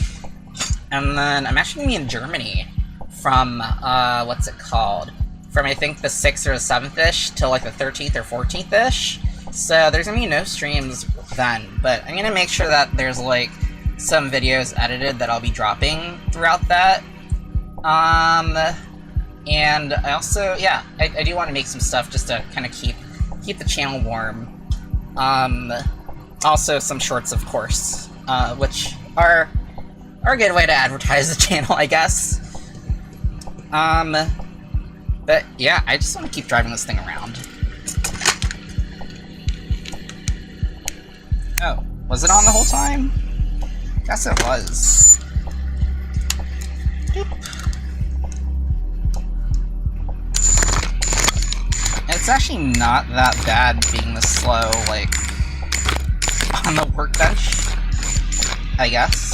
And then I'm actually gonna be in Germany from, what's it called? From, I think, the 6th or the 7th-ish till, like, the 13th or 14th-ish. So there's gonna be no streams then, but I'm gonna make sure that there's, like, some videos edited that I'll be dropping throughout that. And I also, yeah, I do want to make some stuff just to kind of keep the channel warm. Also some shorts, of course, which are a good way to advertise the channel, I guess. But yeah, I just want to keep driving this thing around. Oh, was it on the whole time? Guess it was. Doop. It's actually not that bad being this slow, like, on the workbench, I guess.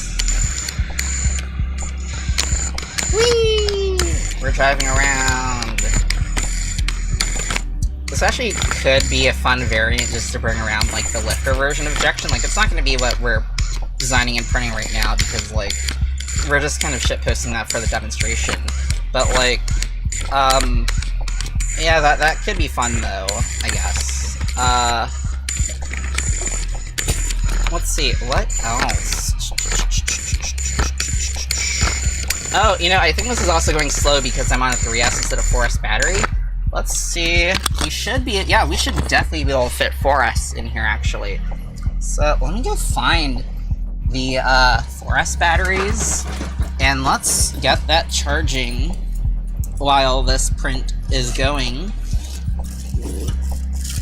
Whee! We're driving around. This actually could be a fun variant just to bring around, like, the lifter version of ejection. Like, it's not going to be what we're designing and printing right now, because, like, we're just kind of shitposting that for the demonstration. But, like, yeah, that could be fun, though, I guess. Let's see, what else? Oh, you know, I think this is also going slow because I'm on a 3S instead of 4S battery. Let's see, we should definitely be able to fit 4S in here, actually. So, let me go find the, 4S batteries, and let's get that charging while this print is going.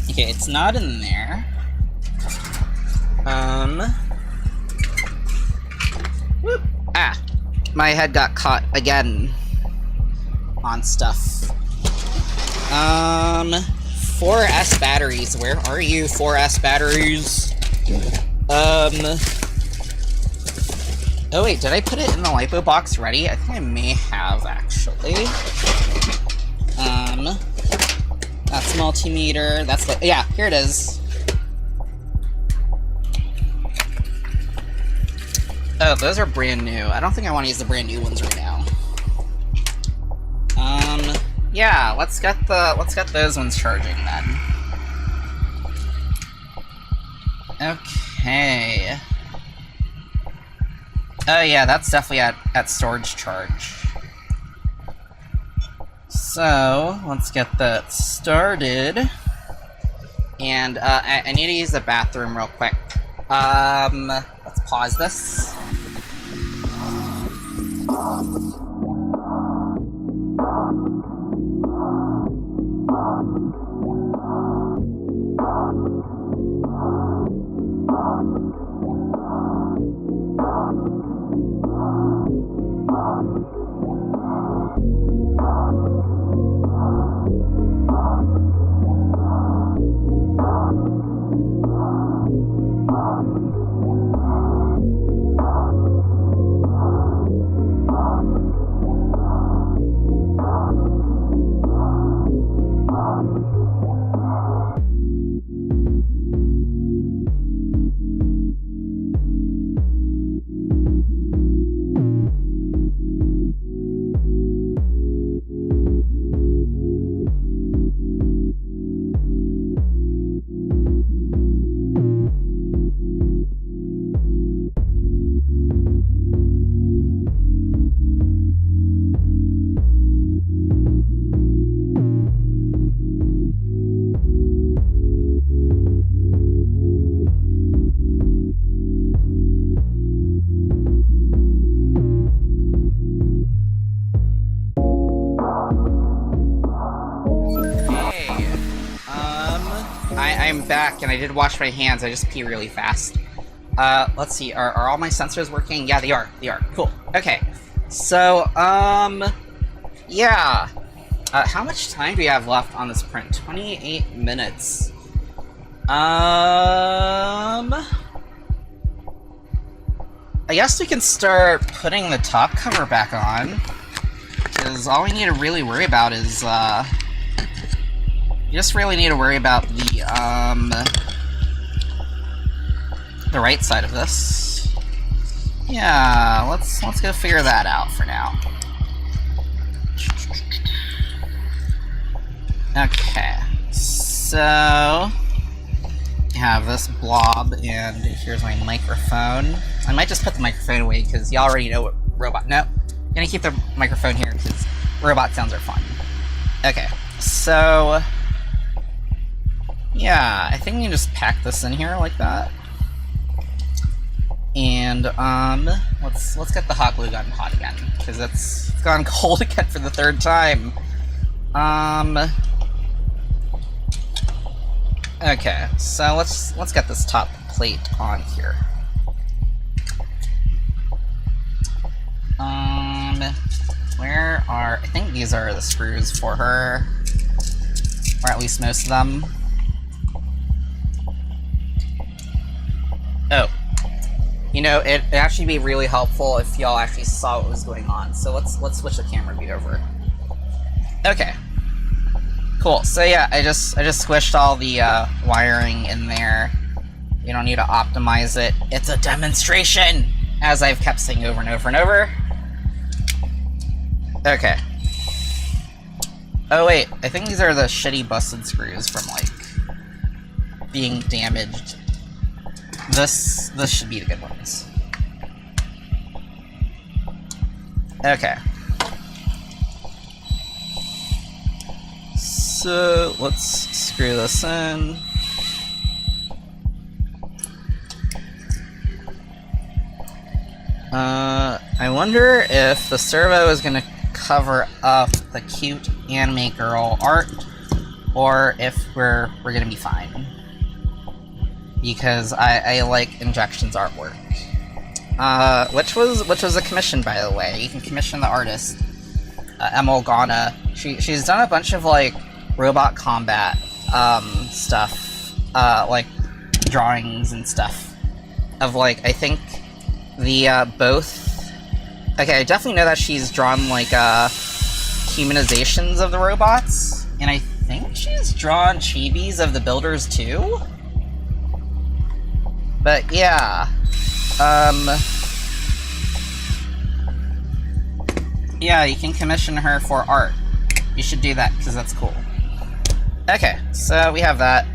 Okay, it's not in there. Whoop. Ah, my head got caught again on stuff. 4S batteries, where are you, 4S batteries? Oh wait, did I put it in the LiPo box ready? I think I may have, actually. That's multimeter, that's the, yeah, here it is. Oh, those are brand new. I don't think I want to use the brand new ones right now. Yeah, let's get those ones charging then. Okay. Oh yeah, that's definitely at storage charge. So, let's get that started. And, I need to use the bathroom real quick. Let's pause this. I'm back, and I did wash my hands. I just pee really fast. Let's see. Are all my sensors working? Yeah, they are. They are. Cool. Okay. So, yeah. How much time do we have left on this print? 28 minutes. I guess we can start putting the top cover back on. Because all we need to really worry about is, you just really need to worry about the right side of this. Yeah, let's go figure that out for now. Okay, so I have this blob, and here's my microphone. I might just put the microphone away because you already know what robot. No, I'm gonna keep the microphone here because robot sounds are fun. Okay, so yeah, I think we can just pack this in here like that. And let's get the hot glue gun hot again because it's gone cold again for the third time. Okay, so let's get this top plate on here. Where are, I think these are the screws for her, or at least most of them. Oh, you know, it'd actually be really helpful if y'all actually saw what was going on. So let's switch the camera view over. Okay. Cool. So yeah, I just squished all the wiring in there. You don't need to optimize it. It's a demonstration, as I've kept saying over and over and over. Okay. Oh wait, I think these are the shitty busted screws from like being damaged. This should be the good ones. Okay. So let's screw this in. I wonder if the servo is gonna cover up the cute anime girl art, or if we're gonna be fine. Because I like Injection's artwork. Which was a commission, by the way. You can commission the artist, Emil Ghana. She's done a bunch of like robot combat stuff, like drawings and stuff of like, I think the both. Okay, I definitely know that she's drawn like humanizations of the robots, and I think she's drawn chibis of the builders too. But yeah, yeah, you can commission her for art. You should do that, because that's cool. Okay, so we have that.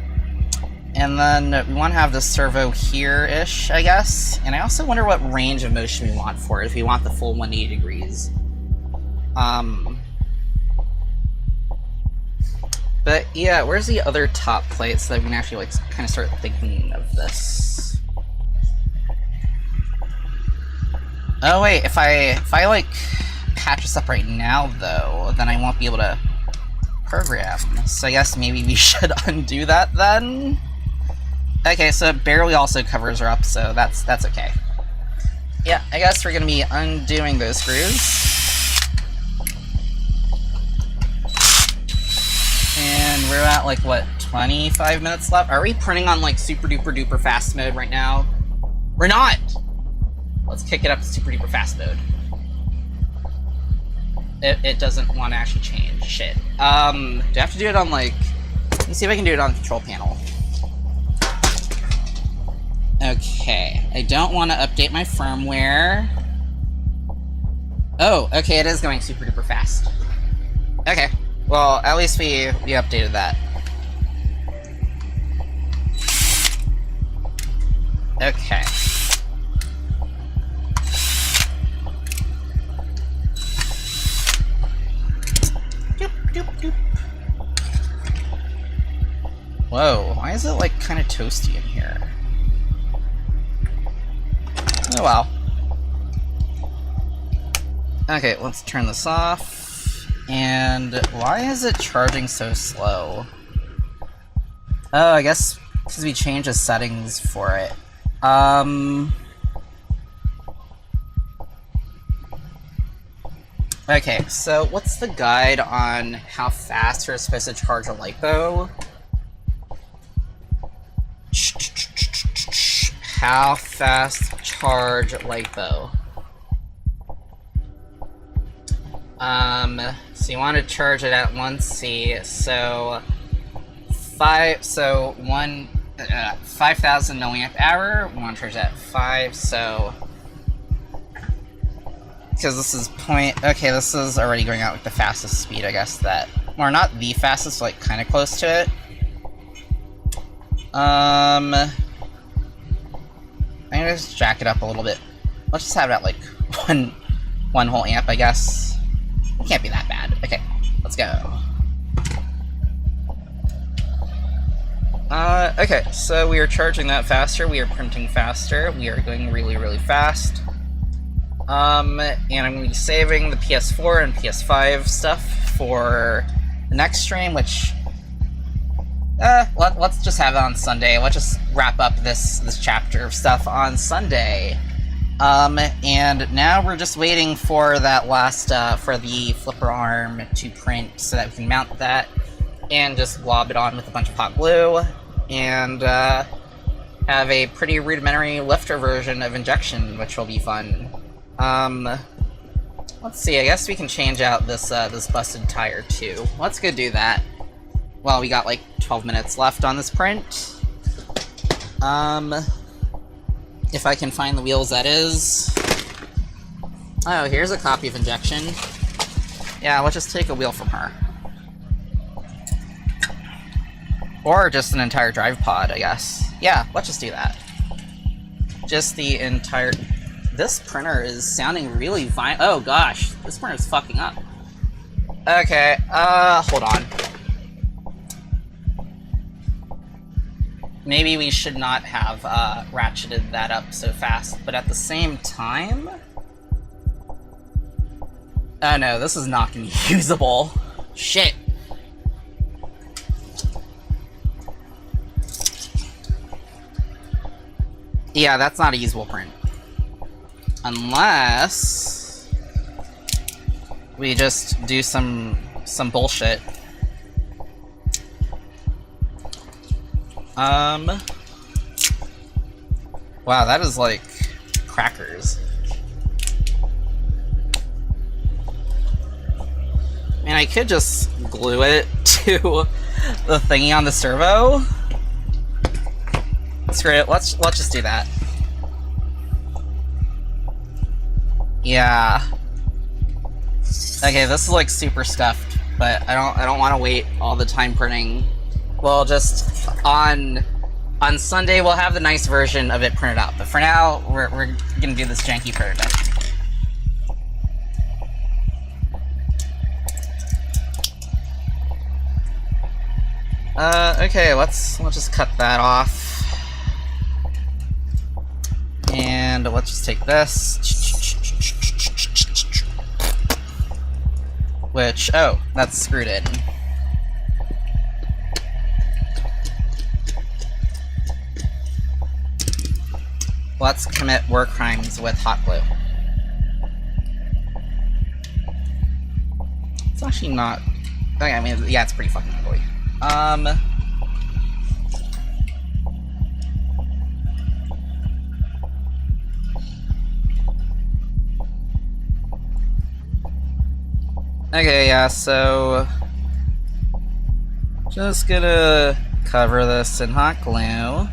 And then we want to have the servo here-ish, I guess. And I also wonder what range of motion we want for it, if we want the full 180 degrees. But yeah, where's the other top plate so that we can actually like kind of start thinking of this? Oh wait, if I like patch this up right now though, then I won't be able to program. So I guess maybe we should undo that then? Okay, so it barely also covers her up, so that's okay. Yeah, I guess we're gonna be undoing those screws. And we're at, like, what, 25 minutes left? Are we printing on, like, super duper duper fast mode right now? We're not! Let's kick it up to super duper fast mode. It doesn't want to actually change. Shit. Do I have to do it on, like... Let me see if I can do it on the control panel. Okay. I don't want to update my firmware. Oh, okay, it is going super duper fast. Okay. Well, at least we updated that. Okay. Doop, doop, doop. Whoa, why is it, like, kind of toasty in here? Oh well. Okay, let's turn this off. And why is it charging so slow? Oh, I guess because we changed the settings for it. Okay, so what's the guide on how fast you're supposed to charge a LiPo? How fast charge LiPo? So you want to charge it at 1C, so 5,000 milliamp hour. We want to charge it at 5, so because this is okay, this is already going out with the fastest speed, I guess, that, or not the fastest, like kind of close to it. I'm gonna just jack it up a little bit. Let's just have it at like one whole amp, I guess. It can't be that bad. Okay, let's go. Okay, so we are charging that faster, we are printing faster, we are going really, really fast. And I'm going to be saving the PS4 and PS5 stuff for the next stream, which, let's just have it on Sunday. Let's just wrap up this chapter of stuff on Sunday. And now we're just waiting for that last, for the flipper arm to print so that we can mount that and just glob it on with a bunch of hot glue and, have a pretty rudimentary lifter version of injection, which will be fun. Let's see, I guess we can change out this, this busted tire too. Let's go do that. Well, we got like 12 minutes left on this print. If I can find the wheels, that is. Oh, here's a copy of injection. Yeah, let's just take a wheel from her. Or just an entire drive pod, I guess. Yeah, let's just do that. Just the entire... This printer is sounding really fine. Oh gosh, this printer is fucking up. Okay, hold on. Maybe we should not have, ratcheted that up so fast, but at the same time... Oh no, this is not gonna be usable. Shit. Yeah, that's not a usable print. Unless we just do some bullshit. Wow, that is like crackers. I mean, I could just glue it to the thingy on the servo. Screw it, let's just do that. Yeah. Okay, this is like super stuffed, but I don't want to wait all the time printing. Well, just on Sunday we'll have the nice version of it printed out. But for now, we're gonna do this janky prototype. Okay, let's just cut that off. And let's just take this. Which, oh, that's screwed in. Let's commit war crimes with hot glue. It's actually not... Okay, I mean, yeah, it's pretty fucking ugly. Okay, yeah, so... Just gonna cover this in hot glue.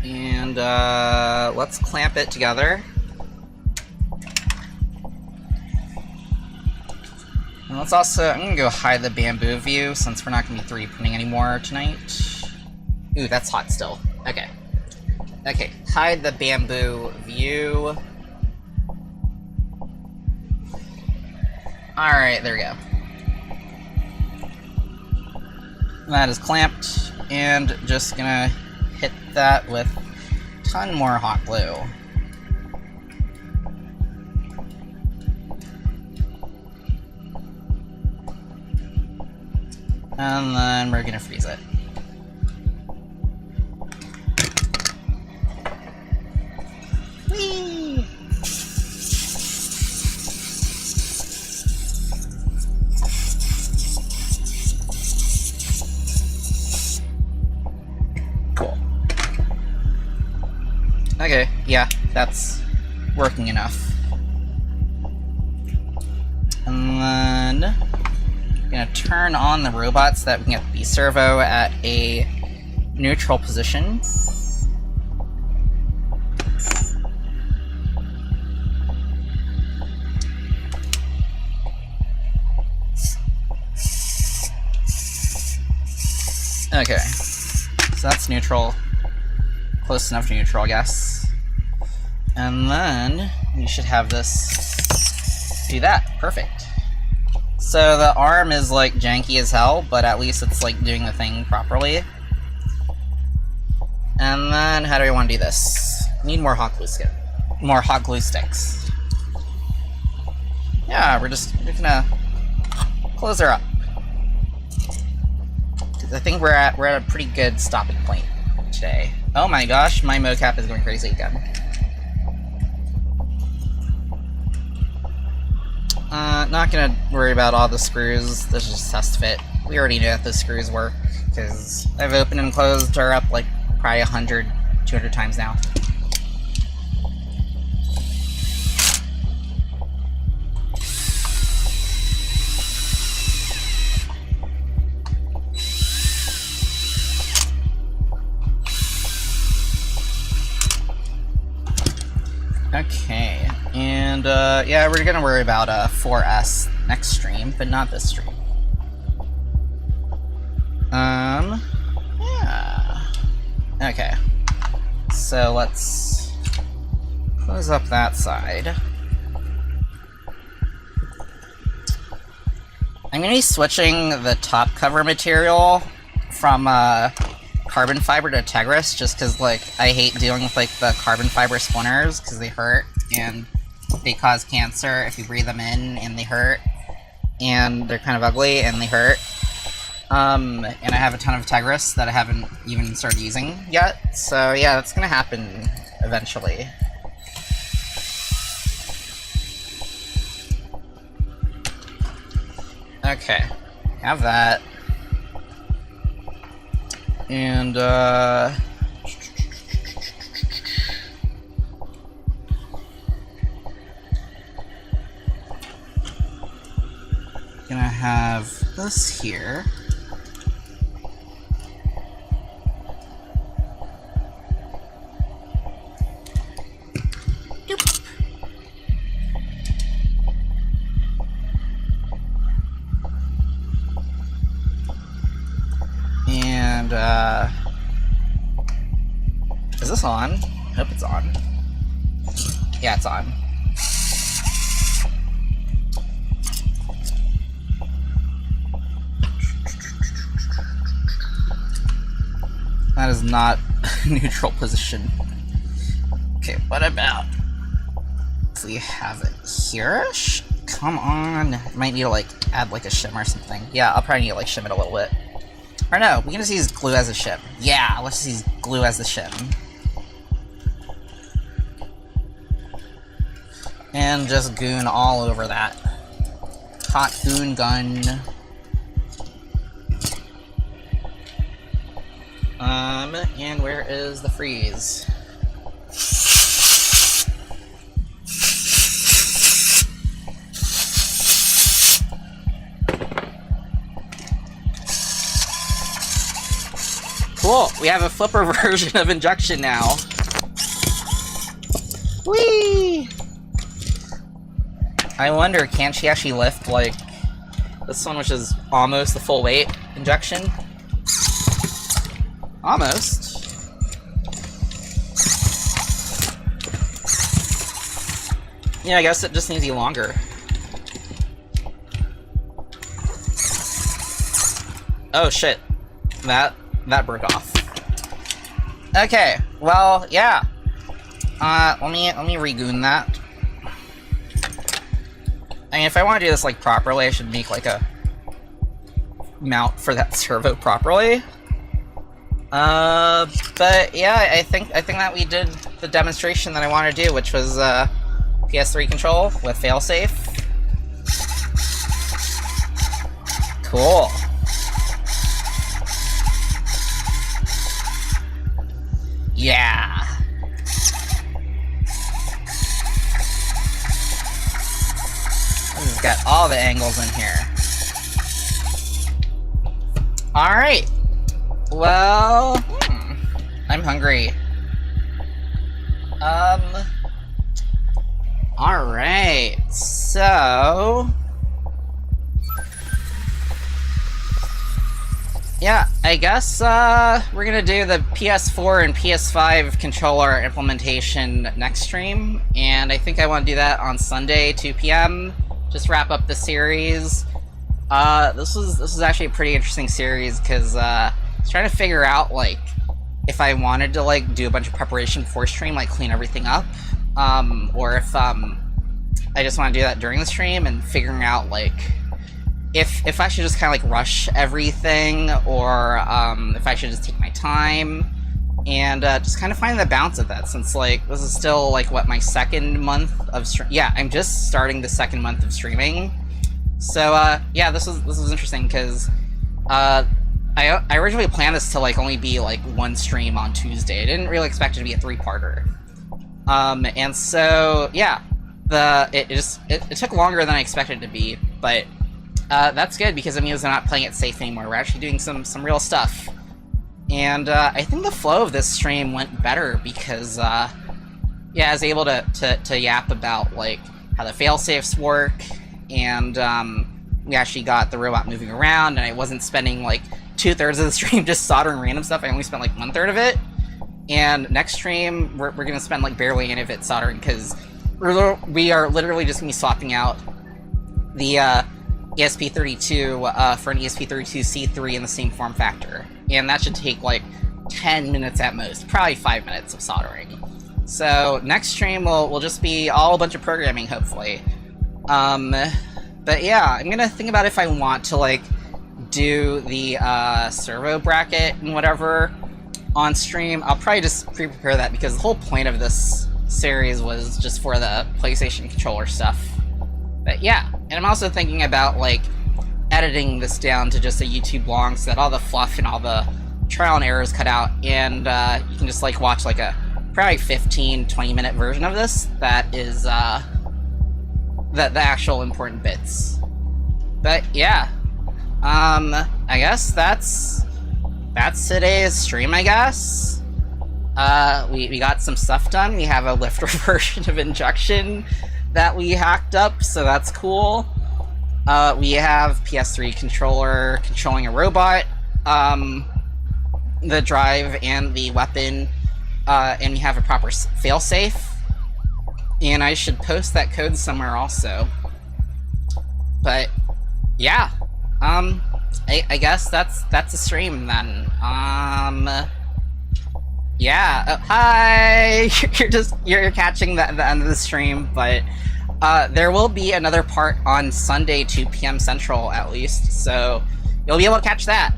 And, let's clamp it together. And let's also... I'm gonna go hide the bamboo view, since we're not gonna be 3D printing anymore tonight. Ooh, that's hot still. Okay. Okay, hide the bamboo view. Alright, there we go. That is clamped, and just gonna hit that with a ton more hot glue. And then we're gonna freeze it. Whee! Cool. Okay, yeah, that's working enough. And then I'm gonna turn on the robot so that we can get the servo at a neutral position. Okay, so that's neutral. Close enough to neutral, I guess. And then we should have this do that. Perfect. So the arm is like janky as hell, but at least it's like doing the thing properly. And then how do we want to do this? Need more hot glue skin. More hot glue sticks. Yeah, we're gonna close her up. I think we're at a pretty good stopping point today. Oh my gosh, my mocap is going crazy again. Not gonna worry about all the screws. This is just test fit. We already know that the screws work, because I've opened and closed her up like probably 100, 200 times now. Okay, and yeah, we're gonna worry about 4S next stream, but not this stream. Yeah. Okay. So let's close up that side. I'm gonna be switching the top cover material from carbon fiber to Tegris, just because like I hate dealing with like the carbon fiber splinters because they hurt and they cause cancer if you breathe them in, and they hurt, and they're kind of ugly and they hurt. And I have a ton of Tegris that I haven't even started using yet, so yeah, that's gonna happen eventually. Okay, have that. And, gonna have this here. Doop. And, is this on? I hope it's on. Yeah, it's on. That is not a neutral position. Okay, what about if we have it here-ish? come on. Might need to, like, add, like, a shim or something. Yeah, I'll probably need to, like, shim it a little bit. Or no, we can just use glue as a shim. Yeah, let's just use glue as the shim. And just goon all over that. Hot goon gun. And where is the freeze? Cool, we have a flipper version of injection now. Whee! I wonder, can she actually lift, like, this one, which is almost the full weight injection? Almost. Yeah, I guess it just needs to be longer. Oh shit. That broke off. Okay, well, yeah. Let me regoon that. I mean, if I want to do this, like, properly, I should make, like, a mount for that servo properly. But yeah, I think that we did the demonstration that I wanted to do, which was, PS3 control with failsafe. Cool. Yeah. This has got all the angles in here. Alright. Well, I'm hungry. Alright, so... yeah, I guess, we're gonna do the PS4 and PS5 controller implementation next stream, and I think I want to do that on Sunday, 2 p.m., just wrap up the series. This was actually a pretty interesting series, because, I was trying to figure out, like, if I wanted to, like, do a bunch of preparation for stream, like, clean everything up, or if, I just want to do that during the stream, and figuring out, like, if I should just kind of, like, rush everything, or, if I should just take my time, and, just kind of find the balance of that, since, like, this is still, like, what, my second month of yeah, I'm just starting the second month of streaming, so, yeah, this was interesting, because, I originally planned this to, like, only be, like, one stream on Tuesday. I didn't really expect it to be a 3-parter. And so, yeah, it took longer than I expected it to be, but, that's good, because it means I'm not playing it safe anymore. We're actually doing some real stuff. And, I think the flow of this stream went better, because, yeah, I was able to yap about, like, how the failsafes work, and, we actually got the robot moving around, and I wasn't spending, like, 2/3 of the stream just soldering random stuff. I only spent, like, 1/3 of it. And next stream, we're gonna spend, like, barely any of it soldering, because we are literally just gonna be swapping out the, ESP32, for an ESP32C3 in the same form factor. And that should take, like, 10 minutes at most. Probably 5 minutes of soldering. So, next stream will just be all a bunch of programming, hopefully. But yeah, I'm gonna think about if I want to, like, do the, servo bracket and whatever on stream. I'll probably just pre-prepare that, because the whole point of this series was just for the PlayStation controller stuff. But yeah, and I'm also thinking about, like, editing this down to just a YouTube long, so that all the fluff and all the trial and errors cut out, and, you can just, like, watch, like, a probably 15-20 minute version of this that is, the actual important bits. But yeah, I guess that's today's stream, I guess. We got some stuff done. We have a lifter version of injection that we hacked up, so that's cool. We have PS3 controller controlling a robot, the drive and the weapon, and we have a proper failsafe. And I should post that code somewhere also. But yeah, I guess that's the stream then. Yeah. Hi. You're catching the end of the stream, but There will be another part on Sunday, 2 p.m. Central, at least, so you'll be able to catch that.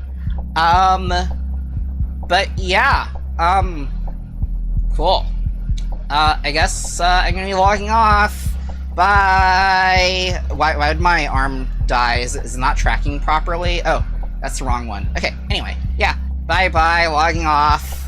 But yeah, cool. I guess, I'm gonna be logging off. Bye! Why did my arm die? Is it not tracking properly? Oh, that's the wrong one. Okay, anyway, yeah. Bye-bye, logging off.